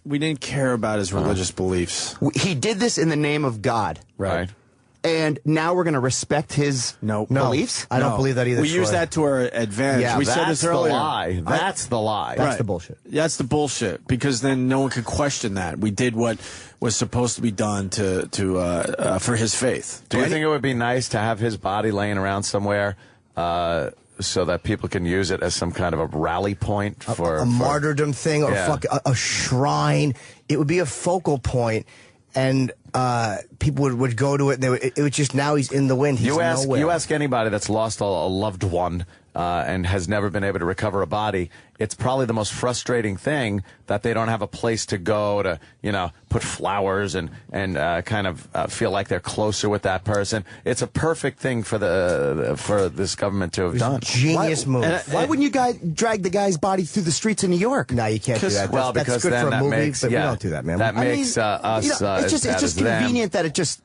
didn't care about his religious beliefs. He did this in the name of God. Right. And now we're going to respect his beliefs? I don't believe that either. We use that to our advantage. Yeah, we said this earlier. That's the lie. That's the bullshit. That's the bullshit, because then no one could question that. We did what was supposed to be done for his faith. Do you think it would be nice to have his body laying around somewhere so that people can use it as some kind of a rally point for a martyrdom thing, or a shrine? It would be a focal point. And people would go to it, and it was just, now he's in the wind. He's nowhere. You ask anybody that's lost a loved one and has never been able to recover a body, it's probably the most frustrating thing that they don't have a place to go to, put flowers and kind of feel like they're closer with that person. It's a perfect thing for this government to have done. Genius move. Why wouldn't you guys drag the guy's body through the streets of New York? No, you can't do that. Because that's good then for a that movie, makes but we don't do that, man. That makes us. It's just convenient that it just.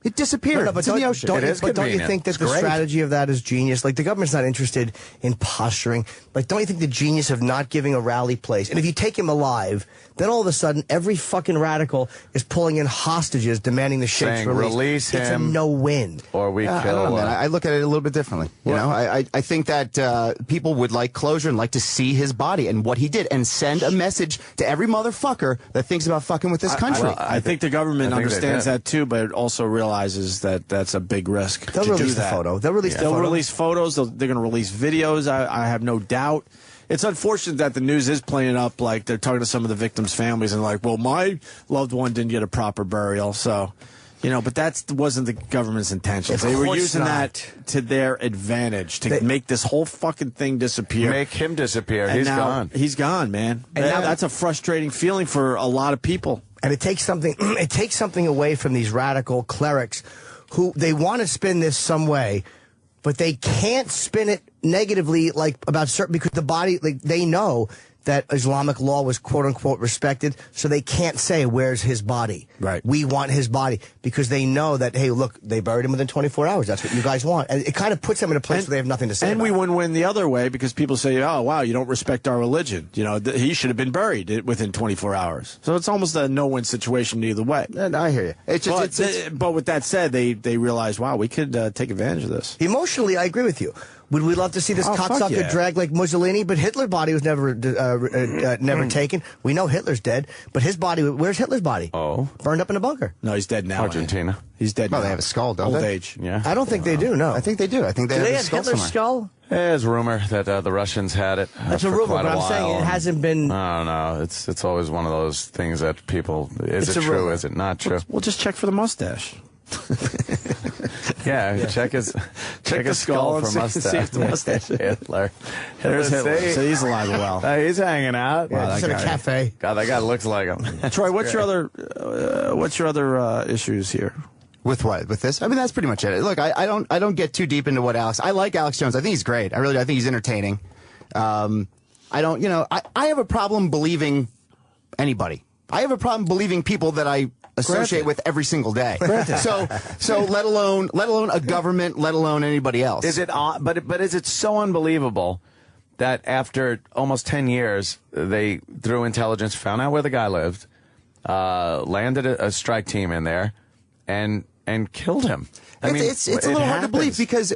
It disappeared. No, but it's in the ocean. Don't you think that the strategy of that is genius? Like, the government's not interested in posturing. Like, don't you think the genius of not giving a rally place? And if you take him alive, then all of a sudden, every fucking radical is pulling in hostages, demanding the Sheikh's release. Him. It's a no-win. Or we kill I don't know, man. I look at it a little bit differently. You know, I think that people would like closure and like to see his body and what he did and send a message to every motherfucker that thinks about fucking with this country. I think the government understands that too, but it also realizes that that's a big risk. They'll release the photo. They'll release the photo. They'll release photos. They're going to release videos. I have no doubt. It's unfortunate that the news is playing it up like they're talking to some of the victims' families and like, well, my loved one didn't get a proper burial, so. You know, but that wasn't the government's intention. They were using that to their advantage to make this whole fucking thing disappear. Make him disappear. And He's now, gone. He's gone, man. And now that's a frustrating feeling for a lot of people. And it takes something. It takes something away from these radical clerics, who they want to spin this some way, but they can't spin it negatively, like about certain, because the body, like, they know that Islamic law was quote-unquote respected, so they can't say, where's his body? Right. We want his body, because they know that, hey, look, they buried him within 24 hours. That's what you guys want. And it kind of puts them in a place where they have nothing to say And about we wouldn't win the other way, because people say, oh, wow, you don't respect our religion. You know, he should have been buried within 24 hours. So it's almost a no-win situation either way. And I hear you. It's just, but with that said, they realize, wow, we could take advantage of this. Emotionally, I agree with you. Would we love to see this cocksucker dragged like Mussolini? But Hitler's body was never taken. We know Hitler's dead, but his body, where's Hitler's body? Oh. Burned up in a bunker. No, he's dead now. Argentina. He's dead now. They have a skull, don't Old they? age. Yeah. I don't think they do, no. I think they do. I think they do have they a have skull Hitler's somewhere. skull? There's rumor that the Russians had it. That's a for rumor, quite but a I'm saying while. it hasn't been... I don't know. It's always one of those things that people, is it true, is it not true? We'll just check for the mustache. Yeah, check his skull for mustache. See if the mustache. Hitler. There's Hitler. So he's alive and well. He's hanging out. Yeah, he's in a cafe. God, that guy looks like him. Troy, what's your other issues here? With what? With this? I mean, that's pretty much it. Look, I don't get too deep into what Alex. I like Alex Jones. I think he's great. I think he's entertaining. I have a problem believing anybody. I have a problem believing people that I associate with every single day. So let alone a government, let alone anybody else. Is it? But is it so unbelievable that after almost 10 years, they through intelligence found out where the guy lived, landed a strike team in there, and killed him? It's a little hard to believe, because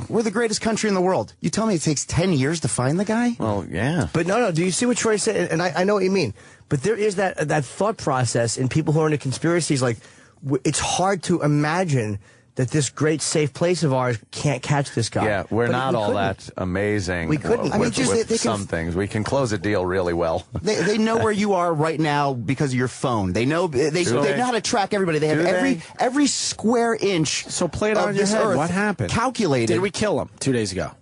we're the greatest country in the world. You tell me it takes 10 years to find the guy? Well, yeah. But no, do you see what Troy said? And I know what you mean. But there is that thought process in people who are into conspiracies. Like, it's hard to imagine that this great safe place of ours can't catch this guy. Yeah, we're not all that amazing. We couldn't. With some things. We can close a deal really well. They know where you are right now because of your phone. They know they know how to track everybody. They have every square inch. So play it on your head. What happened? Calculated. Did we kill him 2 days ago?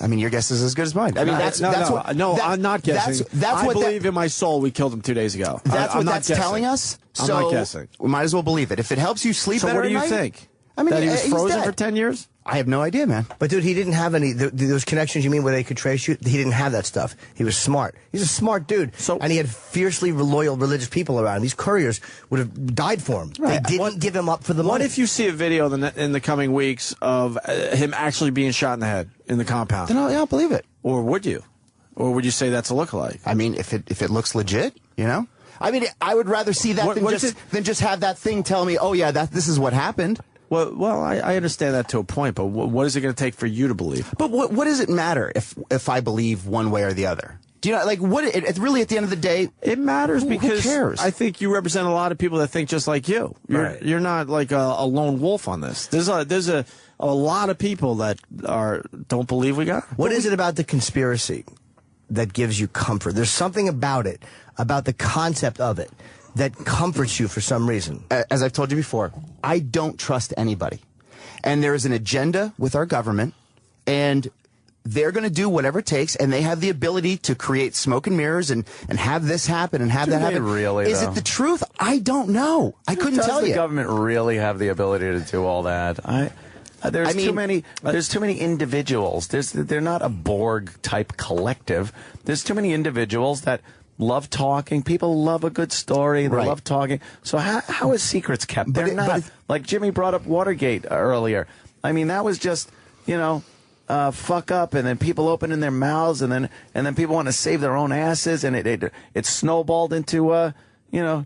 I mean, your guess is as good as mine. I mean, I'm not guessing. I believe in my soul we killed him 2 days ago. That's what that's telling us. I'm not guessing. We might as well believe it. If it helps you sleep better at night. So what do you think? I mean, that he was frozen for 10 years? I have no idea, man. But, dude, he didn't have any... Those connections, you mean, where they could trace you? He didn't have that stuff. He was smart. He's a smart dude. And he had fiercely loyal religious people around him. These couriers would have died for him. Right. They didn't give him up for the money. What if you see a video in the coming weeks of him actually being shot in the head in the compound? Then I'll believe it. Or would you? Or would you say that's a lookalike? I mean, if it looks legit, you know? I mean, I would rather see that than just have that thing tell me, oh, yeah, this is what happened. Well, I understand that to a point, but what is it going to take for you to believe? But what does it matter if I believe one way or the other? Do you know, like, it's really, at the end of the day, it matters because who cares? I think you represent a lot of people that think just like you. You're not like a lone wolf on this. There's a lot of people that don't believe we got it. What is it about the conspiracy that gives you comfort? There's something about it, about the concept of it, that comforts you for some reason. As I've told you before, I don't trust anybody. And there is an agenda with our government, and they're going to do whatever it takes, and they have the ability to create smoke and mirrors and have this happen and have that happen. Really, is it the truth? I don't know. I couldn't tell you. Does the government really have the ability to do all that? There's too many individuals. They're not a Borg type collective. There's too many individuals that love talking. People love a good story. They love talking. So how is secrets kept? They're not. Like Jimmy brought up Watergate earlier. I mean, that was just, fuck up, and then people opening their mouths, and then people want to save their own asses, and it snowballed into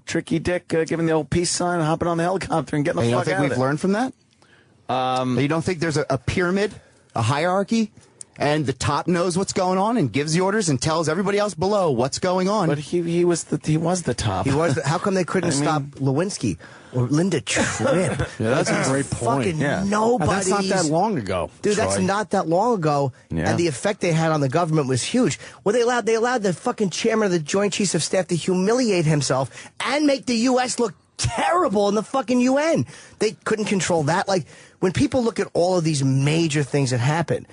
Tricky Dick giving the old peace sign, and hopping on the helicopter and getting the fuck out of it. You don't think we've learned from that? You don't think there's a pyramid, a hierarchy, and the top knows what's going on and gives the orders and tells everybody else below what's going on? But he was the top. He was. How come they couldn't stop Lewinsky or Linda Tripp? That's a great point. Fucking nobody. That's not that long ago, dude. Troy. That's not that long ago, and the effect they had on the government was huge. Well, they allowed the fucking chairman of the Joint Chiefs of Staff to humiliate himself and make the U.S. look terrible in the fucking UN. They couldn't control that. Like, when people look at all of these major things that happen,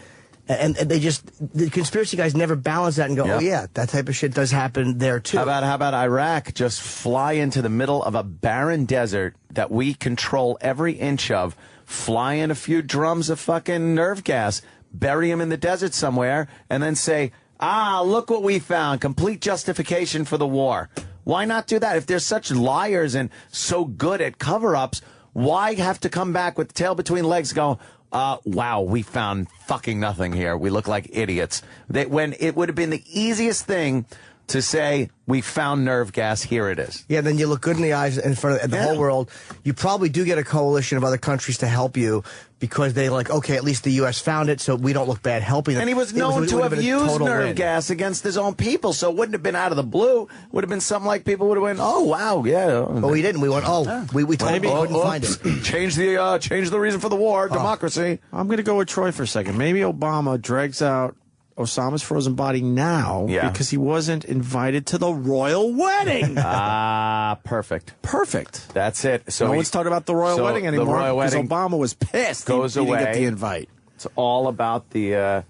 and the conspiracy guys never balance that and go, oh yeah, that type of shit does happen there too. How about Iraq just fly into the middle of a barren desert that we control every inch of, fly in a few drums of fucking nerve gas, bury them in the desert somewhere, and then say, look what we found, complete justification for the war. Why not do that? If they're such liars and so good at cover-ups, why have to come back with the tail between legs going, wow, we found fucking nothing here. We look like idiots. When it would have been the easiest thing to say, we found nerve gas, here it is. Yeah, then you look good in the eyes in front of the whole world. You probably do get a coalition of other countries to help you because they like, okay, at least the U.S. found it, so we don't look bad helping them. And he was known to have used nerve gas against his own people, so it wouldn't have been out of the blue. It would have been something like people would have went, oh, wow, yeah. But we didn't. We went, we told them we couldn't find it. Change the reason for the war, democracy. I'm going to go with Troy for a second. Maybe Obama drags out Osama's frozen body now because he wasn't invited to the royal wedding. Perfect. That's it. So no one's talking about the royal wedding anymore because Obama was pissed. He didn't get the invite. It's all about the. I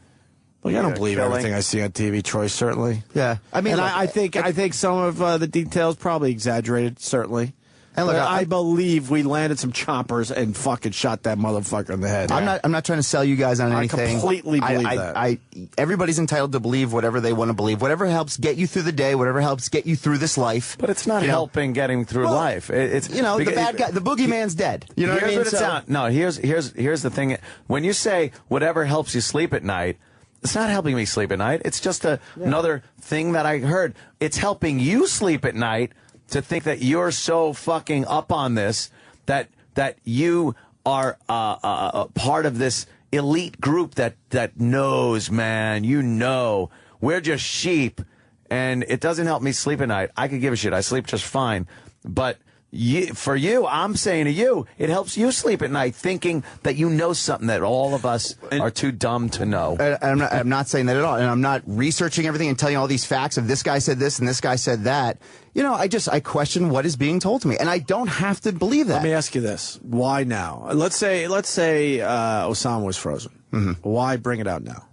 don't believe everything I see on TV, Troy. Certainly. Yeah, I mean, I think some of the details probably exaggerated. Certainly. And look, I believe we landed some choppers and fucking shot that motherfucker in the head. I'm not trying to sell you guys on anything. I completely believe that. Everybody's entitled to believe whatever they want to believe. Whatever helps get you through the day. Whatever helps get you through this life. But it's not helping getting through life. It's the bad guy, the boogeyman's dead. You know what I mean? Here's the thing. When you say whatever helps you sleep at night, it's not helping me sleep at night. It's just another thing that I heard. It's helping you sleep at night. To think that you're so fucking up on this, that you are a part of this elite group that knows, man. We're just sheep, and it doesn't help me sleep at night. I could give a shit. I sleep just fine, but for you, I'm saying to you, it helps you sleep at night, thinking that you know something that all of us are too dumb to know. I'm not saying that at all, and I'm not researching everything and telling you all these facts of this guy said this and this guy said that. I question what is being told to me, and I don't have to believe that. Let me ask you this: why now? Let's say Osama was frozen. Mm-hmm. Why bring it out now?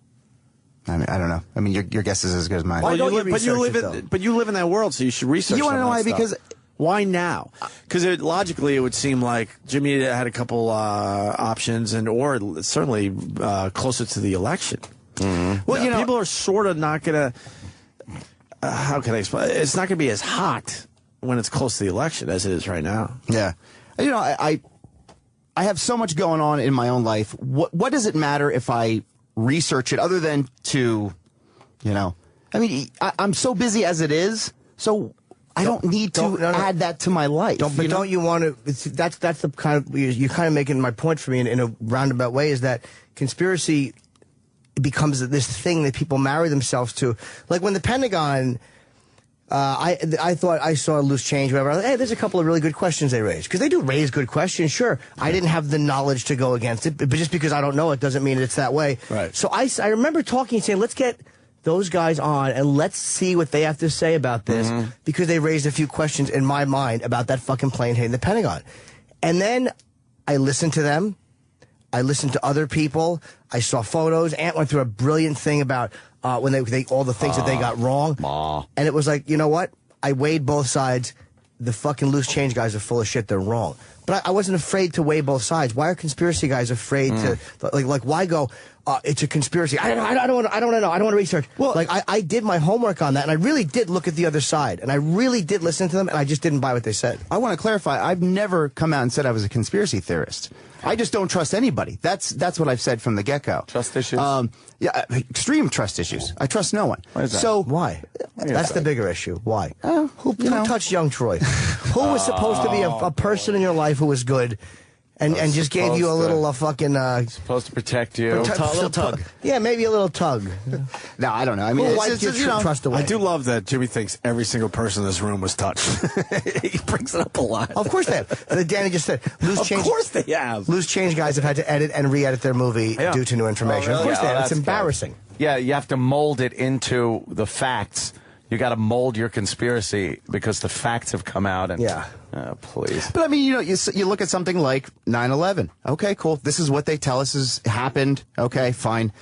I mean, I don't know. I mean, your guess is as good as mine. But you live in that world, so you should research. You want to know why? Stuff. Because. Why now? Because logically, it would seem like Jimmy had a couple options, or certainly closer to the election. Mm-hmm. Well, people are sort of not going to. How can I explain? It's not going to be as hot when it's close to the election as it is right now. Yeah, I have so much going on in my own life. What does it matter if I research it, other than to, I mean, I'm so busy as it is, so. I don't need to add that to my life. Don't you want to? That's the kind of you're kind of making my point for me in a roundabout way, is that conspiracy becomes this thing that people marry themselves to. Like when the Pentagon, I thought I saw loose change, whatever. Hey, there's a couple of really good questions they raised, because they do raise good questions. Sure, I didn't have the knowledge to go against it, but just because I don't know it doesn't mean it's that way. Right. So I remember talking and saying, let's get those guys on and let's see what they have to say about this, because they raised a few questions in my mind about that fucking plane hitting the Pentagon. And then I listened to them. I listened to other people. I saw photos. Ant went through a brilliant thing about when they all the things that they got wrong. And it was like, you know what? I weighed both sides. The fucking loose change guys are full of shit. They're wrong. But I wasn't afraid to weigh both sides. Why are conspiracy guys afraid to, like, why go, it's a conspiracy. I don't want to know. I don't want to research. Well, like I did my homework on that, and I really did look at the other side, and I really did listen to them, and I just didn't buy what they said. I want to clarify. I've never come out and said I was a conspiracy theorist. I just don't trust anybody. That's what I've said from the get-go. Trust issues? Yeah, extreme trust issues. I trust no one. Why is that? So why? That's the bigger issue. Why? Who know. touched young Troy? Who was supposed to be a person in your life who was good? And just gave you a little fucking... supposed to protect you. Little tug. Yeah, maybe a little tug. No, I don't know. I mean, it's trust away. I do love that Jimmy thinks every single person in this room was touched. He brings it up a lot. Of course they have. Danny just said, Of course they have. Loose change guys have had to edit and re-edit their movie due to new information. Oh, really? Of course they have. It's That's embarrassing. Good. Yeah, you have to mold it into the facts. You got to mold your conspiracy because the facts have come out. And please. But I mean, you look at something like 9/11. Okay, cool. This is what they tell us has happened. Okay, fine.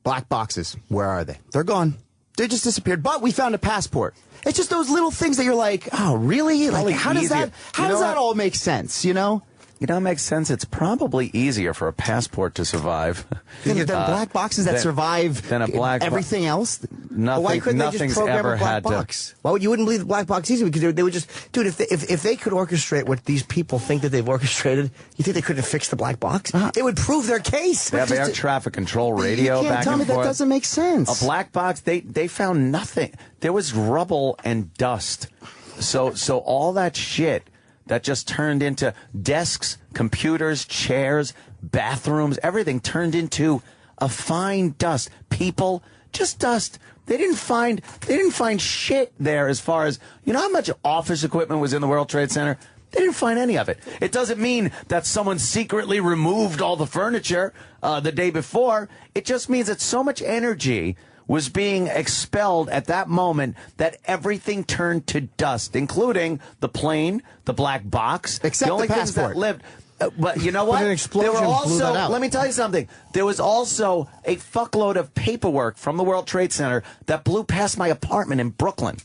Black boxes. Where are they? They're gone. They just disappeared. But we found a passport. It's just those little things that you're like, oh, really? Like, how does that all make sense? You know? You know, it makes sense. It's probably easier for a passport to survive than black boxes that survive than a black everything else. Why couldn't they just program a black box? Why you wouldn't believe the black box easy? Because they would just, dude. If they could orchestrate what these people think that they've orchestrated, you think they couldn't fix the black box? It would prove their case. They have air traffic control radio you can't back tell and me forth. That doesn't make sense. A black box. They found nothing. There was rubble and dust. So all that shit that just turned into desks, computers, chairs, bathrooms, everything turned into a fine dust. People, just dust. They didn't find shit there as far as, you know how much office equipment was in the World Trade Center? They didn't find any of it. It doesn't mean that someone secretly removed all the furniture the day before. It just means that so much energy was being expelled at that moment that everything turned to dust, including the plane, the black box, except the only the things that passport. lived. But you know what? But an explosion there were also, blew that out. let me tell you something. There was also a fuckload of paperwork from the World Trade Center that blew past my apartment in Brooklyn.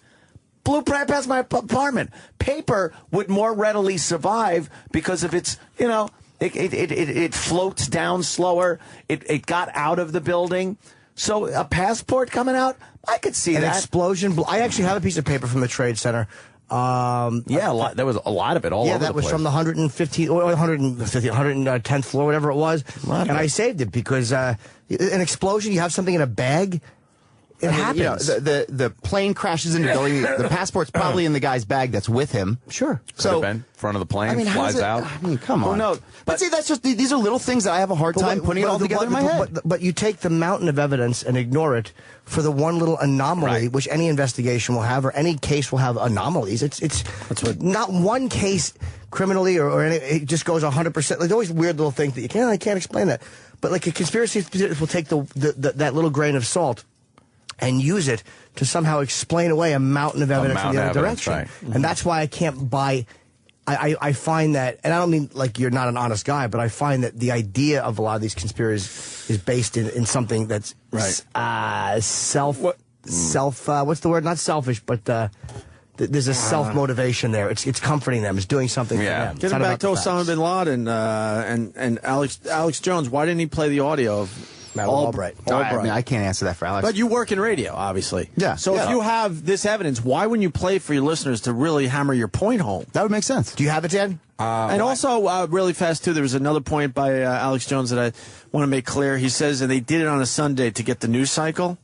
Blew past my apartment. Paper would more readily survive because of its, it floats down slower. It got out of the building. So a passport coming out, I could see An that. explosion. I actually have a piece of paper from the Trade Center. Yeah, there was a lot of it all over the place. Yeah, that was from the 110th floor, whatever it was. And I saved it because an explosion, you have something in a bag, it happens. The plane crashes into the building. The passport's probably in the guy's bag that's with him. Sure. Could have been front of the plane, flies out. I mean, come on. No, but see, that's just these are little things that I have a hard time putting it all together in my head. But you take the mountain of evidence and ignore it for the one little anomaly, which any investigation will have, or any case will have anomalies. It's not one case criminally or any, it just goes 100%. There's always weird little things that I can't explain that. But like a conspiracy will take that little grain of salt and use it to somehow explain away a mountain of evidence from the other direction. Right. And that's why I can't buy... I find that, and I don't mean like you're not an honest guy, but I find that the idea of a lot of these conspiracies is based in something that's what's the word? Not selfish, but there's a self-motivation there. It's comforting them. It's doing something for them. Getting back to Osama bin Laden and Alex Jones, why didn't he play the audio of Albright? I mean, I can't answer that for Alex. But you work in radio, obviously. Yeah. So if you have this evidence, why wouldn't you play it for your listeners to really hammer your point home? That would make sense. Do you have it, Dan? And also, really fast, too, there was another point by Alex Jones that I want to make clear. He says, and they did it on a Sunday to get the news cycle.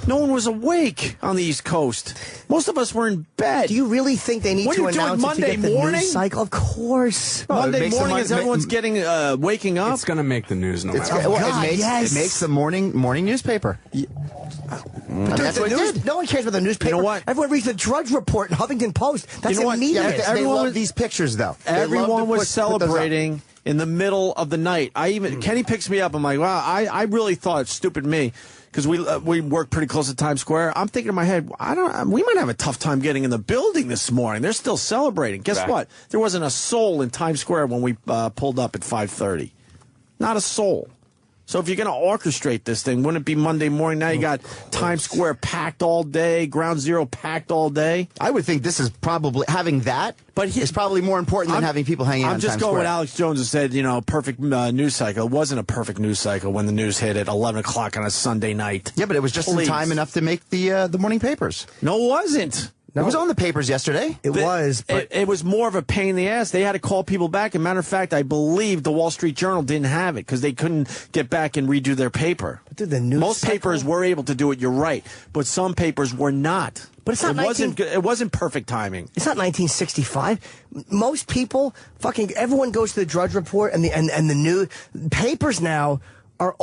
No one was awake on the East Coast. Most of us were in bed. Do you really think they need to announce it to get the news cycle? Of course. Monday morning as everyone's getting waking up. It's going to make the news no matter It makes the morning newspaper. That's what it did. No one cares about the newspaper. You know what? Everyone reads the Drudge Report and Huffington Post. That's immediate. They love these pictures, though. Everyone was celebrating in the middle of the night. Kenny picks me up. I'm like, wow, I really thought, stupid me, because we work pretty close to Times Square. I'm thinking in my head, we might have a tough time getting in the building this morning. They're still celebrating. Guess what? There wasn't a soul in Times Square when we pulled up at 5:30. Not a soul. So if you're going to orchestrate this thing, wouldn't it be Monday morning? Now you got Times Square packed all day, Ground Zero packed all day. I would think this is probably having that, but it's probably more important than having people hanging out in Times Square. I'm just going with Alex Jones and said, perfect news cycle. It wasn't a perfect news cycle when the news hit at 11 o'clock on a Sunday night. Yeah, but it was just in time enough to make the morning papers. No, it wasn't. No. It was on the papers yesterday. It was, but it was more of a pain in the ass. They had to call people back. As a matter of fact, I believe the Wall Street Journal didn't have it because they couldn't get back and redo their paper. But dude, the news Most papers were able to do it. You're right, but some papers were not. But it's not. It wasn't perfect timing. It's not 1965. Most people, everyone goes to the Drudge Report and the new papers now are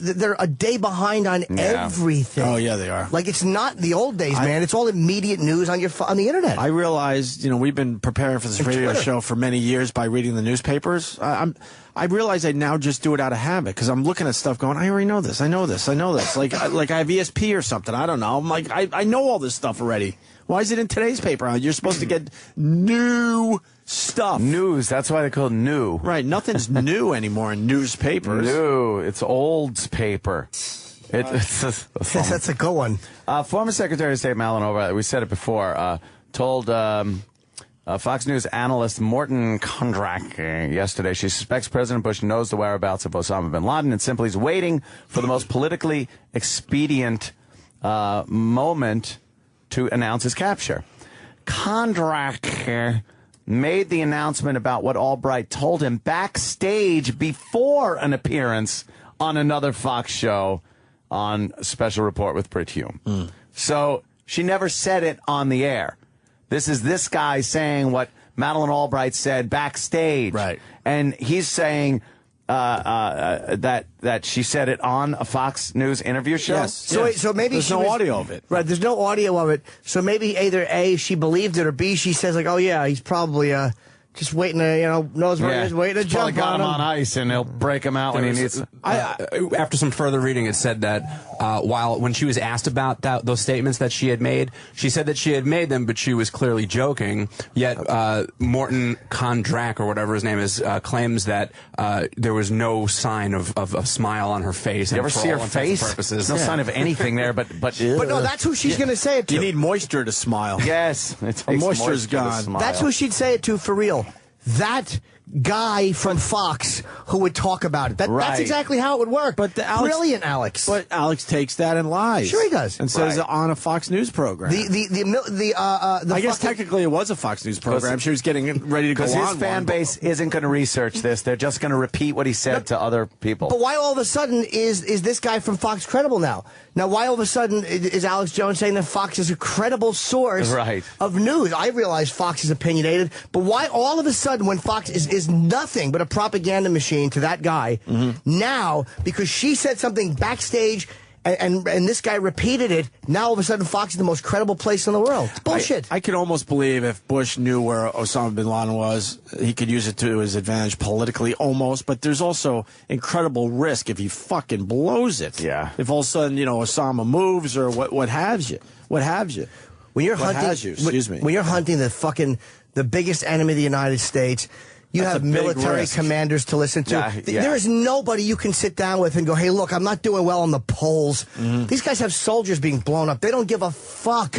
they're a day behind on everything. Oh, yeah, they are. Like, it's not the old days, man. It's all immediate news on the internet. I realized, we've been preparing for this radio show for many years by reading the newspapers. I realize I now just do it out of habit because I'm looking at stuff going, I already know this. I know this. Like I have ESP or something. I don't know. I'm like, I know all this stuff already. Why is it in today's paper? You're supposed to get new stuff. News. That's why they call it new. Right. Nothing's new anymore in newspapers. New. It's old paper. That's a good one. Former Secretary of State Madeleine Albright, we said it before, told Fox News analyst Morton Kondrak yesterday she suspects President Bush knows the whereabouts of Osama bin Laden and simply is waiting for the most politically expedient moment to announce his capture. Kondrak made the announcement about what Albright told him backstage before an appearance on another Fox show on Special Report with Brit Hume. So she never said it on the air. This is this guy saying what Madeleine Albright said backstage. Right. And he's saying that she said it on a Fox News interview show? Yes. So maybe there's no audio of it. Right, there's no audio of it. So maybe either A, she believed it, or B, she says like, oh yeah, he's probably just waiting to, knows where he is, waiting to jump got on him him. on ice, and he'll break him out when he needs. After some further reading, it said that when she was asked about those statements that she had made, she said that she had made them, but she was clearly joking. Yet Morton Kondrak, or whatever his name is, claims that there was no sign of a smile on her face. You ever see her face? Purposes. No sign of anything there, but no, that's who she's going to say it to. You need moisture to smile. Yes, moisture's gone. That's who she'd say it to for real. That guy from Fox who would talk about it. That's exactly how it would work. But brilliant, Alex. But Alex takes that and lies. Sure he does. And says it on a Fox News program. I guess technically it was a Fox News program. She was getting ready to go on. Because his fan base isn't going to research this. They're just going to repeat what he said to other people. But why all of a sudden is this guy from Fox credible now? Now, why all of a sudden is Alex Jones saying that Fox is a credible source of news? I realize Fox is opinionated, but why all of a sudden when Fox is nothing but a propaganda machine to that guy, now, because she said something backstage and this guy repeated it, now all of a sudden Fox is the most credible place in the world? It's bullshit. I could almost believe if Bush knew where Osama bin Laden was, he could use it to his advantage politically, almost. But there's also incredible risk if he fucking blows it. Yeah. If all of a sudden, Osama moves or what have you. What have you. When you're what hunting, has you, excuse me. When you're hunting the biggest enemy of the United States, you have military commanders to listen to. There is nobody you can sit down with and go, hey, look, I'm not doing well on the polls. These guys have soldiers being blown up. They don't give a fuck.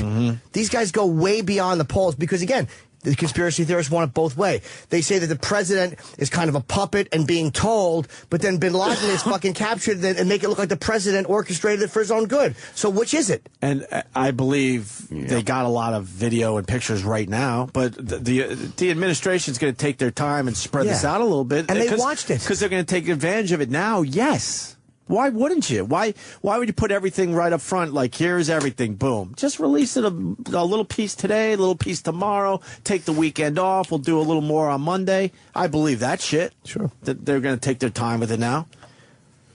These guys go way beyond the polls because, again, the conspiracy theorists want it both ways. They say that the president is kind of a puppet and being told, but then bin Laden is fucking captured and make it look like the president orchestrated it for his own good. So which is it? And I believe they got a lot of video and pictures right now, but the administration's going to take their time and spread this out a little bit. And they watched it. Because they're going to take advantage of it now, yes. Why wouldn't you? Why would you put everything right up front? Like, here's everything, boom. Just release it a little piece today, a little piece tomorrow. Take the weekend off. We'll do a little more on Monday. I believe that shit. Sure. They're going to take their time with it now.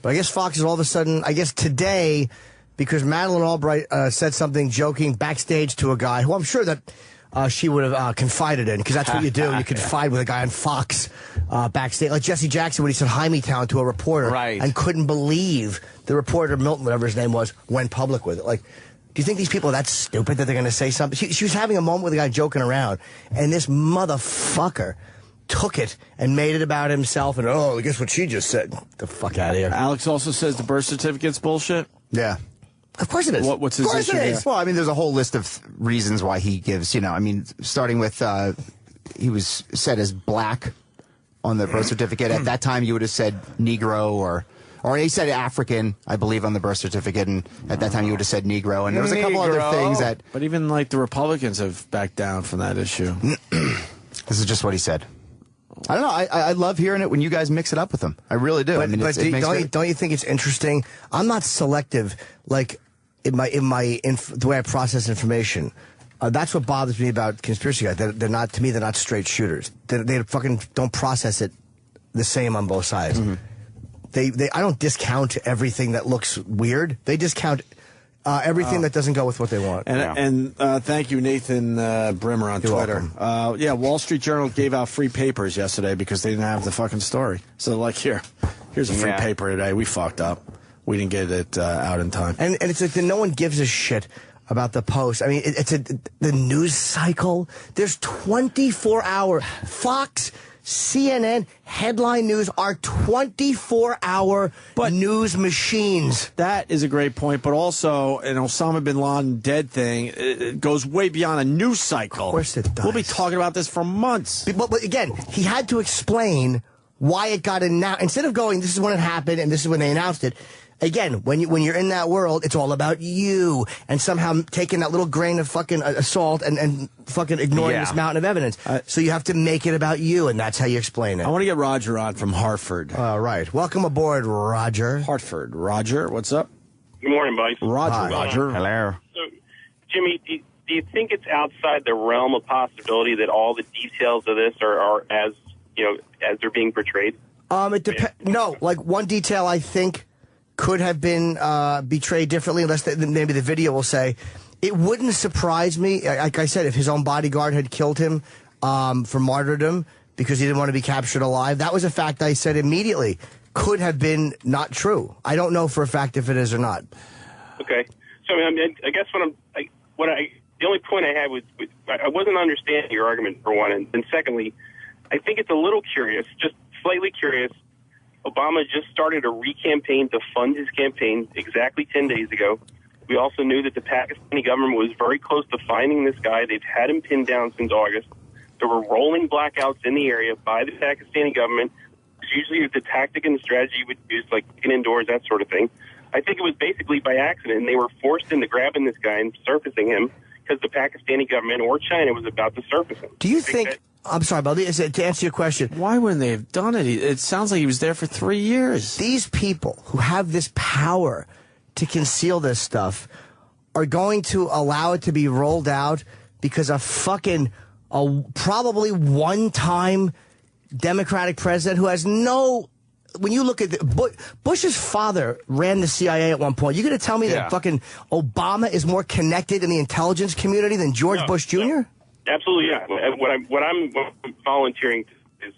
But I guess Fox is all of a sudden, I guess today, because Madeleine Albright said something joking backstage to a guy who I'm sure that she would have confided in, because that's what you do. You confide with a guy on Fox backstage. Like Jesse Jackson when he said Hymietown to a reporter and couldn't believe the reporter, Milton, whatever his name was, went public with it. Like, do you think these people are that stupid that they're going to say something? She was having a moment with a guy joking around, and this motherfucker took it and made it about himself. And guess what she just said? The fuck out of here. Alex also says the birth certificate's bullshit. Yeah. Of course it is. What's his issue there? Well, I mean, there's a whole list of reasons why he gives, I mean, starting with he was said as black on the birth certificate. At that time, you would have said Negro or he said African, I believe, on the birth certificate, and at that time you would have said Negro. And there was a couple other things that... But even, like, the Republicans have backed down from that issue. This is just what he said. I don't know. I love hearing it when you guys mix it up with him. I really do. Don't you think it's interesting? I'm not selective, like, in the way I process information. That's what bothers me about conspiracy guys. They're not, to me, they're not straight shooters. They fucking don't process it the same on both sides. Mm-hmm. I don't discount everything that looks weird. They discount everything that doesn't go with what they want. And thank you, Nathan Brimmer on Twitter. Wall Street Journal gave out free papers yesterday because they didn't have the fucking story. So, like, here's a free paper today. We fucked up. We didn't get it out in time. And it's like no one gives a shit about the Post. I mean, the news cycle. There's 24-hour Fox, CNN, headline news are 24-hour news machines. That is a great point, but also an Osama bin Laden dead thing, it goes way beyond a news cycle. Of course it does. We'll be talking about this for months. But again, he had to explain why it got announced. Instead of going, this is when it happened and this is when they announced it. Again, when you're in that world, it's all about you, and somehow taking that little grain of fucking salt and fucking ignoring this mountain of evidence. So you have to make it about you, and that's how you explain it. I want to get Roger on from Hartford. Right. Welcome aboard, Roger. Hartford. Roger, what's up? Good morning, buddy. Roger. Hello. So, Jimmy, do you think it's outside the realm of possibility that all the details of this are as they're being portrayed? It depends. No, like one detail I think could have been betrayed differently, unless maybe the video will say. It wouldn't surprise me, like I said, if his own bodyguard had killed him for martyrdom because he didn't want to be captured alive. That was a fact I said immediately. Could have been not true. I don't know for a fact if it is or not. Okay. So I guess the only point I had was I wasn't understanding your argument, for one, and secondly, I think it's a little curious, just slightly curious. Obama just started a re-campaign to fund his campaign exactly 10 days ago. We also knew that the Pakistani government was very close to finding this guy. They've had him pinned down since August. There were rolling blackouts in the area by the Pakistani government. It's usually the tactic and the strategy you would use, like getting indoors, that sort of thing. I think it was basically by accident, and they were forced into grabbing this guy and surfacing him because the Pakistani government or China was about to surface him. Do you think I'm sorry, Baldi, to answer your question. Why wouldn't they have done it? It sounds like he was there for 3 years. These people who have this power to conceal this stuff are going to allow it to be rolled out because a probably one-time Democratic president who has no... When you look at Bush's father ran the CIA at one point. You going to tell me that fucking Obama is more connected in the intelligence community than George Bush Jr.? No. Absolutely, yeah. What I'm volunteering is,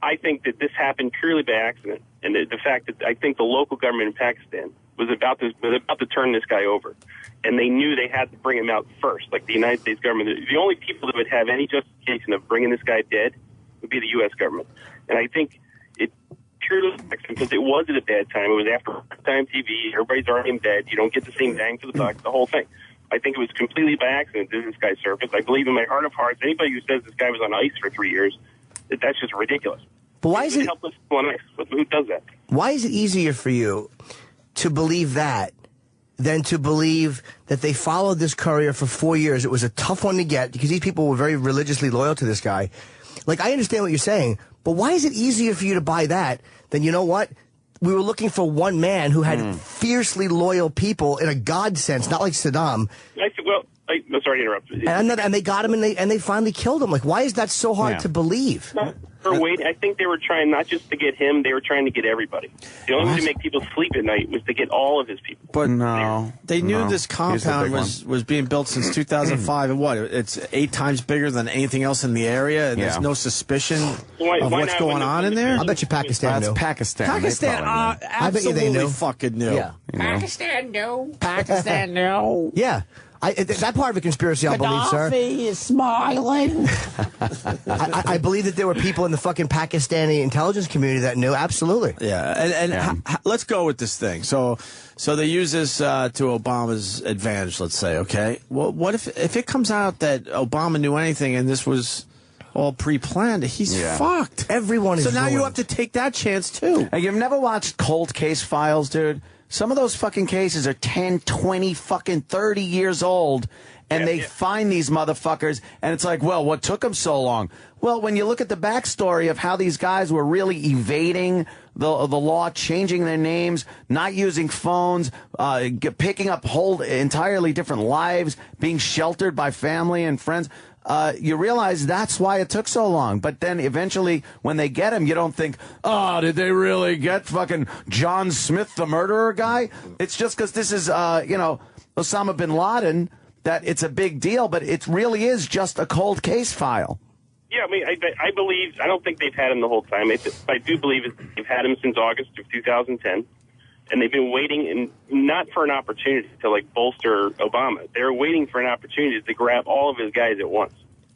I think that this happened purely by accident, and the fact that I think the local government in Pakistan was about to turn this guy over, and they knew they had to bring him out first. Like the United States government, the only people that would have any justification of bringing this guy dead would be the U.S. government, and I think it purely because it was at a bad time. It was after time TV. Everybody's already in bed. You don't get the same bang for the buck. The whole thing. I think it was completely by accident that this guy surfaced. I believe in my heart of hearts, anybody who says this guy was on ice for 3 years, that's just ridiculous. But why is it helpless on ice? Who does that? Why is it easier for you to believe that than to believe that they followed this courier for 4 years? It was a tough one to get because these people were very religiously loyal to this guy. Like, I understand what you're saying, but why is it easier for you to buy that than, you know what? We were looking for one man who had fiercely loyal people in a God sense, not like Saddam. I'm sorry to interrupt. And they got him and they finally killed him. Like, why is that so hard to believe? I think they were trying not just to get him, they were trying to get everybody. The only way to make people sleep at night was to get all of his people. But they knew this compound was being built since 2005, and it's 8 times bigger than anything else in the area, and there's no suspicion of what's going on in there? I bet you Pakistan knew. That's Pakistan. Pakistan I bet you they knew. Fucking knew. Yeah. Pakistan, no. Pakistan, no. Yeah. That part of the conspiracy, I'll believe, sir. Gaddafi is smiling. I believe that there were people in the fucking Pakistani intelligence community that knew. Absolutely. Yeah, let's go with this thing. So they use this to Obama's advantage, let's say, okay? Well, what if it comes out that Obama knew anything and this was all pre-planned? He's fucked. Everyone is So now you ruined. have to take that chance, too. Hey, you've never watched cold case files, dude? Some of those fucking cases are 10, 20, fucking 30 years old, and they find these motherfuckers, and it's like, well, what took them so long? Well, when you look at the backstory of how these guys were really evading the law, changing their names, not using phones, picking up whole entirely different lives, being sheltered by family and friends, you realize that's why it took so long. But then eventually, when they get him, you don't think, oh, did they really get fucking John Smith, the murderer guy? It's just because this is, Osama bin Laden, that it's a big deal, but it really is just a cold case file. Yeah, I mean, I believe, I don't think they've had him the whole time. I do believe they've had him since August of 2010, and they've been waiting, not for an opportunity to, like, bolster Obama. They're waiting for an opportunity to grab all of his guys at once.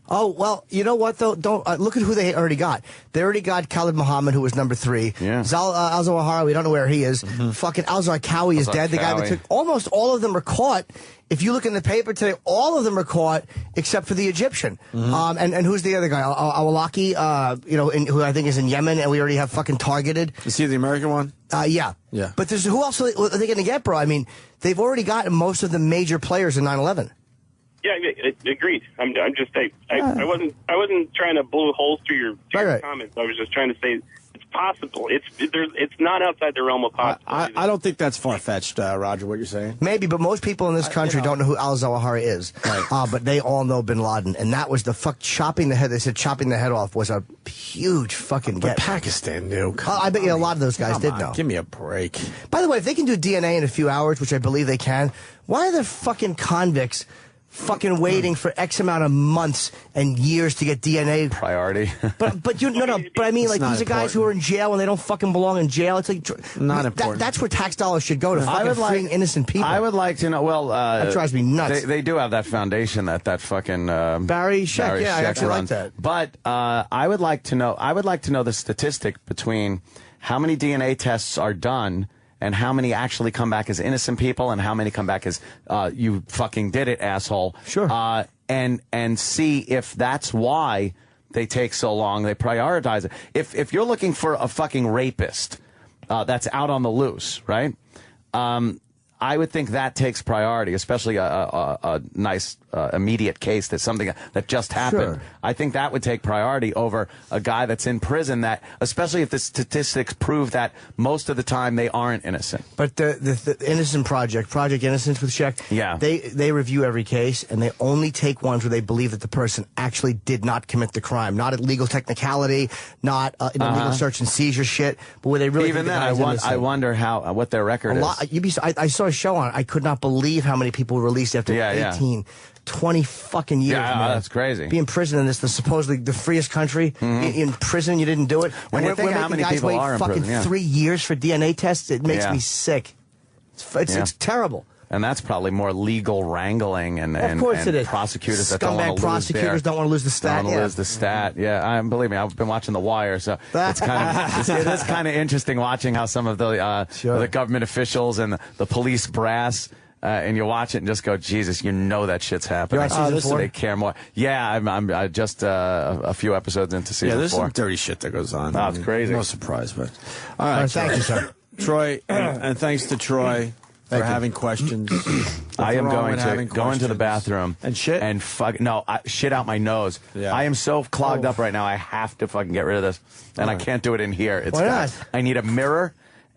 Oh, well, you know what, though? Don't look at who they already got. They already got Khalid Muhammad, who was number 3. Yeah. Al-Zawahiri, we don't know where he is. Fucking Al-Zarqawi is dead. The guy that took... Almost all of them are caught. If you look in the paper today, all of them are caught except for the Egyptian. And who's the other guy? Al-Awlaki, who I think is in Yemen, and we already have fucking targeted. Is he the American one? Yeah. But who else are they going to get, bro? I mean, they've already gotten most of the major players in 9/11. Yeah, agreed. I'm just saying. I wasn't trying to blow holes through your comments. I was just trying to say it's possible. It's not outside the realm of possibility. I don't think that's far-fetched, Roger, what you're saying. Maybe, but most people in this country don't know who al-Zawahiri is. Right. But they all know bin Laden. And that was chopping the head. They said chopping the head off was a huge fucking get. But Pakistan knew. I bet you a lot of those guys did know. Give me a break. By the way, if they can do DNA in a few hours, which I believe they can, why are there fucking convicts fucking waiting for X amount of months and years to get DNA priority? But I mean, like, these are guys who are in jail and they don't fucking belong in jail. It's like not important. That's where tax dollars should go, to fucking freeing innocent people. I would like to know. Well, that drives me nuts. They do have that foundation that fucking Barry Scheck. Yeah, I actually like that. But I would like to know. I would like to know the statistic between how many DNA tests are done and how many actually come back as innocent people, and how many come back as you fucking did it, asshole. Sure. And see if that's why they take so long. They prioritize it. If you're looking for a fucking rapist that's out on the loose, right? I would think that takes priority, especially a nice immediate case that's something that just happened. Sure. I think that would take priority over a guy that's in prison, that, especially if the statistics prove that most of the time they aren't innocent. But the Innocent Project Innocence with Scheck, they review every case, and they only take ones where they believe that the person actually did not commit the crime, not a legal technicality, not illegal search and seizure shit, but where they really even then, I wonder what their record is. I saw a show on it. I could not believe how many people were released after 18, 20 fucking years. Yeah, man. That's crazy. Be in prison in this, supposedly the freest country. In prison, you didn't do it. When you think how many people are in prison, fucking 3 years for DNA tests, it makes me sick. It's terrible. And that's probably more legal wrangling and prosecutors that don't want to lose prosecutors don't want to lose the stat. Don't want to lose the stat. Yeah, believe me, I've been watching The Wire, so it's it is kind of interesting watching how some of the government officials and the police brass. And you watch it and just go, Jesus, you know that shit's happening. They care more. Yeah, I'm just a few episodes into season 4. Yeah, there's some dirty shit that goes on. Oh, it's crazy. No surprise, but all right. Thank you, sir. Troy, and thanks to Troy for having questions. I am going to go into the bathroom and shit and shit out my nose. Yeah. I am so clogged up right now. I have to fucking get rid of this, and I can't do it in here. Why not? I need a mirror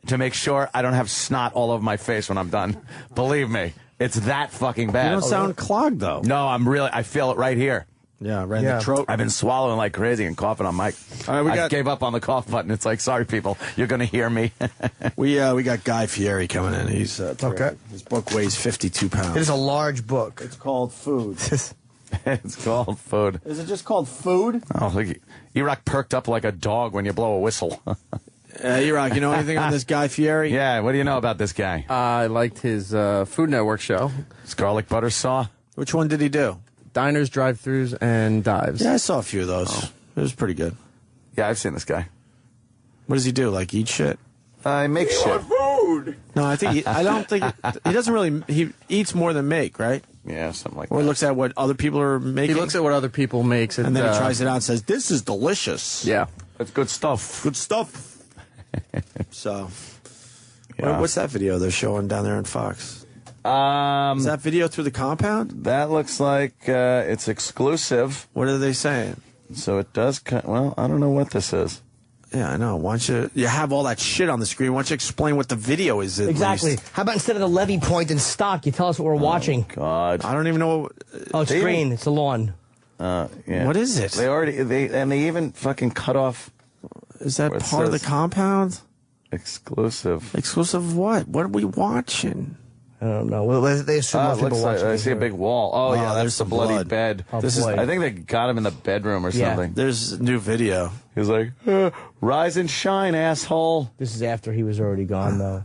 to make sure I don't have snot all over my face when I'm done. Believe me, it's that fucking bad. You don't sound clogged, though. No, I feel it right here. Yeah, right in the throat. I've been swallowing like crazy and coughing on mic. All right, I gave up on the cough button. It's like, sorry, people, you're going to hear me. we got Guy Fieri coming in. He's okay. His book weighs 52 pounds. It is a large book. It's called Food. It's called Food. Is it just called Food? Oh, look, E-Rock perked up like a dog when you blow a whistle. E-Rock, you know anything on this Guy Fieri? Yeah, what do you know about this guy? I liked his Food Network show. His garlic butter saw. Which one did he do? Diners, drive-thrus, and dives. Yeah, I saw a few of those. Oh. It was pretty good. Yeah, I've seen this guy. What does he do? Like eat shit? He makes shit. Food. No, I don't think he doesn't really. He eats more than make, right? Yeah, something like or that. he looks at what other people are making. He looks at what other people makes, and then he tries it out and says, "This is delicious." Yeah, it's good stuff. Good stuff. So, Yeah. what's that video they're showing down there on Fox? Is that video through the compound? That looks like it's exclusive. What are they saying? So it does. Well, I don't know what this is. Yeah, I know. Why don't you have all that shit on the screen? Why don't you explain what the video is? Exactly. Least? How about instead of the levee point and stock, you tell us what we're watching? God, I don't even know. It's green. It's the lawn. Yeah. What is it? They even fucking cut off. Is that part of the compound? Exclusive. Exclusive of what? What are we watching? I don't know. Well, they assume most people watch I see a big wall. Oh, yeah, there's that's the bloody blood. bed. Oh, This boy. is. I think they got him in the bedroom or something. There's a new video. He's like, "Rise and shine, asshole." This is after he was already gone, though.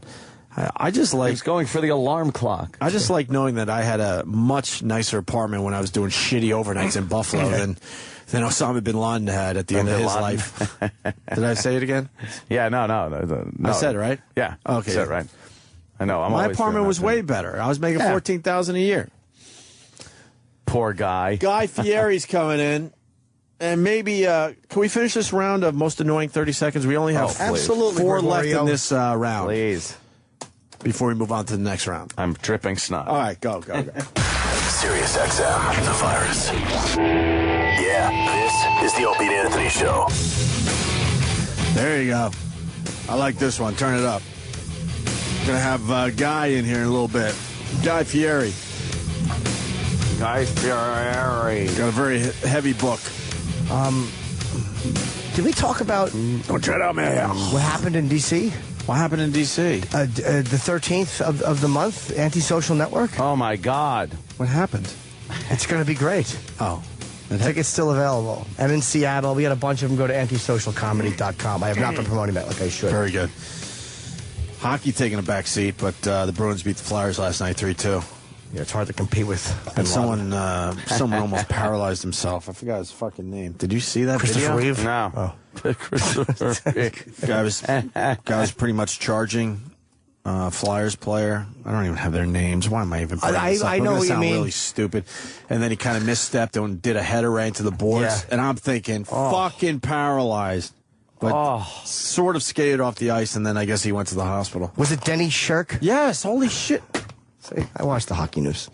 I just like. He's going for the alarm clock. I just like knowing that I had a much nicer apartment when I was doing shitty overnights in Buffalo than Osama bin Laden had at the end of his life. Did I say it again? Yeah, no. I said it right. Yeah. Okay. Said it right. I know. My apartment was way better. I was making $14,000 a year. Poor guy. Guy Fieri's coming in. And maybe, can we finish this round of most annoying 30 seconds? We only have four left in this round. Please. Before we move on to the next round. I'm dripping snot. All right, go. Sirius XM, the virus. Yeah, this is the Opie and Anthony Show. There you go. I like this one. Turn it up. Going to have Guy in here in a little bit. Guy Fieri. Guy Fieri. Got a very heavy book. Did we talk about Don't tread on me. what happened in D.C.? What happened in D.C.? The 13th of the month, Antisocial Network. Oh, my God. What happened? It's going to be great. Oh. Tickets still available. And in Seattle, we got a bunch of them. Go to antisocialcomedy.com. I have not been promoting that like I should. Very good. Hockey taking a back seat, but the Bruins beat the Flyers last night 3-2. Yeah, it's hard to compete with. And someone almost paralyzed himself. I forgot his fucking name. Did you see that Christopher video? Reeve? No. Oh. Christopher Reeve. Guy was pretty much charging Flyers player. I don't even have their names. Why am I even bringing this up? I know what you sound mean. really stupid. And then he kind of misstepped and did a header right into the boards. Yeah. And I'm thinking, fucking paralyzed. But sort of skated off the ice, and then I guess he went to the hospital. Was it Denny Shirk? Yes, holy shit. See, I watched the hockey news.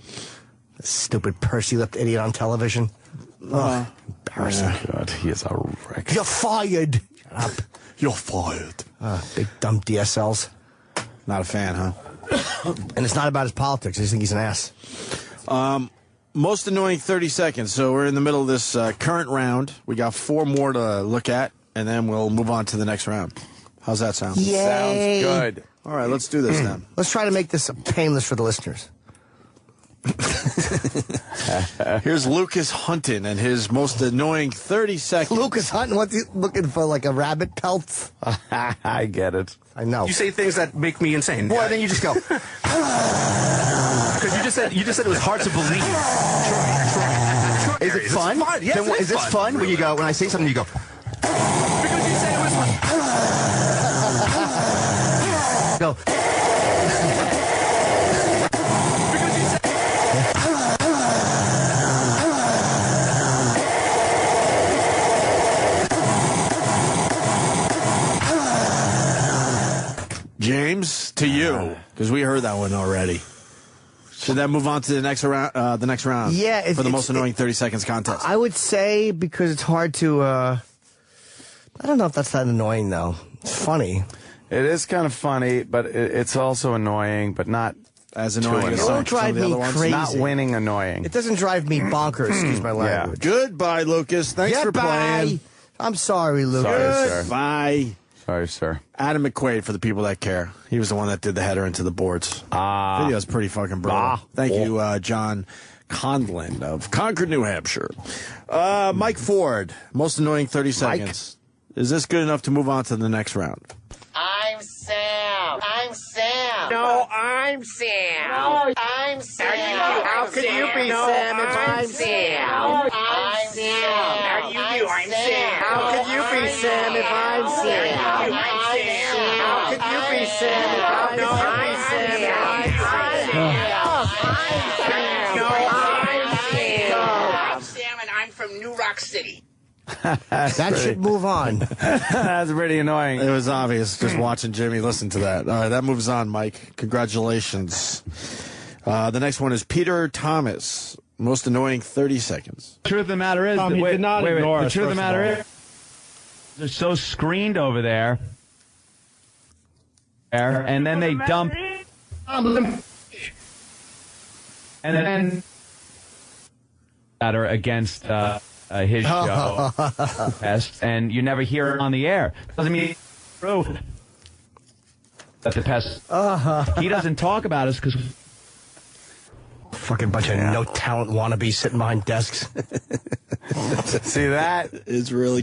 The stupid pursy-lipped idiot on television. Embarrassing. Oh, God, he is a wreck. You're fired. Shut up. You're fired. Big dumb DSLs. Not a fan, huh? And it's not about his politics. I just think he's an ass. Most annoying 30 seconds. So we're in the middle of this current round. We got 4 more to look at, and then we'll move on to the next round. How's that sound? Yay. Sounds good. All right, let's do this then. Let's try to make this painless for the listeners. Here's Lucas Hunton and his most annoying 30 seconds. Lucas Hunton, what's he looking for, like a rabbit pelt? I get it. I know. You say things that make me insane. Boy, then you just go. Because you just said it was hard to believe. Is it fun? Yes, Then it is this fun when you go, when I say something, you go, Because you said it was fun. Go. James, to you, because we heard that one already. Should that move on to the next round? Yeah, for the most annoying 30 seconds contest. I would say because it's hard to. I don't know if that's that annoying though. It's funny. It is kind of funny, but it's also annoying, but not as annoying as It won't drive me crazy. Not winning annoying. It doesn't drive me bonkers. Excuse my language. Goodbye, Lucas. Thanks for playing. I'm sorry, Lucas. Sorry, sir. Bye. Sorry, sir. Adam McQuaid, for the people that care. He was the one that did the header into the boards. Video's pretty fucking brutal. Thank you, John Conlon of Concord, New Hampshire. Mike Ford, most annoying 30 seconds. Is this good enough to move on to the next round? I'm Sam. I'm Sam. No, I'm I'm Sam. I'm Sam. How could you be Sam if I'm Sam? I'm Sam. How you? I'm Sam. How could you be Sam if I'm Sam? I'm Sam. How could you be Sam if I'm Sam? I'm Sam, and I'm from New Rock City. That should move on. That's pretty annoying. It was obvious just watching Jimmy listen to that. All right, that moves on, Mike. Congratulations. The next one is Peter Thomas. Most annoying 30 seconds. The truth of the matter is, Tom, he did not ignore the us, truth of the first of matter all. is, they're so screened over there, and then they dump, and then that are against his show, Pest, and you never hear it on the air. Doesn't mean it's true that the Pest. He doesn't talk about us because. Fucking bunch of no talent wannabes sitting behind desks. See, that is really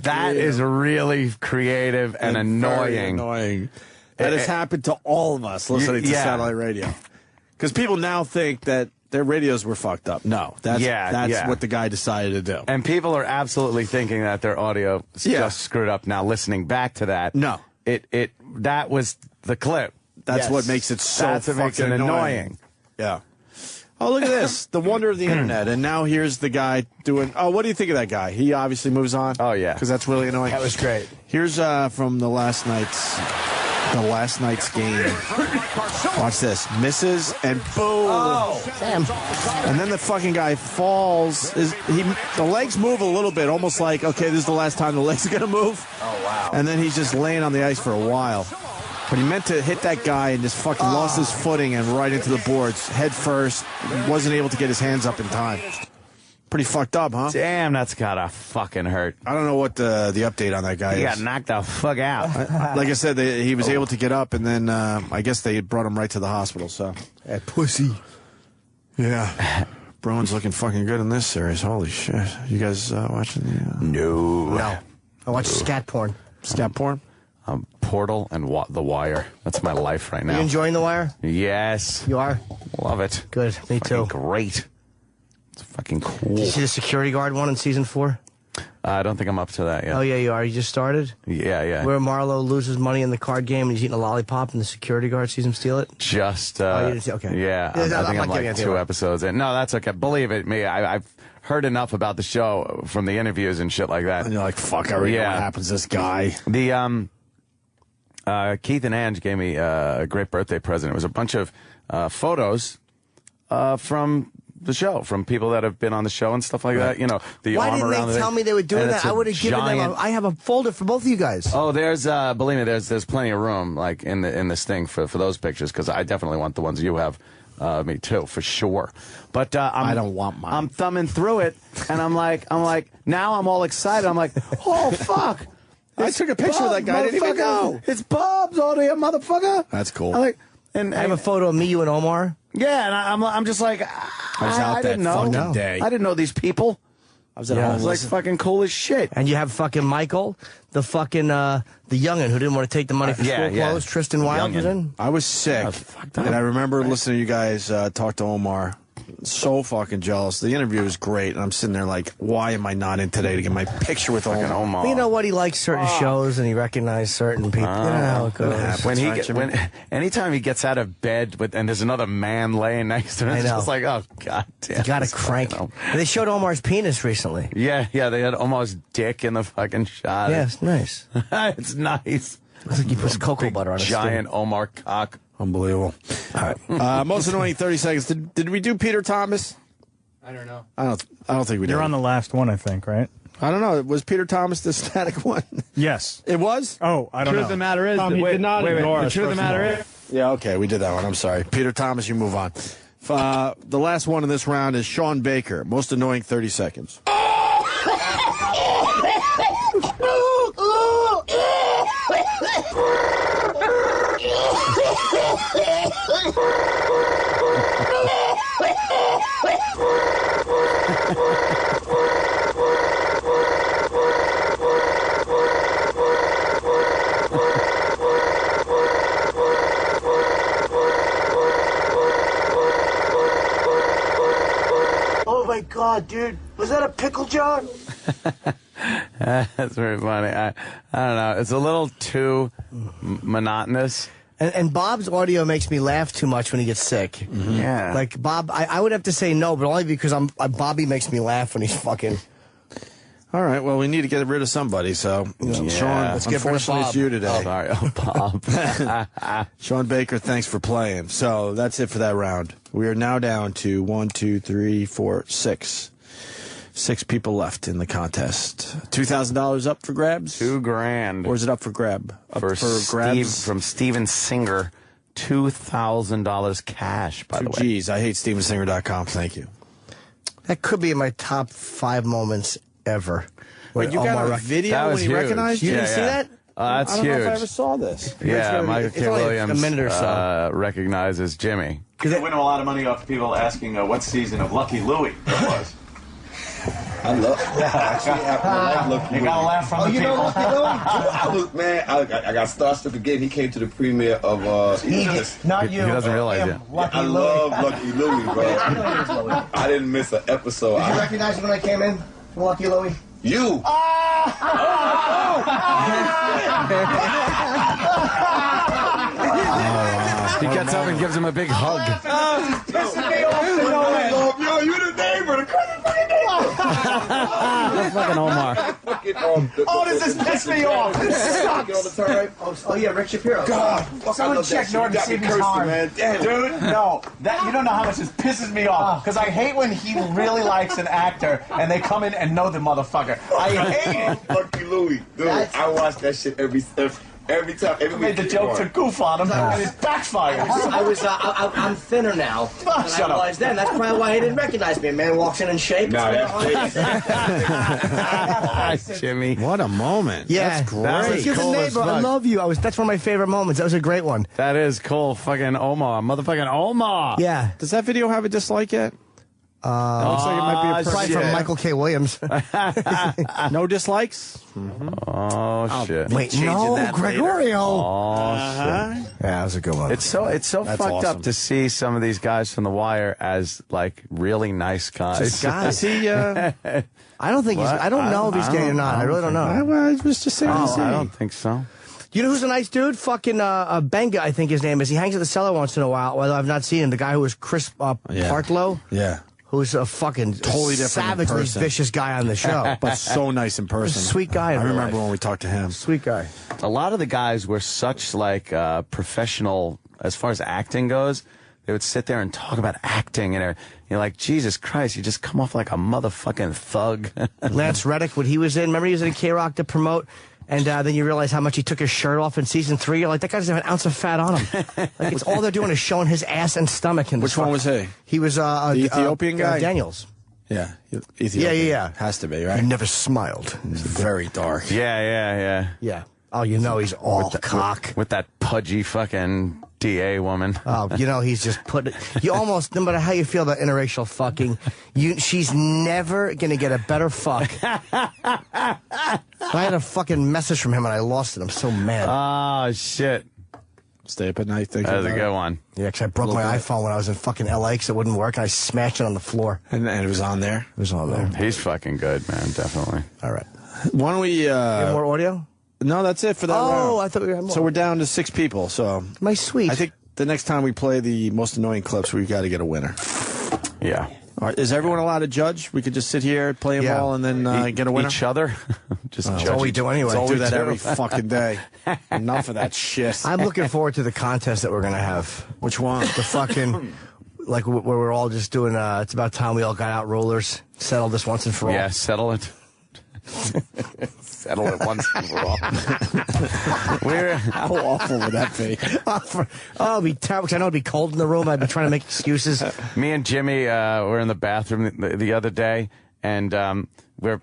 creative and annoying. That has happened to all of us listening to satellite radio. Because people now think that their radios were fucked up. No, that's what the guy decided to do. And people are absolutely thinking that their audio is just screwed up now. Listening back to that, no, that was the clip. That's what makes it so That's what makes it annoying. Yeah. Oh, look at this. The wonder of the internet. And now here's the guy doing... Oh, what do you think of that guy? He obviously moves on. Oh, yeah. Because that's really annoying. That was great. Here's from the last night's game. Watch this. Misses and boom. Oh, Sam. And then the fucking guy falls. The legs move a little bit, almost like, okay, this is the last time the legs are going to move. Oh, wow. And then he's just laying on the ice for a while. But he meant to hit that guy and just fucking lost his footing and right into the boards, head first. Wasn't able to get his hands up in time. Pretty fucked up, huh? Damn, that's gotta fucking hurt. I don't know what the update on that guy is. He got knocked the fuck out. Like I said, he was able to get up, and then I guess they brought him right to the hospital. So that pussy. Yeah. Bruins looking fucking good in this series. Holy shit. You guys watching the... No. I watch scat porn. Scat porn? Portal and The Wire. That's my life right now. You enjoying The Wire? Yes. You are? Love it. Good. Me too. Great. It's fucking cool. Did you see the security guard one in season 4? I don't think I'm up to that yet. Oh, yeah, you are. You just started? Yeah. Where Marlo loses money in the card game and he's eating a lollipop and the security guard sees him steal it? Just, you didn't see, okay. Yeah, I think I'm like 2 episodes in. No, that's okay. Believe it, I've heard enough about the show from the interviews and shit like that. And you're like, fuck, I already know what happens to this guy. The, Keith and Ange gave me a great birthday present. It was a bunch of photos from the show, from people that have been on the show and stuff like that. You know, the Why arm didn't around they tell me they were doing that? I would have given them. I have a folder for both of you guys. Oh, there's believe me, there's plenty of room like in this thing for those pictures because I definitely want the ones you have. Me too, for sure. But I don't want mine. I'm thumbing through it, and I'm like, now I'm all excited. I'm like, oh fuck. I took a picture of that guy. I didn't even know. It's Bob's audio, motherfucker. That's cool. I'm like, and I have a photo of me, you, and Omar. Yeah, and I'm just like, I was out that fucking day. I didn't know these people. I was at I home. was like fucking cool as shit. And you have fucking Michael, the fucking the youngin' who didn't want to take the money for school clothes. Tristan Wilde was in. I was sick, and I remember listening to you guys talk to Omar. So fucking jealous. The interview was great, and I'm sitting there like, why am I not in today to get my picture with Omar? Well, you know what? He likes certain shows, and he recognized certain people. You know how it goes. Anytime he gets out of bed and there's another man laying next to him, it's just like, oh god damn. You gotta crank. And they showed Omar's penis recently. Yeah, they had Omar's dick in the fucking shot. Yeah, it's nice. It's nice. Looks like he puts cocoa butter on a giant Omar cock. Unbelievable. All right. Most annoying 30 seconds. Did we do Peter Thomas? I don't know. I don't think we did. You're on the last one, I think, right? I don't know. Was Peter Thomas the static one? Yes. It was? Oh, I don't know. The truth of the matter is, Tom, he did not ignore us. The truth of the matter is. Yeah, okay, we did that one. I'm sorry. Peter Thomas, you move on. The last one in this round is Sean Baker. Most annoying 30 seconds. Oh, dude, was that a pickle jar? That's very funny. I don't know. It's a little too monotonous. And Bob's audio makes me laugh too much when he gets sick. Mm-hmm. Yeah. Like, Bob, I would have to say no, but only because Bobby makes me laugh when he's fucking... All right, well, we need to get rid of somebody, so Sean, let's get rid of unfortunately, Bob. it's you today. Sorry, Bob. Sean Baker, thanks for playing. So that's it for that round. We are now down to 1, 2, 3, 4, 6. 6 people left in the contest. $2,000 up for grabs? $2,000. Or is it up for grab? Up for grabs? From Steven Singer, $2,000 cash, by the way. Geez, I hate StevenSinger.com. Thank you. That could be in my top 5 moments ever. Wait, you got a video when he recognized you? You didn't see that? That's I don't huge. know if I ever saw this. Yeah, Michael K. Williams a minute or so. recognizes Jimmy. You win a lot of money off people asking what season of Lucky Louie it was. I love. Actually, I like Lucky Louie. You got a laugh from the people. I was, man, I got starstruck again. He came to the premiere of. Not you. He doesn't realize it. I love Lucky Louie, bro. I didn't miss an episode. Did you recognize me when I came in from Lucky Louie? You. He gets up and gives him a big hug. Pissing me off. Yo, you the neighbor, the crazy fucking neighbor. Fucking Omar. Oh, this has pissed me off. This sucks. Oh yeah, Rick Shapiro. God, Someone check Norton Stevens' arm. man. Damn. Dude, no. That you don't know how much this pisses me off. Because I hate when he really likes an actor and they come in and know the motherfucker. I hate it. Lucky Louie. Dude, I watch that shit every time. Every I made the joke to goof on him, and it backfired. I'm thinner now than I was then. That's probably why he didn't recognize me. A man walks in shape. Jimmy. What a moment. Yeah. That's great. That You're the cool as neighbor. I fuck. love you. That's one of my favorite moments. That was a great one. That is cool. Fucking Omar. Motherfucking Omar. Yeah. Does that video have a dislike yet? Looks like it might be a Probably from Michael K. Williams. No dislikes? Oh, shit. Wait, no, Gregorio. Oh, shit. Yeah, that was a good one. It's so That's fucked awesome. up to see some of these guys from The Wire as like really nice guys. Just guys. Is he, I don't think he's. I don't know if he's gay or not. I really don't know. I was just saying. I don't think so. You know who's a nice dude? Fucking Benga, I think his name is. He hangs at the Cellar once in a while. Well, I've not seen him. The guy who was Chris Partlow. Yeah. Who's a fucking totally different savagely in person. vicious guy on the show. But so nice in person. Sweet guy in I real remember life. when we talked to him. Sweet guy. A lot of the guys were such like professional as far as acting goes. They would sit there and talk about acting, and you're like, Jesus Christ, you just come off like a motherfucking thug. Lance Reddick, when he was in, remember he was in K-Rock to promote, and then you realize how much he took his shirt off in season 3. You're like, that guy doesn't have an ounce of fat on him. Like, it's all they're doing is showing his ass and stomach. In Which one was he? He was the Ethiopian guy? Daniels. Yeah. Ethiopian. Yeah. Has to be, right? He never smiled. He's very dark. Yeah. Yeah. Oh, you know he's all cock. With that pudgy fucking DA woman. Oh, you know he's just put. You almost, no matter how you feel about interracial fucking, she's never gonna get a better fuck. I had a fucking message from him and I lost it. I'm so mad. Oh shit. Stay up at night thinking That was a about good it. one. Yeah, because I broke my iPhone when I was in fucking LA because it wouldn't work and I smashed it on the floor. And it was on there? It was on there. He's fucking good, man. Definitely. All right. Why don't we... You have more audio? No, that's it for that round. Oh, I thought we had more. So we're down to 6 people, so... My sweet. I think the next time we play the most annoying clips, we've got to get a winner. Yeah. All right, is everyone allowed to judge? We could just sit here, play them all, and then get a winner? Each other? Just That's judge all we each- do anyway. That's all Do we that do. every fucking day. Enough of that shit. I'm looking forward to the contest that we're going to have. Which one? The fucking... Like where we're all just doing, it's about time we all got out rollers, settled this once and for all. Yeah, settle it. Settle it once and for all. How awful would that be? Oh, it'd be terrible, because I know it'd be cold in the room. I'd be trying to make excuses. Me and Jimmy were in the bathroom the other day, and we're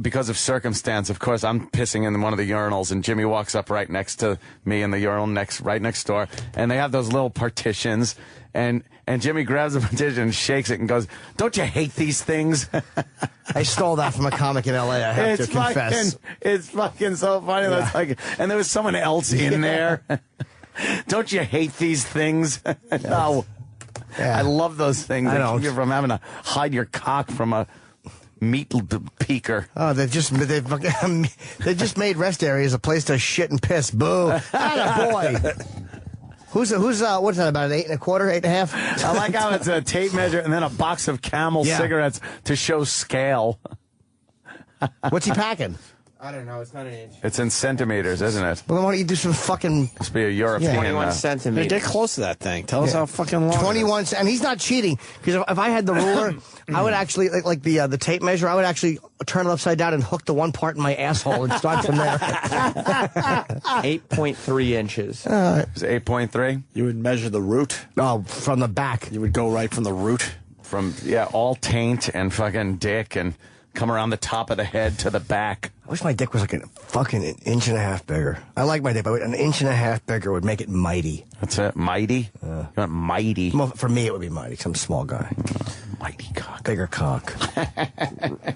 because of circumstance, of course, I'm pissing in one of the urinals, and Jimmy walks up right next to me in the urinal right next door, and they have those little partitions, and Jimmy grabs the partition and shakes it and goes, "Don't you hate these things?" I stole that from a comic in L.A., I have to confess. It's fucking so funny. Yeah. That's like, and there was someone else in there. Don't you hate these things? No. I love those things. I don't. Keep you from having to hide your cock from a meat peeker. Oh, they just made rest areas a place to shit and piss. Boo! Atta boy. What's that, about an 8 1/4, 8 1/2? I like how it's a tape measure and then a box of Camel cigarettes to show scale. What's he packing? I don't know. It's not an inch. It's in centimeters, isn't it? Well, then why don't you do some fucking... Must be a European. 21 centimeters. Get close to that thing. Tell us how fucking long 21, and he's not cheating, because if I had the ruler, I would actually, like the tape measure, I would actually turn it upside down and hook the one part in my asshole and start from there. 8.3 inches. Is it 8.3? You would measure the root? Oh, from the back. You would go right from the root? From, all taint and fucking dick and come around the top of the head to the back. I wish my dick was like a fucking 1.5 inches bigger. I like my dick, but 1.5 inches bigger would make it mighty. That's it? Mighty? You want mighty? Well, for me, it would be mighty, because I'm a small guy. Mighty cock. Bigger cock.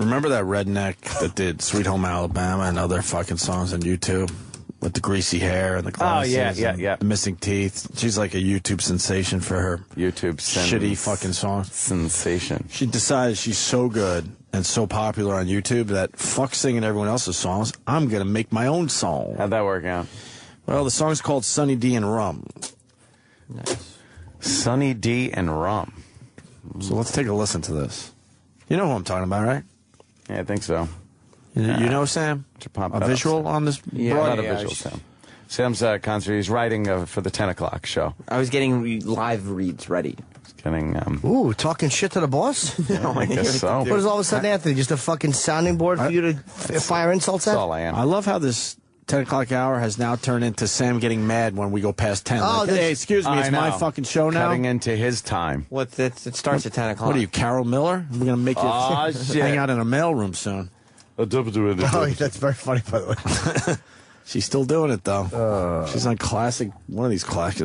Remember that redneck that did Sweet Home Alabama and other fucking songs on YouTube? With the greasy hair and the glasses. Oh, yeah. The missing teeth. She's like a YouTube sensation for her shitty fucking songs. Sensation. She decided she's so good and so popular on YouTube that fuck singing everyone else's songs, I'm going to make my own song. How'd that work out? Well, the song's called Sunny D and Rum. Nice. Sunny D and Rum. So let's take a listen to this. You know who I'm talking about, right? Yeah, I think so. You know, Sam? A visual on this? Yeah, not a visual, Sam. Sam's concert, he's writing for the 10 o'clock show. I was getting live reads ready. Getting, Ooh, talking shit to the boss? I guess so. What is all of a sudden, Anthony? Just a fucking sounding board for you to fire insults at? That's all I am. I love how this 10 o'clock hour has now turned into Sam getting mad when we go past 10. Oh, like, hey, excuse me, it's my fucking show now. Cutting into his time. It starts at 10 o'clock. What are you, Carol Miller? We're going to make you hang out in a mailroom soon. Oh, that's very funny, by the way. She's still doing it, though. She's on one of these classic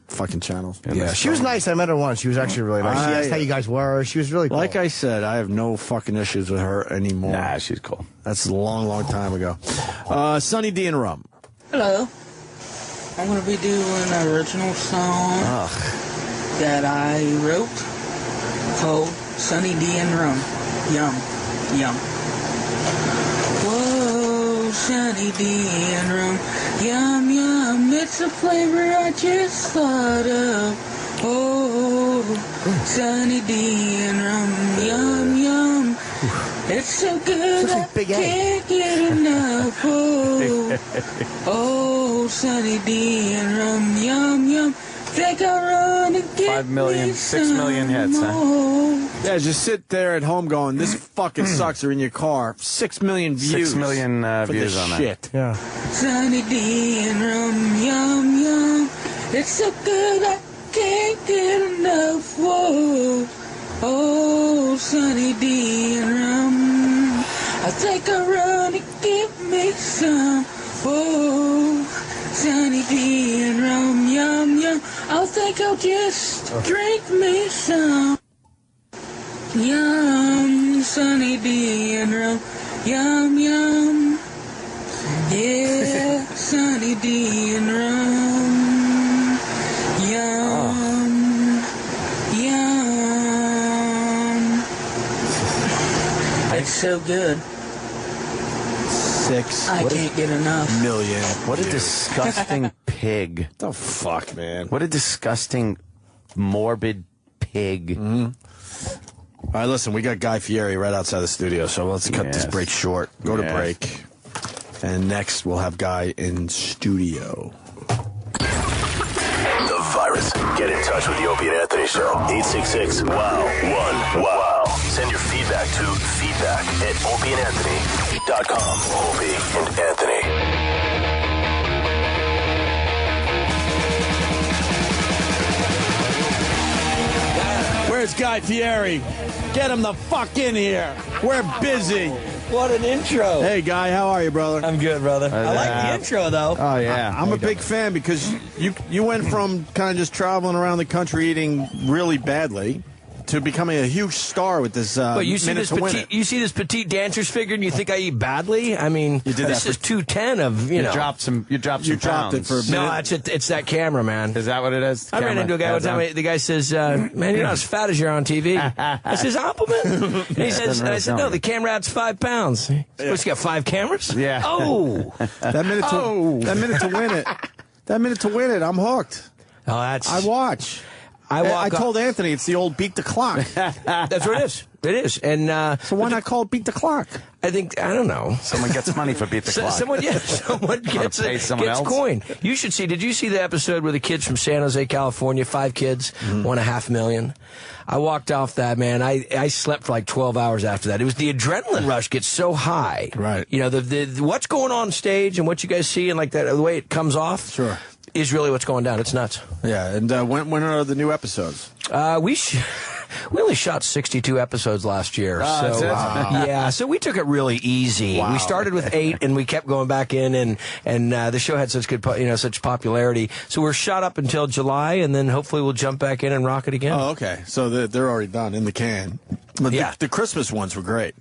fucking channels. Yeah, she was nice. I met her once. She was actually really nice. She asked how you guys were. She was really cool. Like I said, I have no fucking issues with her anymore. Nah, she's cool. That's a long, long time ago. Sunny D and Rum. Hello. I'm going to be doing an original song that I wrote called Sunny D and Rum. Yum. Yum. Whoa, Sunny D and Rum. Yum, yum. It's a flavor I just thought of. Oh, Sunny D and Rum. Yum, yum. It's so good I can't get enough. Oh, Sunny D and Rum. Yum, yum. Think I'll run and get 5 million, 6 million hits, huh? Yeah, just sit there at home going, this fucking sucks, or in your car. 6 million views. 6 million views on shit. that. Yeah. Sunny D and Rum, yum, yum. It's so good I can't get enough. Whoa. Oh, Sunny D and Rum. I think I'll run and get me some. Whoa. Sunny D and Rum, yum, yum. I think I'll just drink me some. Yum, Sunny D and Rum, yum, yum. Yeah, Sunny D and Rum, yum, yum. It's so good. 6 I can't get enough. million. What a disgusting pig. The fuck, man. What a disgusting, morbid pig. Mm-hmm. All right, listen, we got Guy Fieri right outside the studio, so let's cut this break short. Go to break. And next, we'll have Guy in studio. The virus. Get in touch with the Opie and Anthony Show. 866-WOW-1-WOW. Send your feedback to feedback@opieandanthony.com. Opie and Anthony. Where's Guy Fieri? Get him the fuck in here. We're busy. What an intro. Hey, Guy, how are you, brother? I'm good, brother. I like the intro, though. Oh, yeah. I'm a big fan because you went from kind of just traveling around the country eating really badly to becoming a huge star with this. But you see Minute this to Win petite, It. you see this petite dancer's figure, and you think I eat badly? I mean, this is 210 of you know. You dropped some dropped pounds. it for a No, minute. it's that camera, man. Is that what it is? I ran into a guy one time. The guy says, "Man, you're not as fat as you're on TV." I says, "Compliment." And he says, and I said, "No, the camera adds 5 pounds." He said, "What, you got 5 cameras?" Yeah. Oh, that minute to win it. That minute to win it. I'm hooked. Oh, that's. I watch. I told Anthony it's the old beat the clock. That's what it is. It is. And so why not call it beat the clock? I don't know. Someone gets money for beat the clock. Someone gets else? coin. You should see. Did you see the episode where the kids from San Jose, California, 5 kids, $1.5 million? I walked off that, man. I slept for like 12 hours after that. It was the adrenaline rush gets so high. Right. You know, the what's going on stage and what you guys see and like that, the way it comes off. Sure. Is really what's going down. It's nuts. Yeah, and when are the new episodes? We only shot 62 episodes last year. Yeah, so we took it really easy. Wow. We started with 8 and we kept going back in and the show had such good such popularity. So we're shot up until July and then hopefully we'll jump back in and rock it again. Oh, okay. So they're already done in the can. But yeah. The Christmas ones were great.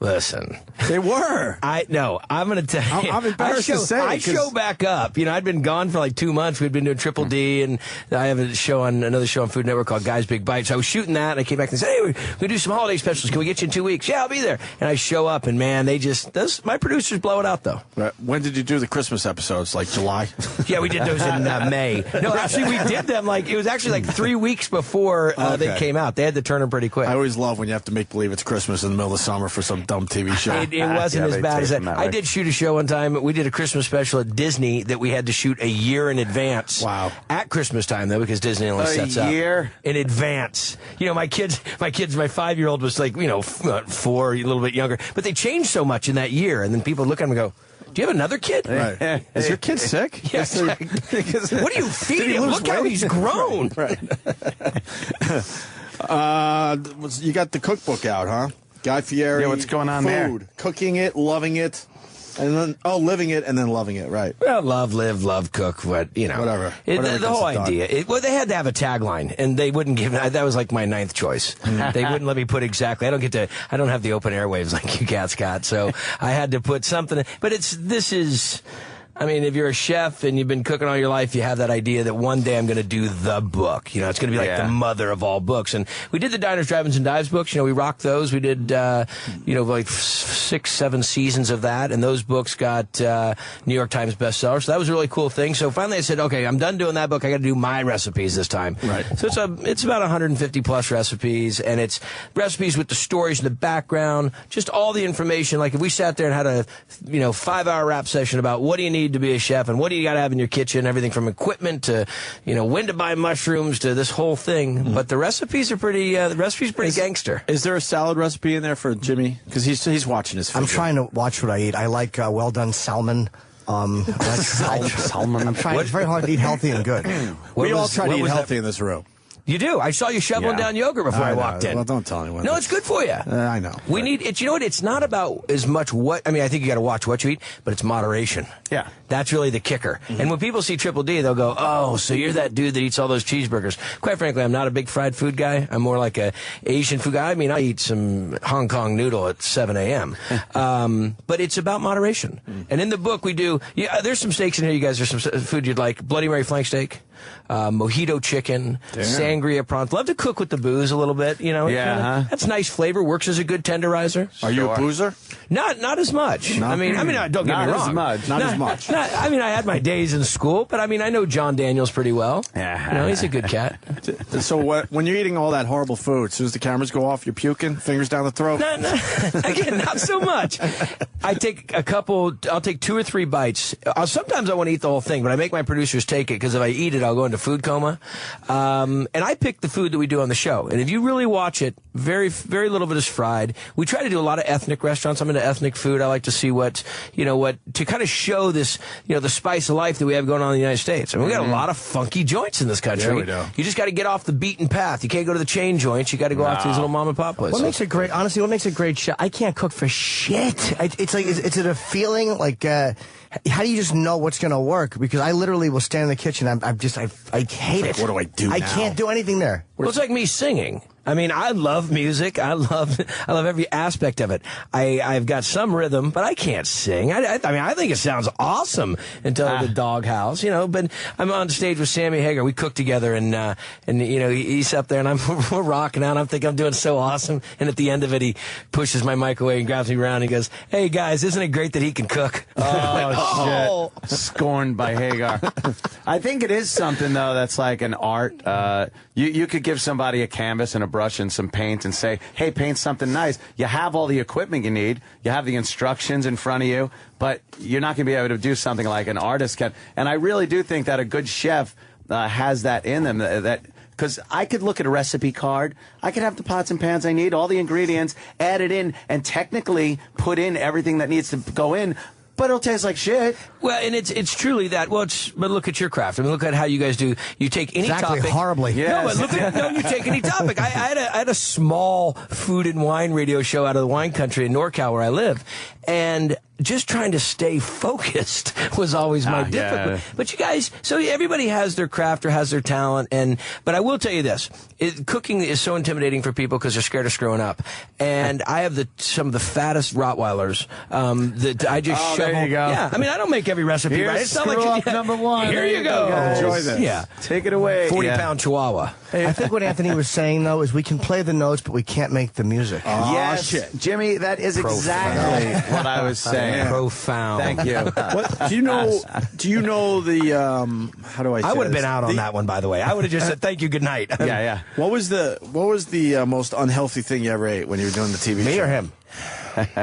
Listen, they were. I'm going to tell you. I'm embarrassed to say. I show back up. I'd been gone for like 2 months. We'd been doing Triple D, and I have another show on Food Network called Guys Big Bites. I was shooting that, and I came back and said, "Hey, we're going to do some holiday specials. Can we get you in 2 weeks?" "Yeah, I'll be there." And I show up, and man, my producers blow it out though. Right. When did you do the Christmas episodes? Like July? Yeah, we did those in May. No, actually, we did them it was actually like 3 weeks before they came out. They had to turn them pretty quick. I always love when you have to make believe it's Christmas in the middle of the summer for some dumb TV show. It wasn't as bad as that. I did shoot a show one time. We did a Christmas special at Disney that we had to shoot a year in advance. Wow. At Christmas time, though, because Disney only sets up. A year? In advance. My 5-year-old was like, 4, a little bit younger. But they changed so much in that year. And then people look at him and go, "Do you have another kid?" Right. Is your kid sick? Yes. What do you feed him? Look how he's grown. Right. You got the cookbook out, huh? Guy Fieri. Yeah, what's going on food, there? Cooking it, loving it, and then living it and then loving it. Right. Well, love, live, love, cook. Whatever. The whole idea. They had to have a tagline, and they wouldn't give it. That was like my 9th choice. They wouldn't let me put exactly. I don't have the open airwaves like you cats got, so I had to put something. But this is. If you're a chef and you've been cooking all your life, you have that idea that one day I'm going to do the book. It's going to be like the mother of all books. And we did the Diners, Drive-Ins, and Dives books. We rocked those. We did, like 6, 7 seasons of that. And those books got New York Times bestseller. So that was a really cool thing. So finally I said, okay, I'm done doing that book. I got to do my recipes this time. Right. So it's about 150 plus recipes. And it's recipes with the stories in the background, just all the information. Like if we sat there and had a 5-hour rap session about what do you need to be a chef and what do you got to have in your kitchen, everything from equipment to when to buy mushrooms to this whole thing. But the recipes are pretty gangster. Is there a salad recipe in there for Jimmy? Because he's watching his food. I'm trying to watch what I eat. I like well done salmon. Salmon. I'm trying. It's very hard to eat healthy and good. We all try to eat healthy in this room. You do. I saw you shoveling down yogurt before I walked in. Well, don't tell anyone. No, it's good for you. I know. We need it. You know what? It's not about as much I think you got to watch what you eat, but it's moderation. Yeah. That's really the kicker. And when people see Triple D, they'll go, "Oh, so you're that dude that eats all those cheeseburgers." Quite frankly, I'm not a big fried food guy. I'm more like a Asian food guy. I eat some Hong Kong noodle at 7 a.m. But it's about moderation. And in the book, we do. Yeah, there's some steaks in here. You guys, there's some food you'd like: Bloody Mary flank steak, mojito chicken, sangria prawns. Love to cook with the booze a little bit. That's nice flavor. Works as a good tenderizer. Are you a boozer? Not as much. No? Don't get me wrong. Not as much. I had my days in school, but I know John Daniels pretty well. He's a good cat. So when you're eating all that horrible food, as soon as the cameras go off, you're puking, fingers down the throat? Again, not so much. I'll take 2 or 3 bites. Sometimes I want to eat the whole thing, but I make my producers take it because if I eat it, I'll go into food coma. And I pick the food that we do on the show. And if you really watch it, very, very little of it is fried. We try to do a lot of ethnic restaurants. I'm into ethnic food. I like to see to kind of show this, the spice of life that we have going on in the United States. We got a lot of funky joints in this country. Yeah, we do. You just got to get off the beaten path. You can't go to the chain joints. You got to go out to these little mom and pop places. What makes a great chef? I can't cook for shit. It's like, is it a feeling like, how do you just know what's going to work? Because I literally will stand in the kitchen. I hate it. What do I do I can't do anything there. Well, it's like me singing. I mean, I love music. I love every aspect of it. I've got some rhythm, but I can't sing. I mean, I think it sounds awesome until the doghouse, you know. But I'm on stage with Sammy Hagar. We cook together, and you know, he's up there, and we're rocking out. I think I'm doing so awesome. And at the end of it, he pushes my mic away and grabs me around. And he goes, "Hey guys, isn't it great that he can cook?" Oh, shit! Scorned by Hagar. I think it is something though that's like an art. You could give somebody a canvas and a brush and some paint and say, "Hey, paint something nice." You have all the equipment you need. You have the instructions in front of you, but you're not going to be able to do something like an artist can. And I really do think that a good chef has that in them. Because I could look at a recipe card, I could have the pots and pans I need, all the ingredients, add it in, and technically put in everything that needs to go in. But it'll taste like shit. Well, and it's truly that. Well, but look at your craft. I mean, look at how you guys do. You take any topic. Horribly. Yes. No, but you take any topic. I had a small food and wine radio show out of the wine country in NorCal where I live, and just trying to stay focused was always my difficulty. Yeah. But you guys, so everybody has their craft or has their talent, but I will tell you this: cooking is so intimidating for people because they're scared of screwing up. And I have some of the fattest Rottweilers that I just shovel. There you go. Yeah, I mean, I don't make every recipe. Here's Right? It's not like number one. Here you go. Enjoy this. Yeah, take it away. 40-pound Chihuahua. I think what Anthony was saying though is we can play the notes, but we can't make the music. Yes, shit. Jimmy, that is exactly what I was saying. Profound. Thank you. What, do you know the how do I say I would have been this? out on that one, by the way. I would have just said thank you, good night. Yeah. What was the most unhealthy thing you ever ate when you were doing the TV show? Me or him?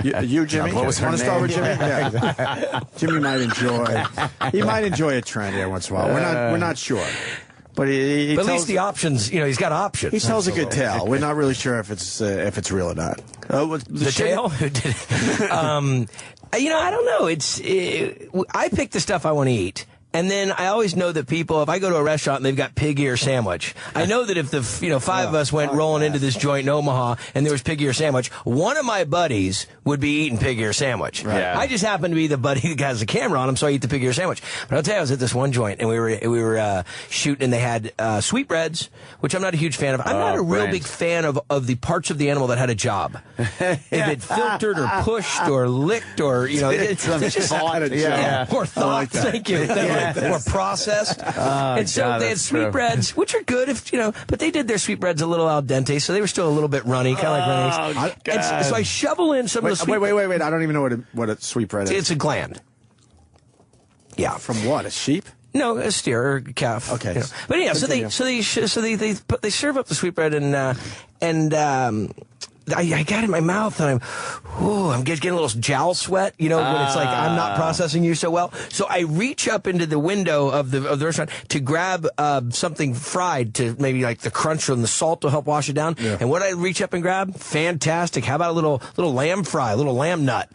You Jimmy? What was her Want to start with Jimmy? name? Yeah. Jimmy might enjoy. He might enjoy a trend every once in a while. We're not sure. But he at least the options, you know, he's got options. He tells a good tale. We're not really sure if it's real or not. The tale? You know, I don't know. I pick the stuff I want to eat. And then I always know that people, if I go to a restaurant and they've got pig ear sandwich, I know that if the five of us went rolling into this joint in Omaha and there was pig ear sandwich, one of my buddies would be eating pig ear sandwich. Right. Yeah. I just happen to be the buddy that has the camera on him, so I eat the pig ear sandwich. But I'll tell you, I was at this one joint and we were shooting, and they had sweetbreads, which I'm not a huge fan of. I'm not a real big fan of the parts of the animal that had a job. If it filtered or pushed or licked or it's just or thought. Thank you. Or processed. And so they had sweetbreads, which are good but they did their sweetbreads a little al dente, so they were still a little bit runny, kind of like runnies. And so I shovel in some of the sweet. Wait! I don't even know what a sweetbread is. It's a gland. Yeah. From what? A sheep? No, a steer or a calf. Okay. But yeah, so they serve up the sweetbread and I got it in my mouth and I'm getting a little jowl sweat, when it's like I'm not processing you so well. So I reach up into the window of the restaurant to grab something fried to maybe like the crunch from the salt to help wash it down. Yeah. And what I reach up and grab, fantastic. How about a little lamb fry, a little lamb nut?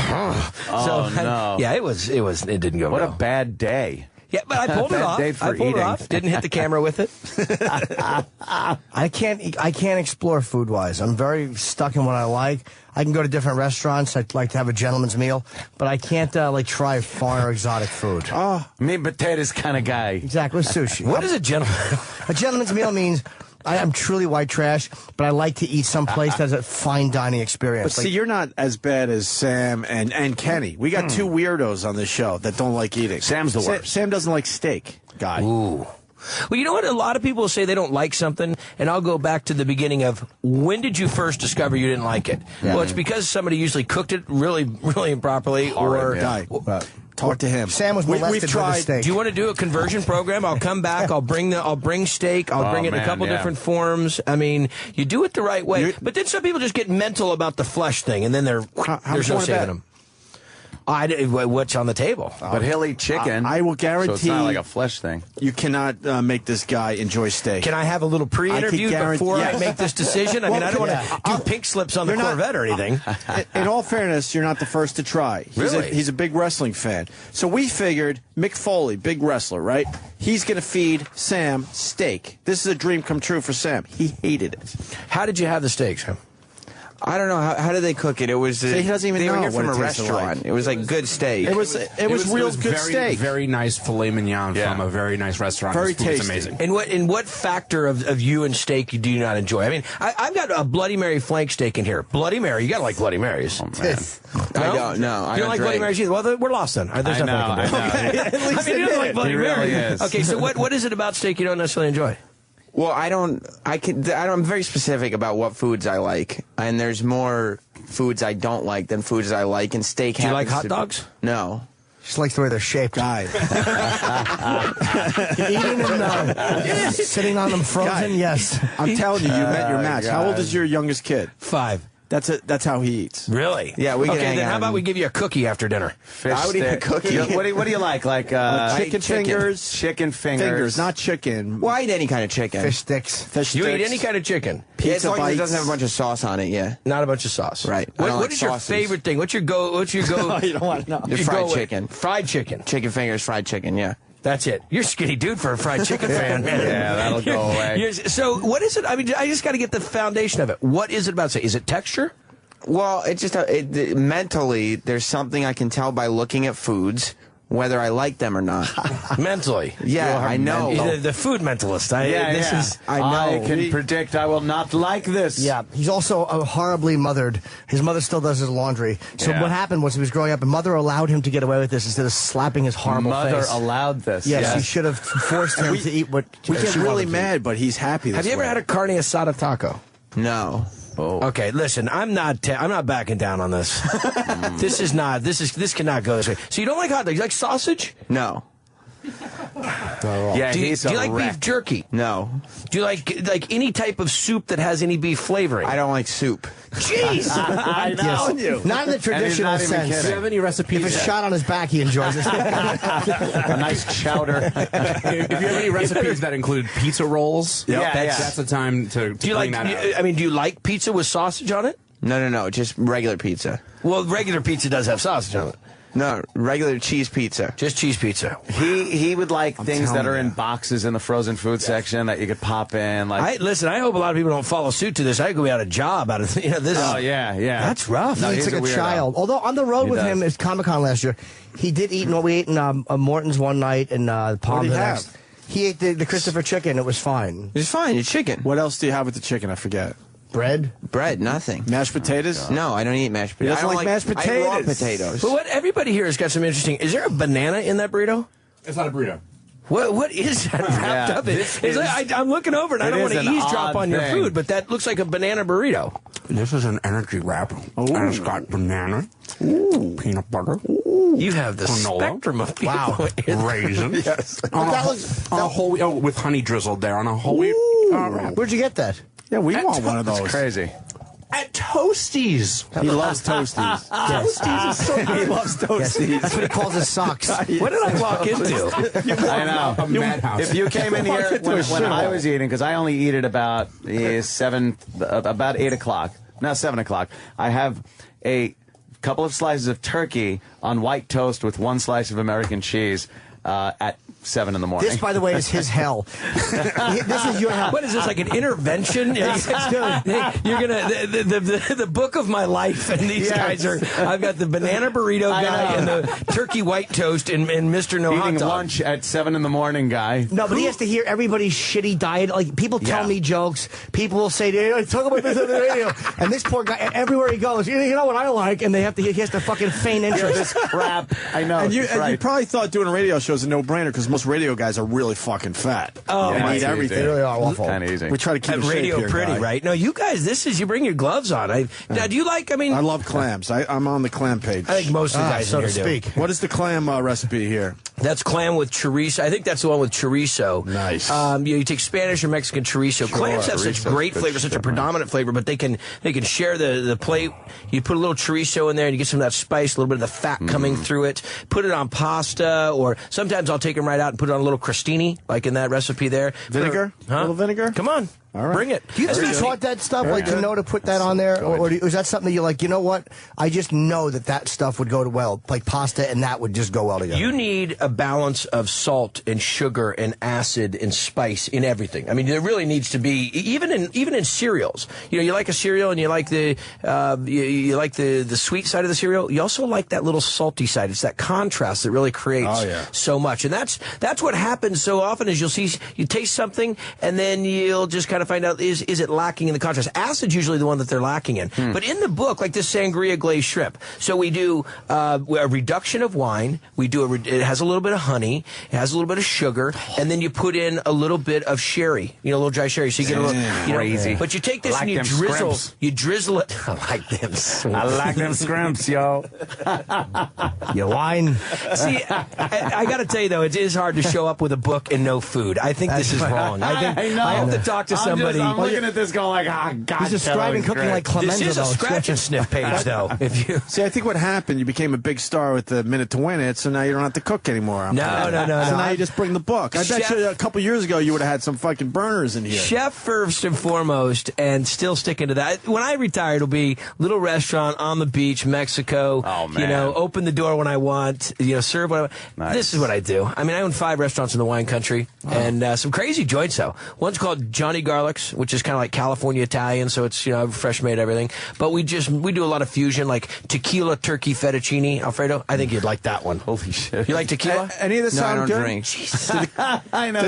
No. It didn't go well. What a bad day. Yeah, but I pulled it off. I pulled it off. Didn't hit the camera with it. I can't explore food-wise. I'm very stuck in what I like. I can go to different restaurants. I'd like to have a gentleman's meal, but I can't try foreign or exotic food. Oh, meat and potatoes kind of guy. Exactly, sushi. What is a gentleman? A gentleman's meal means I'm truly white trash, but I like to eat someplace that's a fine dining experience. But see, you're not as bad as Sam and Kenny. We got two weirdos on this show that don't like eating. Sam's the worst. Sam doesn't like steak, guy. Ooh. Well, you know what? A lot of people say they don't like something, and I'll go back to the beginning of when did you first discover you didn't like it? Yeah. Well, it's because somebody usually cooked it really, really improperly, Talk to him. Sam was molested with a steak. Do you want to do a conversion program? I'll come back. I'll bring steak. I'll bring it in a couple different forms. I mean, you do it the right way. But then some people just get mental about the flesh thing, and then there's no saving them. What's on the table? But he'll eat chicken. I will guarantee. So it's not like a flesh thing. You cannot make this guy enjoy steak. Can I have a little pre-interview before I make this decision? I mean, I don't want to do pink slips on the Corvette or anything. In all fairness, you're not the first to try. Really? He's a big wrestling fan. So we figured Mick Foley, big wrestler, right? He's going to feed Sam steak. This is a dream come true for Sam. He hated it. How did you have the steak, Sam? I don't know how did they cook it. It was See, he doesn't even they know were here what from it a tasted restaurant. like. It was like good steak. It was real good very, steak. Very nice filet mignon from a very nice restaurant. Very This food is tasty. amazing. And what factor of you and steak do you not enjoy? I mean, I've got a Bloody Mary flank steak in here. Bloody Mary, you gotta like Bloody Marys. I don't know. You don't like Bloody Marys either? Well, we're lost then. There's nothing I can do. At least you don't like Bloody Mary. is. Okay, so what is it about steak you don't necessarily enjoy? Well, I'm very specific about what foods I like, and there's more foods I don't like than foods I like. And steak. Do you like hot dogs? No. Just likes the way they're shaped. Guy. Eating them, sitting on them frozen, yes. I'm telling you, you met your match. How old is your youngest kid? 5. That's how he eats. Really? Yeah, we can Okay, hang then how out about and- we give you a cookie after dinner? I would eat a cookie. What do you like? Like Chicken fingers. Chicken fingers. Not chicken. Well, I eat any kind of chicken. Fish sticks. Fish You sticks. eat any kind of chicken? Yeah, as long as it bites. doesn't have a bunch of sauce on it, yeah. Not a bunch of sauce. Right. I don't What like is your sauces. favorite thing? What's your go? You don't want to know. The fried chicken. Fried chicken. Chicken fingers, fried chicken, yeah. That's it. You're a skinny dude for a fried chicken fan, man. Yeah, that'll go away. So what is it? I mean, I just got to get the foundation of it. What is it about? Is it texture? Well, it's just mentally, there's something I can tell by looking at foods, whether I like them or not. Mentally. Yeah, I know. The food mentalist. I know. I can predict I will not like this. Yeah, he's also horribly mothered. His mother still does his laundry. So Yeah. what happened was he was growing up, and mother allowed him to get away with this instead of slapping his horrible Mother face. allowed this. Yes, she should have forced him to eat what We she get really wanted to eat. mad, but he's happy. Have you ever had a carne asada taco? No. Oh. Okay, listen, I'm not backing down on this. This cannot go this way. So you don't like hot dogs? You like sausage? No. Yeah, Do you he's a like wreck. beef jerky? No. Do you like any type of soup that has any beef flavoring? I don't like soup. Jeez! I'm telling you. Not in the traditional not even sense. kidding. Do you have any recipes? If it's shot on his back, he enjoys it. A nice chowder. If you have any recipes that include pizza rolls, that's the time to Do you bring like? that out. I mean, do you like pizza with sausage on it? No, just regular pizza. Well, regular pizza does have sausage on it. No, regular cheese pizza. Just cheese pizza. He would like things that telling are in you. boxes in the frozen food section that you could pop in. Like, Listen, I hope a lot of people don't follow suit to this. I could be out of job out of this. oh yeah. That's rough. No, He's he's like a weirdo. child. Although on the road He with does. him at Comic-Con last year, he did eat what we ate in Morton's one night and Palm did the he next. have? He ate the Christopher chicken. It was fine. It's fine. It's chicken. What else do you have with the chicken? I forget. Bread? Bread, nothing. Mashed potatoes? No, I don't eat mashed potatoes. doesn't I don't like mashed I eat raw potatoes. potatoes. But what everybody here has got some interesting. Is there a banana in that burrito? It's not a burrito. What is that wrapped up in? this It's like, I'm looking over and I it don't want to is an eavesdrop odd on your thing. food, but that looks like a banana burrito. This is an energy wrap, and it's got banana, peanut butter, You have the granola, spectrum of people. raisin, Yes. on a whole wheat, with honey drizzled there on a whole wheat wrap. Where'd you get that? Yeah, we want one of those. That's crazy. At Toasties. He loves toasties. Toasties is so He loves toasties. That's what he calls his socks. What did I walk into? I know. A madhouse. If you came in here when I was eating, because I only eat at about 8 o'clock. Now 7 o'clock. I have a couple of slices of turkey on white toast with one slice of American cheese at 7 in the morning. This, by the way, is his hell. This is your hell. What is this, like an intervention? You're gonna the book of my life, and these guys are. I've got the banana burrito guy and the turkey white toast and Mr. No Hot Eating Dog. lunch at 7 in the morning, guy. No, but he has to hear everybody's shitty diet. Like, people tell me jokes. People will say, hey, talk about this on the radio. And this poor guy, everywhere he goes, you know what I like? And he has to fucking feign interest. This crap. I know. And you right. probably thought doing a radio show is a no-brainer because most radio guys are really fucking fat. Oh, and my eat God. everything. They really are awful. Kind of easy. We try to keep At in shape radio here, pretty, guy. right? No, you guys, you bring your gloves on. Now, do you like, I love clams. I'm on the clam page. I think most of the guys so in to here do. speak. What is the clam recipe here? That's clam with chorizo. I think that's the one with chorizo. Nice. You take Spanish or Mexican chorizo. Clams have such Chorizo's great good flavor, such a shit, predominant flavor, but they can share the plate. You put a little chorizo in there, and you get some of that spice, a little bit of the fat coming through it. Put it on pasta, or sometimes I'll take them right out and put it on a little crostini, like in that recipe there. Vinegar? Huh? A little vinegar? Come on. All right. Bring it. Do you have to be taught that stuff, like to know to put that on there? Or is that something that you're like, you know what? I just know that stuff would go well, like pasta and that would just go well together. You need a balance of salt and sugar and acid and spice in everything. I mean, there really needs to be, even in cereals. You know, you like a cereal and you like the sweet side of the cereal. You also like that little salty side. It's that contrast that really creates so much. And that's what happens so often is you taste something and then you'll just kind of find out, is it lacking in the contrast? Acid's usually the one that they're lacking in. But in the book, like this sangria glazed shrimp, so we do a reduction of wine. We do it has a little bit of honey. It has a little bit of sugar. And then you put in a little bit of sherry, a little dry sherry. So you get a little, crazy. But you take this and you drizzle it. I like them. I like them scrimps, yo. You wine. See, I got to tell you though, it is hard to show up with a book and no food. I think this is wrong. I have to talk to somebody. I'm looking at this going like, God. He's describing cooking like Clemenza. This is a scratch and sniff page, though. See, I think what happened, you became a big star with the Minute to Win It, so now you don't have to cook anymore. No. So now you just bring the book. I bet you a couple years ago you would have had some fucking burners in here. Chef first and foremost, and still sticking to that. When I retire, it'll be little restaurant on the beach, Mexico. Oh, man. Open the door when I want. Serve what I want. Nice. This is what I do. I mean, I own 5 restaurants in the wine country, and some crazy joints though. One's called Johnny Garlic's, which is kind of like California Italian, so it's fresh made everything. But we do a lot of fusion, like tequila turkey fettuccine Alfredo. I think you'd like that one. Holy shit! You like tequila? Any of this sound I don't good? drink. I know.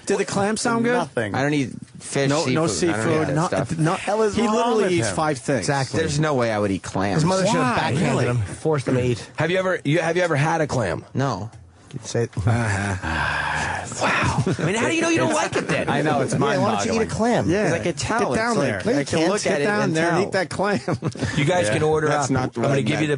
Did the clam sound good? Nothing. I don't eat fish. No seafood. He literally eats 5 things. Exactly. There's no way I would eat clams. His mother should have backhanded him, forced him to eat. Have you ever had a clam? No. Say it. Wow. I mean, how do you know you don't like it then? I know, it's mind-boggling. Why don't you eat a clam? Yeah, I could tell. Get down there. I can look at it down there and tell. eat that clam. You guys can order That's up. not I'm what going to give you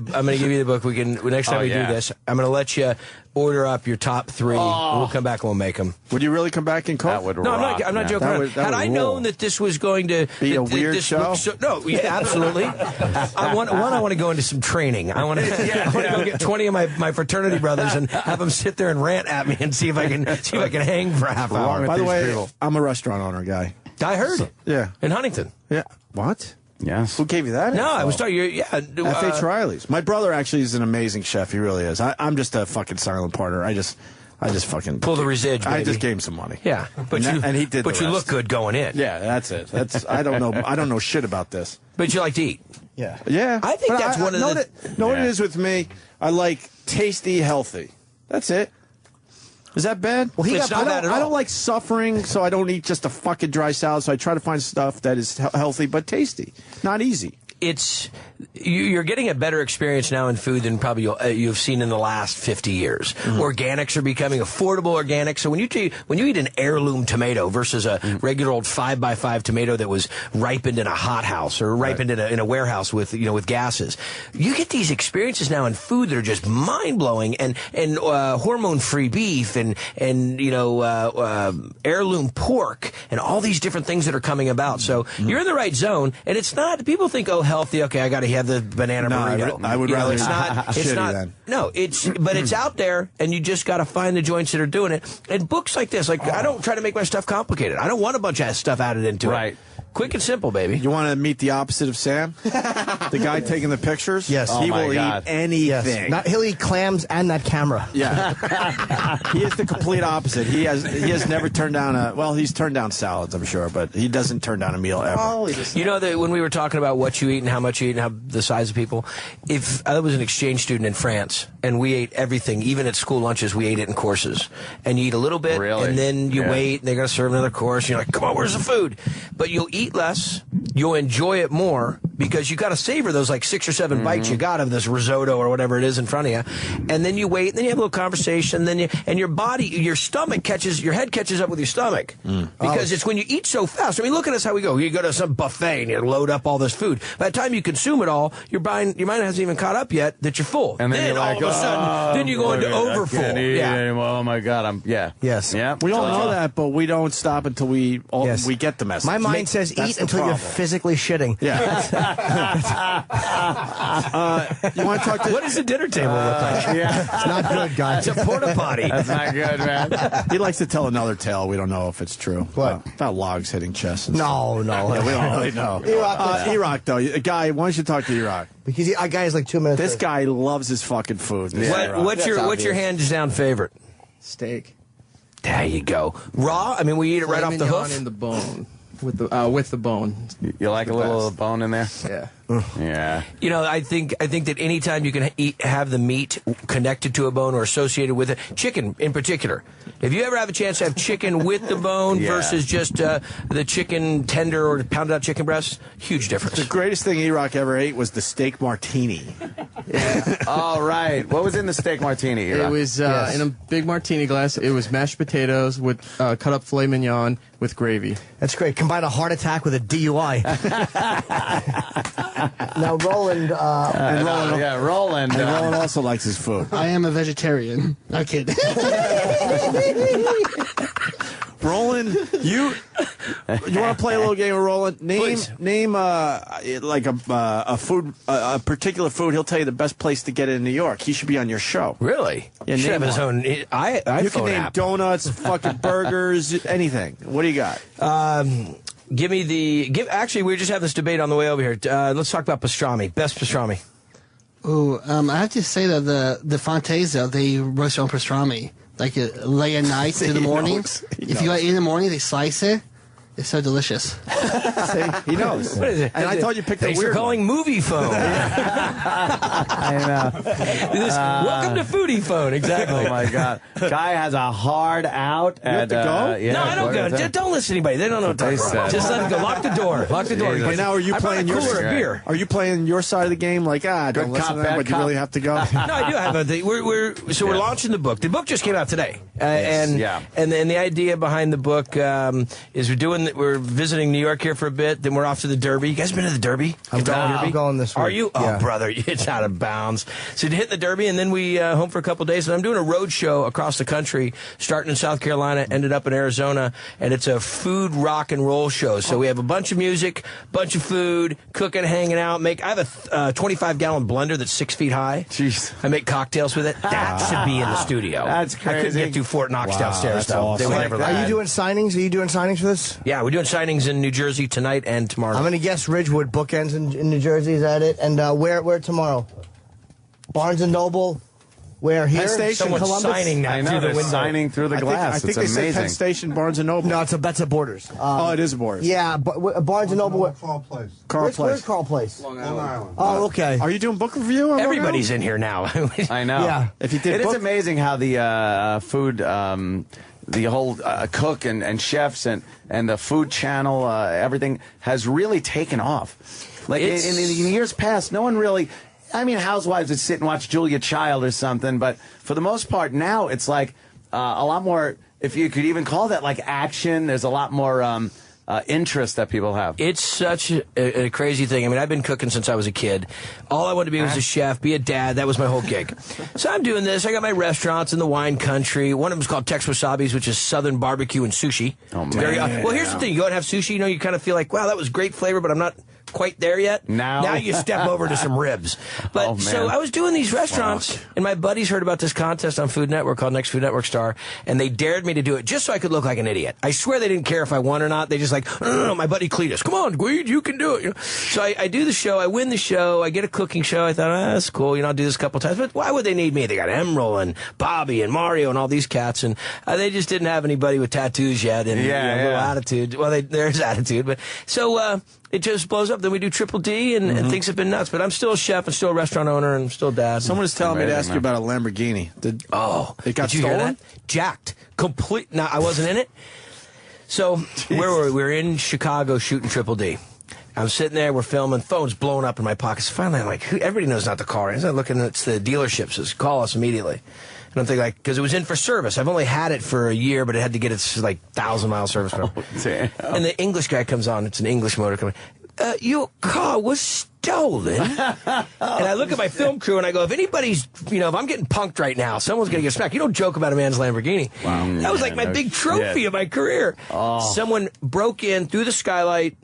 the book. We can next time we do this. I'm going to let you order up your top 3. And we'll come back and we'll make them. Would you really come back and cook? That would No, rock, I'm not joking That around. would Had I known that this was going to be a weird show? No, yeah, absolutely. I want to go into some training. I want to go get 20 of my fraternity brothers and have them sit there and rant at me and see if I can hang for a half hour. By the way, I'm a restaurant owner guy. I heard. Yeah. In Huntington. Yeah. What? Yes. Who gave you that? No, I was talking. F.H. Riley's. My brother actually is an amazing chef. He really is. I'm just a fucking silent partner. I just fucking pull the residual. I just gave him some money. Yeah, but he did. But you look good going in. Yeah, that's it. I don't know. I don't know shit about this. But you like to eat. Yeah. I think that's one of the. What it is with me. I like tasty, healthy. That's it. Is that bad? Well, I don't like suffering, so I don't eat just a fucking dry salad. So I try to find stuff that is healthy but tasty. Not easy. You're getting a better experience now in food than probably you've seen in the last 50 years. Mm-hmm. Organics are becoming affordable organics. So when you eat an heirloom tomato versus a regular old 5x5 tomato that was ripened in a hothouse or ripened in a warehouse with gases, you get these experiences now in food that are just mind blowing and hormone free beef and heirloom pork and all these different things that are coming about. So you're in the right zone, and it's not. People think, oh, healthy. Okay, I got to have the banana burrito. I would rather it's not. It's not. Then. No, but it's out there, and you just got to find the joints that are doing it. And books like this, I don't try to make my stuff complicated. I don't want a bunch of stuff added into it. Right. Quick and simple, baby. You want to meet the opposite of Sam? The guy taking the pictures? Yes. He will eat anything. Yes. He'll eat clams and that camera. Yeah. He is the complete opposite. He has never turned down he's turned down salads, I'm sure, but he doesn't turn down a meal ever. You know that when we were talking about what you eat and how much you eat and how the size of people, if I was an exchange student in France and we ate everything, even at school lunches, we ate it in courses. And you eat a little bit, and then you wait, and they're going to serve another course, and you're like, come on, where's the food? But you'll eat less, you'll enjoy it more, because you got to savor those like 6 or 7 bites you got of this risotto or whatever it is in front of you, and then you wait, and then you have a little conversation, and your body, your head catches up with your stomach, because it's when you eat so fast. I mean, look at us how we go. You go to some buffet and you load up all this food. By the time you consume it all, your mind hasn't even caught up yet that you're full. And then all of a sudden, then you go into overfull. I can't eat anymore. Oh my God, Yes. Yeah. We all know that, but we don't stop until we get the message. My mind says eat until you're physically shitting. Yeah. You want to talk to? What does the dinner table look like? It's not good, guys. It's a porta potty. That's not good, man. He likes to tell another tale. We don't know if it's true. What? About logs hitting chests. And No. stuff. We don't really know. Iraq, though. Guy, why don't you talk to Iraq? Because a guy is like 2 minutes. This guy loves his fucking food. What's your hands down favorite? Steak. There you go. Raw? I mean, we eat it right off the hoof? in the bone. With the bone. You like a little bone in there? Yeah. Yeah. You know, I think that anytime you can have the meat connected to a bone or associated with it, chicken in particular. If you ever have a chance to have chicken with the bone versus just the chicken tender or pounded out chicken breast, huge difference. The greatest thing Iraq ever ate was the steak martini. All right. What was in the steak martini, Iraq? It was in a big martini glass. It was mashed potatoes with cut up filet mignon with gravy. That's great. Combine a heart attack with a DUI. Now, Roland. Roland. Roland also likes his food. I am a vegetarian. No kidding. Roland, you want to play a little game with Roland? Name like a food, a particular food. He'll tell you the best place to get it in New York. He should be on your show. Really? Yeah, should have his own you can name donuts, fucking burgers, anything. What do you got? Actually, we were just having this debate on the way over here. Let's talk about pastrami. Best pastrami. Ooh, I have to say that the Fantasia, they roast their own pastrami. Like late at night to the morning. If you eat in the morning, they slice it. It's so delicious. See, he knows. What is it? And I thought you picked a weird Thanks for calling one. movie phone. I know. Welcome to foodie phone. Exactly. Oh my God. Guy has a hard out. You have to go? Yeah, no, I don't go. Don't listen to anybody. They don't know what to talk about. Just let them go. Lock the door. Lock the door. But now, are you playing your cooler of beer? Are you playing your side of the game? Like, don't Good listen cop, to them, bad but you cop. really have to go. No, I do have a thing. We're launching the book. The book just came out today, and the idea behind the book is we're visiting New York here for a bit. Then we're off to the Derby. You guys been to the Derby? I'm going this week. Are you? Yeah. Oh, brother, it's out of bounds. So to hit the Derby, and then we home for a couple days. And I'm doing a road show across the country, starting in South Carolina, ended up in Arizona, and it's a food rock and roll show. So we have a bunch of music, bunch of food, cooking, hanging out. I have a 25-gallon blender that's 6 feet high. Jeez. I make cocktails with it. That should be in the studio. That's crazy. I couldn't get through Fort Knox downstairs. That's awesome. They would never let Are me. you doing signings? Are you doing signings for this? Yeah, we're doing signings in New Jersey tonight and tomorrow. I'm going to guess Ridgewood, Bookends in New Jersey. Is that it? And where tomorrow? Barnes & Noble. Where here? Penn Station, Someone's Columbus? signing that I know, through the they're window. signing through the glass. I think It's they said amazing. Penn Station, Barnes & Noble. No, that's a Borders. It is Borders. Yeah, but Barnes & Noble. Carl Place. Carl Place. Where's Carl Place? Long Island. Oh, okay. Are you doing book review? Everybody's in here now. I know. Yeah. If you did It book- is amazing how the food, the whole cook and chefs and the food channel, everything has really taken off. Like in years past, no one really. I mean, housewives would sit and watch Julia Child or something, but for the most part now, it's like a lot more. If you could even call that like action, there's a lot more interest that people have. It's such a crazy thing. I mean, I've been cooking since I was a kid. All I wanted to be was a chef, be a dad. That was my whole gig. So I'm doing this. I got my restaurants in the wine country. One of them is called Tex Wasabi's, which is Southern barbecue and sushi. Oh, man. Well, here's the thing. You go and have sushi, you know, you kind of feel like, wow, that was great flavor, but I'm not quite there yet. Now you step over to some ribs. But so I was doing these restaurants, and my buddies heard about this contest on Food Network called Next Food Network Star, and they dared me to do it just so I could look like an idiot. I swear they didn't care if I won or not. They just like, no, my buddy Cletus, come on, Gweed, you can do it. You know? So I do the show, I win the show, I get a cooking show. I thought, that's cool, you know, I'll do this a couple times. But why would they need me? They got Emerald and Bobby and Mario and all these cats, and they just didn't have anybody with tattoos yet and little attitude. Well, there's attitude, but so it just blows up. Then we do Triple D, and things have been nuts. But I'm still a chef and still a restaurant owner and still dad. Someone is telling me to ask you about a Lamborghini. It got did you stolen? hear that? Jacked. Complete. Now, I wasn't in it. So, where were we? We were in Chicago shooting Triple D. I'm sitting there, we're filming, phone's blowing up in my pockets. Finally, I'm like, everybody knows not the car. I'm looking, it's the dealership, says, call us immediately. And I'm thinking, like, because it was in for service. I've only had it for a year, but it had to get its, 1,000-mile service. And the English guy comes on, it's an English motor company. Your car was stolen. And I look at my film crew and I go, if anybody's, if I'm getting punked right now, someone's going to get smacked. You don't joke about a man's Lamborghini. Wow. That was like my big trophy of my career. Oh. Someone broke in through the skylight,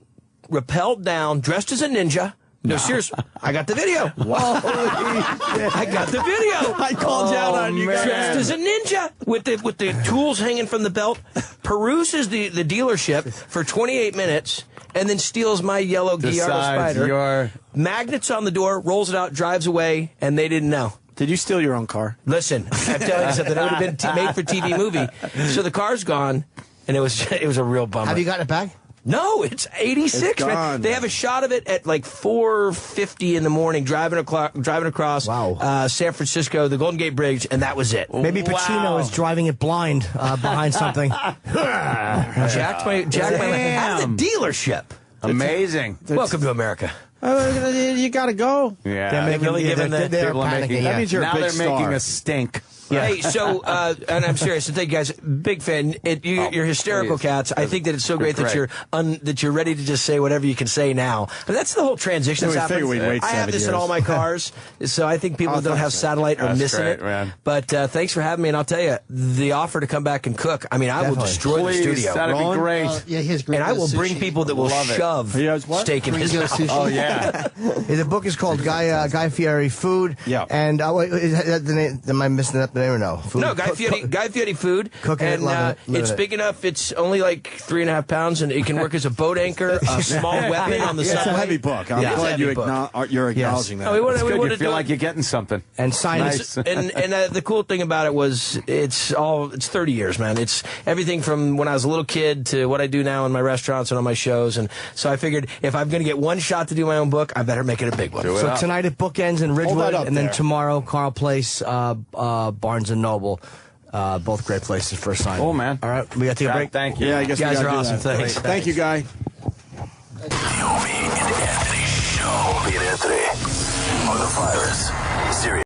rappelled down, dressed as a ninja, No, seriously. I got the video. I got the video. I called you out on you guys. Dressed as a ninja with the tools hanging from the belt, peruses the dealership for 28 minutes, and then steals my yellow Gallardo Spider. Magnets on the door, rolls it out, drives away, and they didn't know. Did you steal your own car? Listen, I'm telling you something. It would have been made for TV movie. So the car's gone, and it was a real bummer. Have you gotten it back? No, it's 86. It's gone, man. They have a shot of it at like 4:50 in the morning, driving across San Francisco, the Golden Gate Bridge, and that was it. Maybe Pacino is driving it blind behind something. Jacked my out of the dealership. Amazing. Welcome to America. You got to go. Yeah. They're panicking. That means you're a big they're star. making a stink. Yeah. Hey, so, and I'm serious. So thank you guys. Big fan. You're hysterical, Cats. I think that it's so great that you're ready to just say whatever you can say now. But that's the whole transition that's happening. I have this in all my cars, so I think people that don't have satellite are missing it. Man. But thanks for having me, and I'll tell you, the offer to come back and cook, I mean, I will destroy the studio. That'd be great. Yeah, he has great. And I will bring people that will shove steak in his mouth. Oh, yeah. The book is called Guy Fieri Food. Yeah. And am I messing up the name or no? Food? No, Guy Fieri Food. Cooking it, love it. It's big enough. It's only like 3.5 pounds, and it can work as a boat anchor, a small weapon on the side. It's a heavy book. I'm glad you're acknowledging that. It's good. You feel like you're getting something. And science. And the cool thing about it was it's 30 years, man. It's everything from when I was a little kid to what I do now in my restaurants and on my shows. And so I figured if I'm going to get one shot to do my own book, I better make it a big one. So tonight at Bookends in Ridgewood, and then tomorrow Carl Place, Barnes and Noble. Both great places for a sign. Oh, man. All right, we got to take a break. Thank you. Yeah, I guess you guys we are awesome. Thanks. Thank you, Guy. The Opie and Anthony Show. Opie and Anthony on the virus. Sirius.